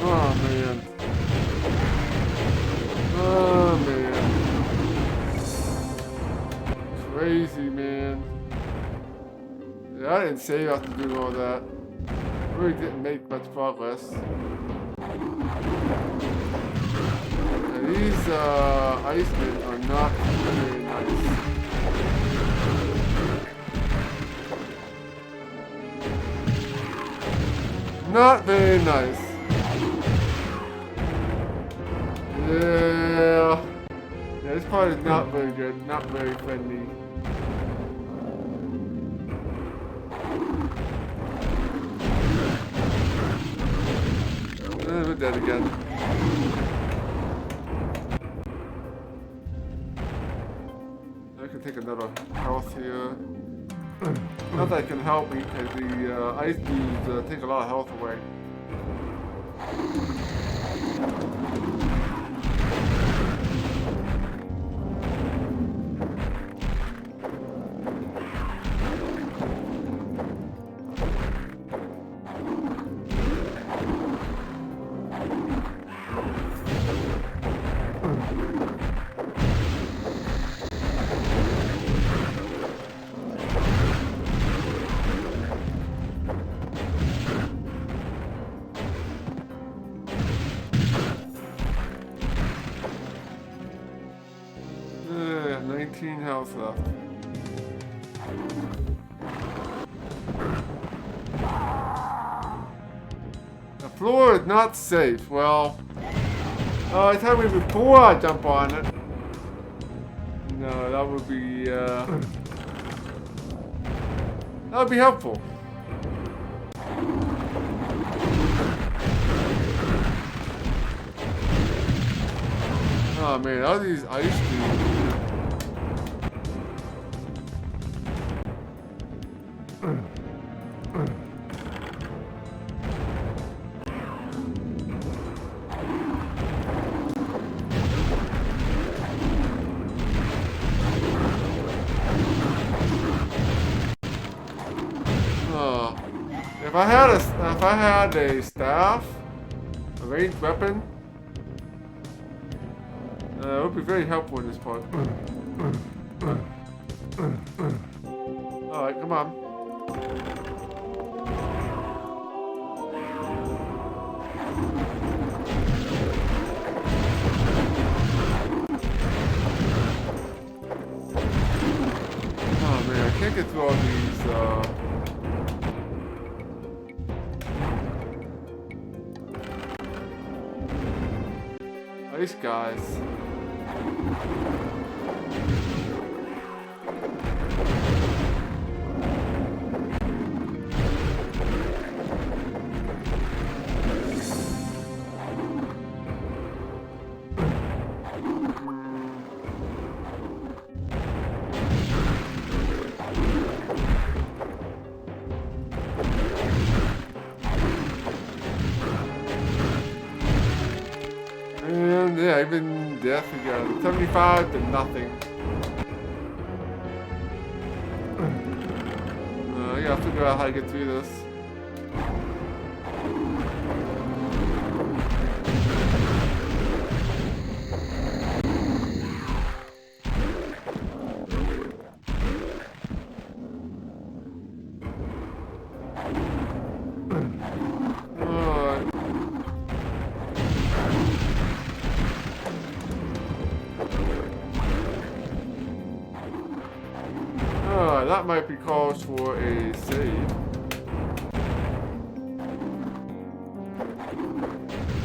Oh, man. Oh, man. Crazy, man. Yeah, I didn't save after doing all that. Really didn't make much progress. And these icemen are not very nice. Not very nice. Yeah. Yeah, this part is not very good. Not very friendly. We're dead again. I can take another health here. Not that it can help me, because the ice dudes take a lot of health away. Yeah, 19 health left. The floor is not safe. Well, Oh, tell me before I jump on it. No, that would be helpful. Oh man, all these ice dudes. If I had a staff, a ranged weapon, it would be very helpful in this part. Alright, come on. Oh man, I can't get through all these, ice guys. And yeah, even death again. 75 to nothing. I gotta figure out how to get through this. That might be cause for a save.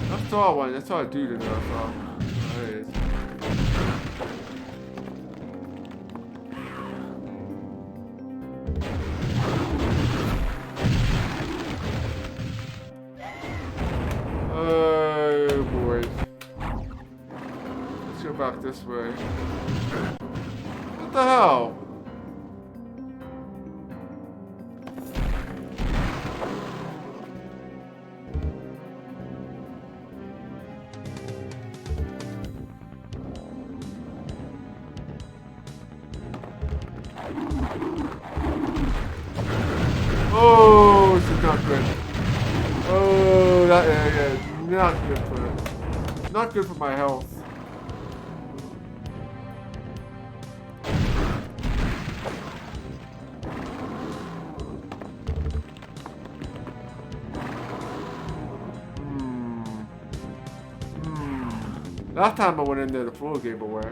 That's all I want. That's all I do to know. Alright. Oh boy. Let's go back this way. What the hell? Oh, this is not good. Oh, that area, not good for it. Not good for my health. Last time I went in there, the floor gave away.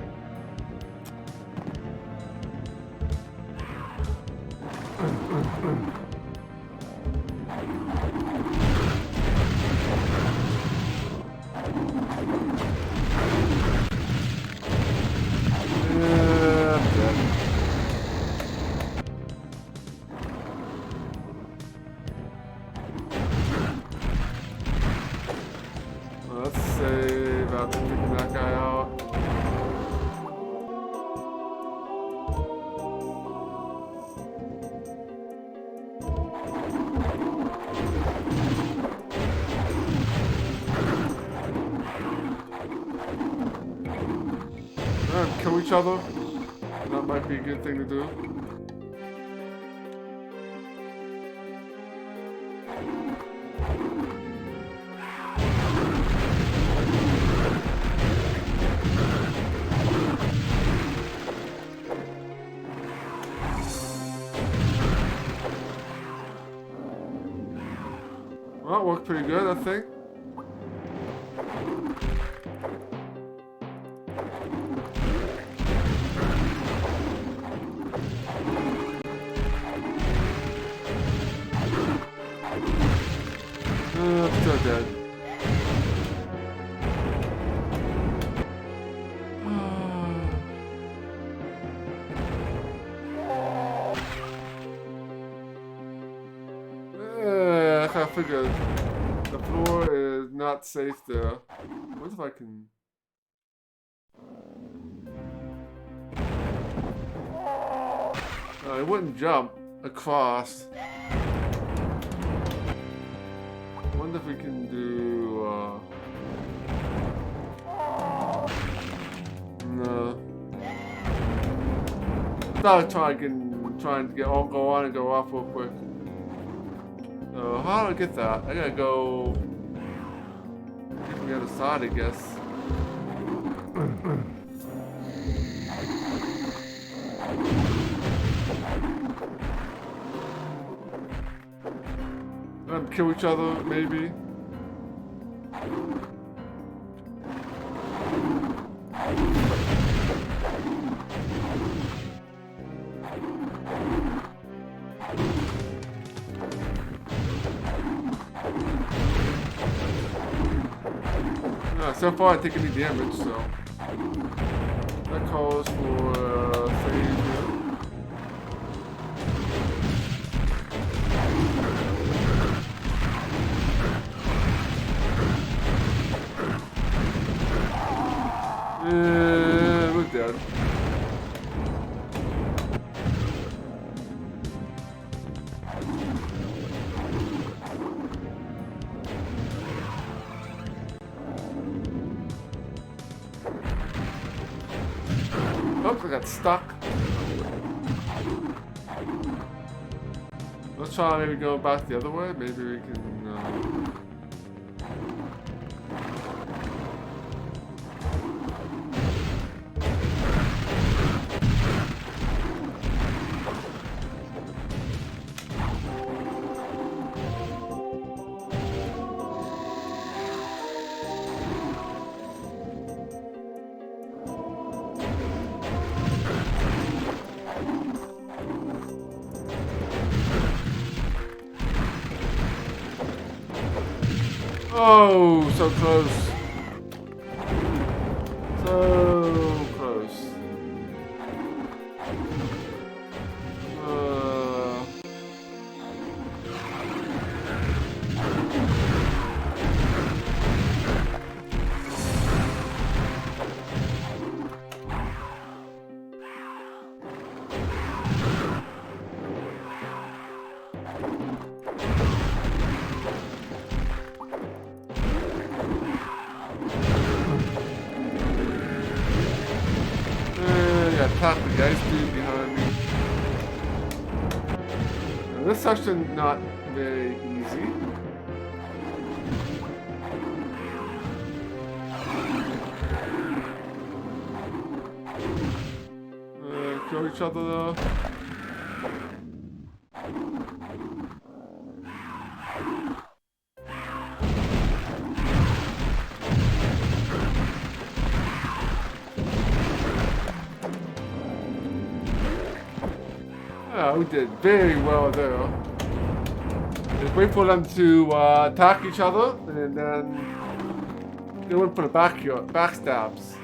Let's save after kicking that guy out. Kill each other. That might be a good thing to do. Well, that worked pretty good, I think. I'm still dead. figured the floor is not safe there. What if I can... I wouldn't jump across. I wonder if we can do... No. Thought trying to go on and go off real quick. So how do I get that? I gotta go from the other side, I guess. Let them kill each other, maybe. So far I take any damage, so that calls for save here. We're dead. Oops, I got stuck. Let's try maybe go back the other way. Maybe we can... Oh, so close. So close. Attack the guys dude behind me. Now, this section not very easy. Kill each other though. We did very well there. Just wait for them to attack each other, and then go in for the backstabs.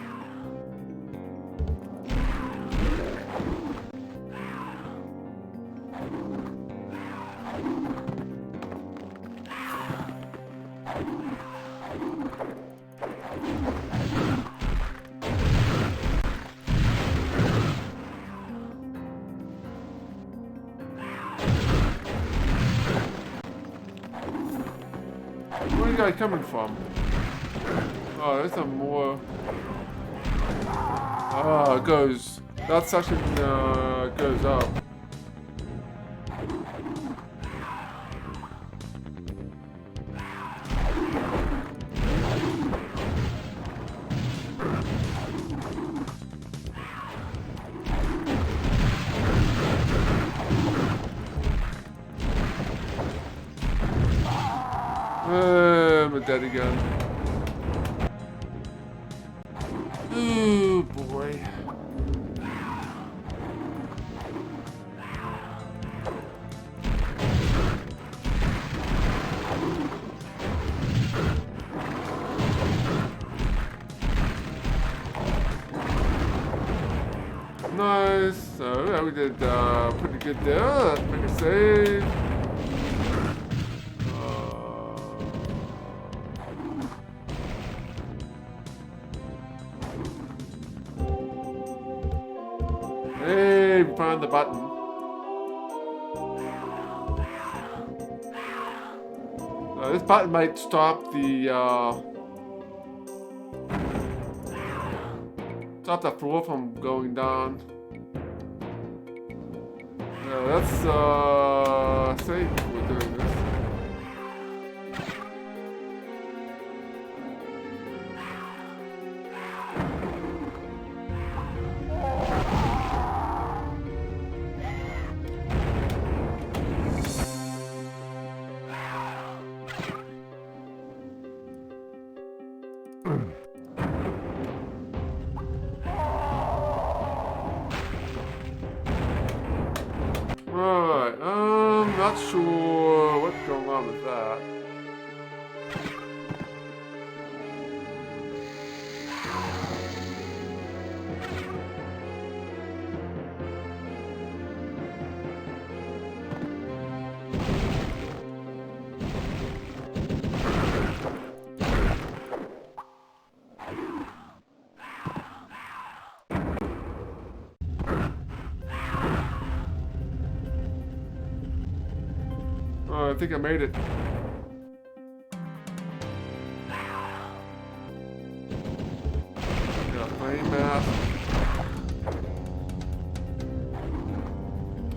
Where are you guys coming from? Oh, there's some more. Ah, it goes. That section goes up. I'm dead again. Ooh, boy. Nice. So yeah, we did pretty good there. Let's make a save. save, find the button. This button might stop the floor from going down. Let's say we're doing this. Alright, not sure what's going on with that. Oh, I think I made it. Yeah, flame mask.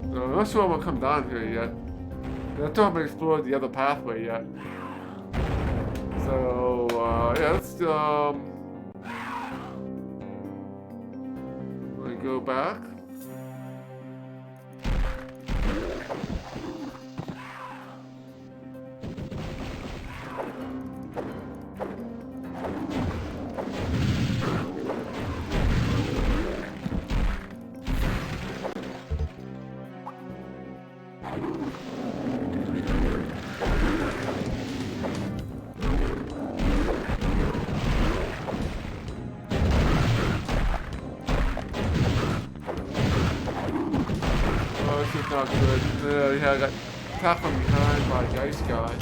No, I'm not sure I'm gonna come down here yet. I still haven't explored the other pathway yet. So, yeah, let's, let me go back. This is not good. Yeah, I got attacked from behind by the ice guy.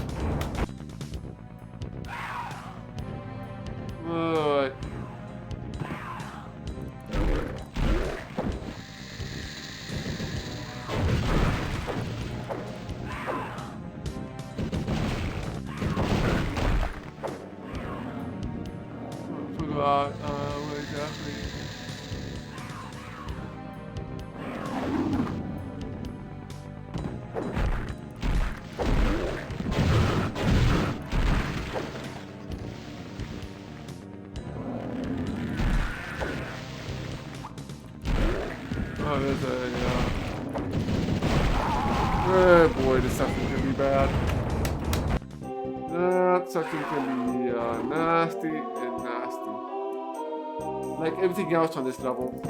Alright. Forgot, what exactly? Oh, there's a, oh boy, this section can be bad. That section can be, nasty and nasty. Like everything else on this level.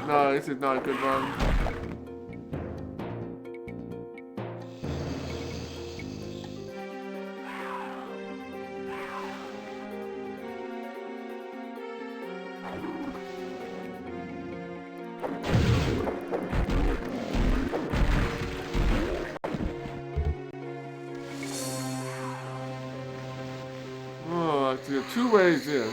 No, this is not a good run. Oh, there are two ways in.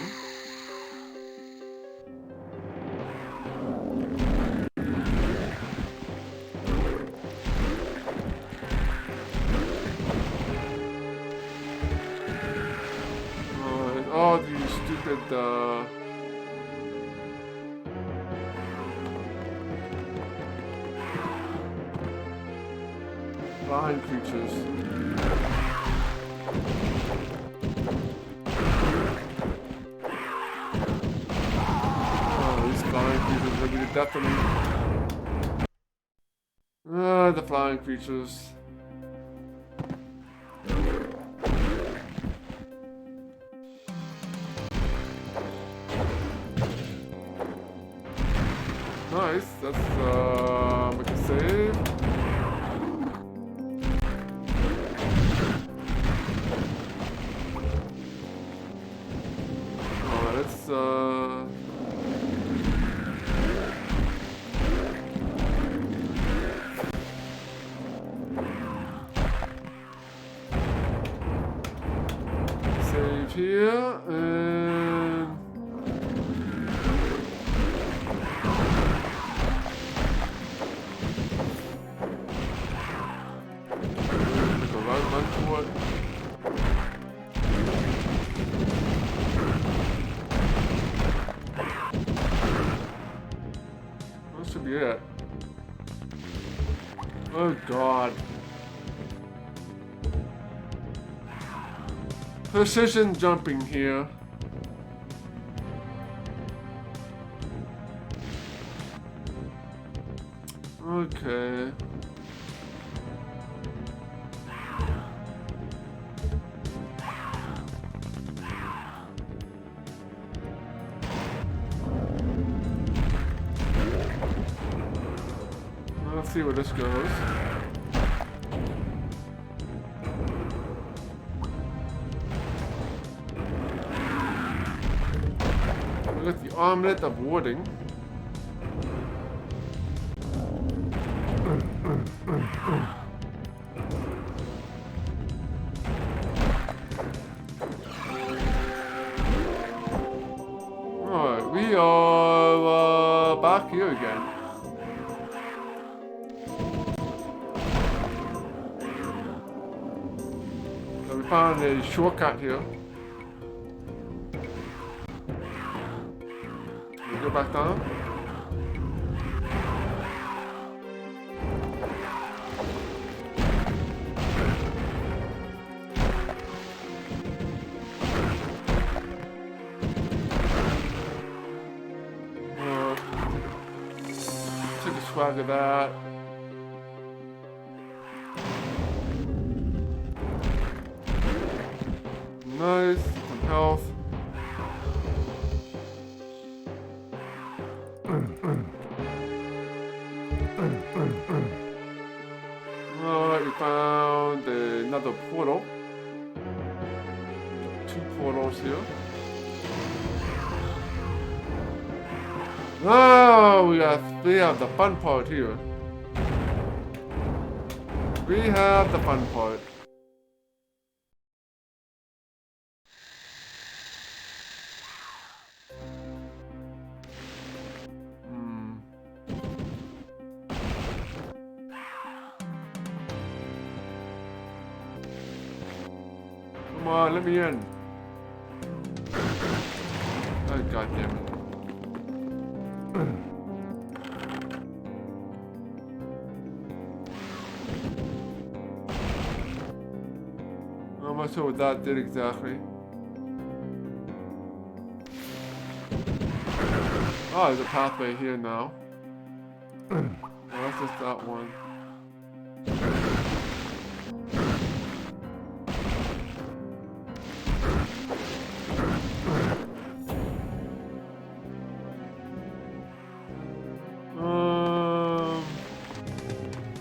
And all these stupid, flying creatures. Oh, these flying creatures are gonna be the death of me. The flying creatures. Nice, that's make a save. Alright, let's save here and run for it. That should be it. Oh god. Precision jumping here. Okay. Let's see where this goes. We got the armlet of warding. Alright, we are back here again. So we found a shortcut here. We go back down. Take a swag of that. Nice, some health. Alright, we found another portal. 2 portals here. Oh, we have the fun part here. We have the fun part. Come on, let me in. Oh, god damn it. I'm not sure what that did exactly. Oh, there's a pathway here now. Oh, that's just that one.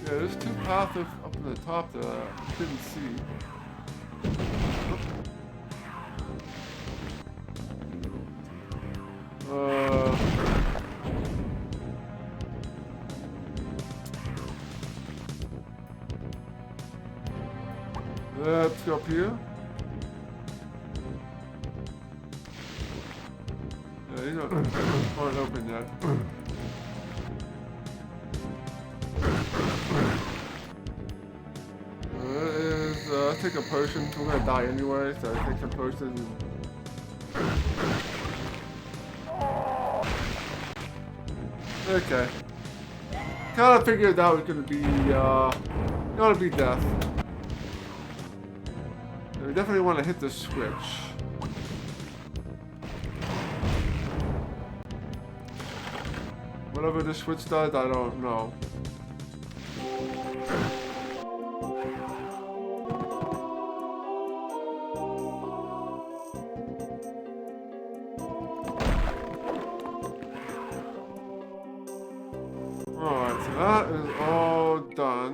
Yeah, there's 2 paths up in the top that I didn't see. Let's go up here. Yeah, these aren't open yet. Take a potion. We're gonna die anyway, so take some potions. Okay. Kind of figured that was gonna be death. We definitely want to hit the switch. Whatever the switch does, I don't know. Alright, so that is all done.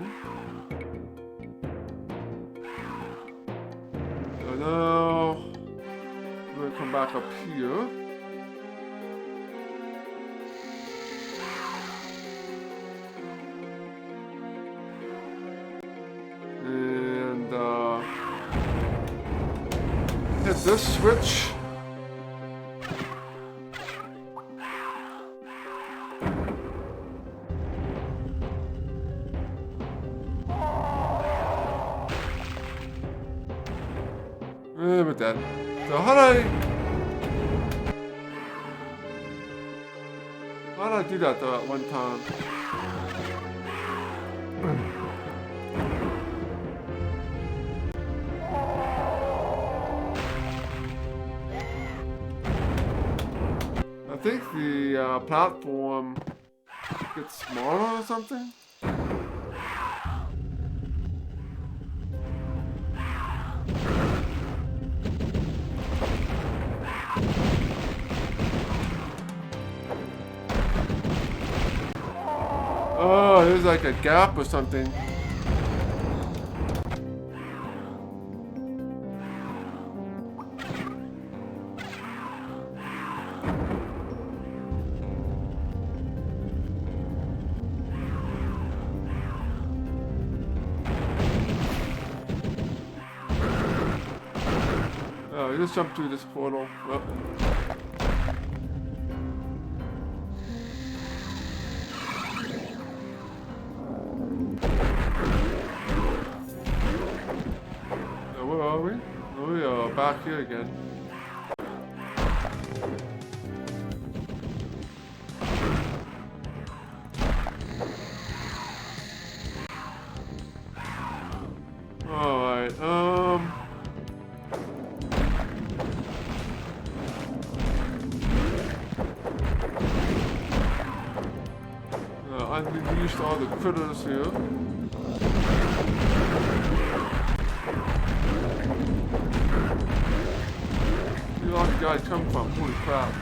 So now we're gonna come back up here. And hit this switch. We're dead. So how did I do that though at one time? I think the platform gets smaller or something. Oh, there's like a gap or something. Oh, you just jump through this portal. Oh. Where are we? Oh, we are back here again. Alright, I've used all the critters here. Where did all the guys come from? Holy crap.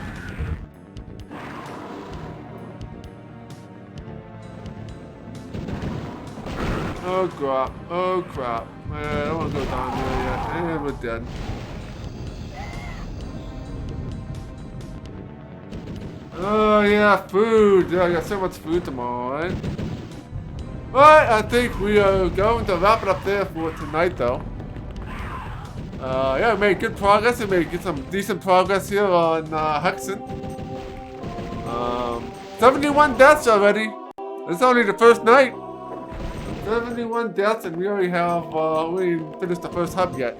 Oh crap, oh crap. Man, I don't want to go down there yet. And we're dead. Oh yeah, food. Yeah, I got so much food tomorrow, right? But I think we are going to wrap it up there for tonight, though. Yeah, we made good progress. We made some decent progress here on Hexen. 71 deaths already. It's only the first night. 71 deaths, and we already have we ain't finished the first hub yet.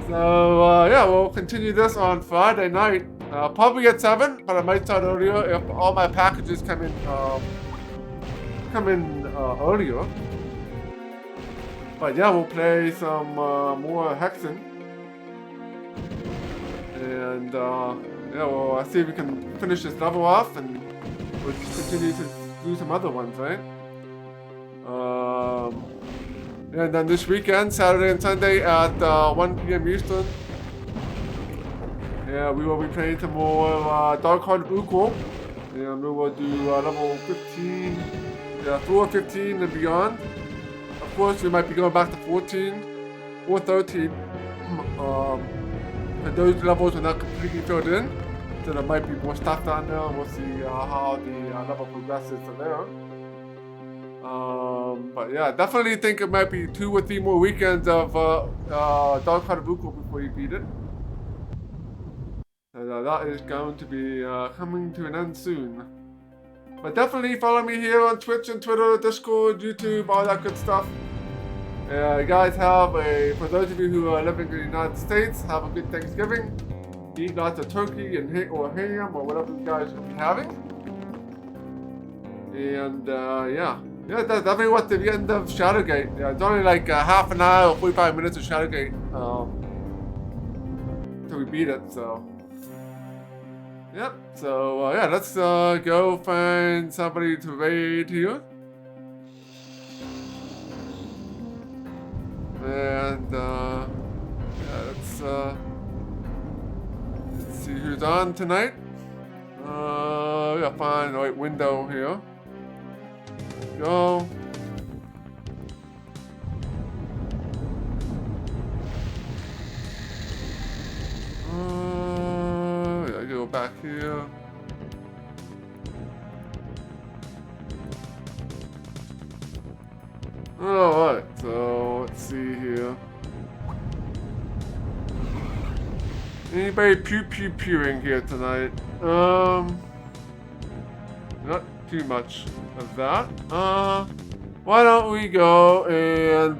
So yeah, we'll continue this on Friday night. Probably at 7, but I might start earlier if all my packages come in earlier. But yeah, we'll play some more Hexen, and yeah, we'll see if we can finish this level off, and we'll continue to do some other ones, right? And then this weekend, Saturday and Sunday at 1 p.m. Eastern, yeah, we will be playing some more Dark Heart of Ukul, and we will do level 15, yeah, floor 15 and beyond. Of course, we might be going back to 14 or 13. And those levels are not completely filled in, so there might be more stuff down there. We'll see how the level progresses from there. But yeah, definitely think it might be 2 or 3 more weekends of Dark Heart of Ukul before you beat it. And that is going to be coming to an end soon. But definitely follow me here on Twitch and Twitter, Discord, YouTube, all that good stuff. You guys have for those of you who are living in the United States, have a good Thanksgiving. Eat lots of turkey and or ham or whatever you guys will be having. And yeah, that's definitely what's the end of Shadowgate. Yeah, it's only like half an hour or 45 minutes of Shadowgate until we beat it. So yep. So yeah, let's go find somebody to raid here. And yeah, let's see who's on tonight. We gotta find the right window here. Go. Yeah, go back here. Alright, so let's Let's see here. Anybody pewing here tonight? Not too much of that. Why don't we go and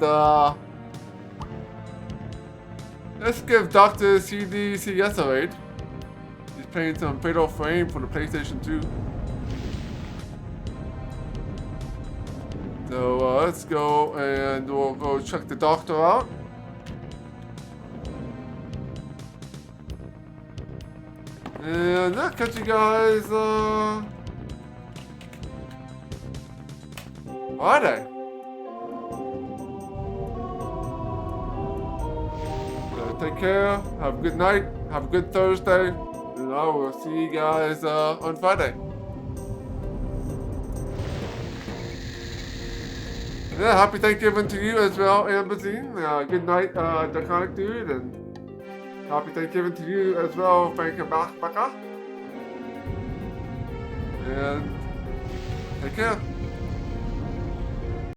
let's give Dr. CDCS a raid. He's playing some Fatal Frame for the PlayStation 2. So let's go and we'll go check the doctor out. And I'll catch you guys Friday. So take care, have a good night, have a good Thursday, and I will see you guys on Friday. Yeah, happy Thanksgiving to you as well, Ambazine. Good night, Draconic Dude, and happy Thanksgiving to you as well, Frank Baka. And take care.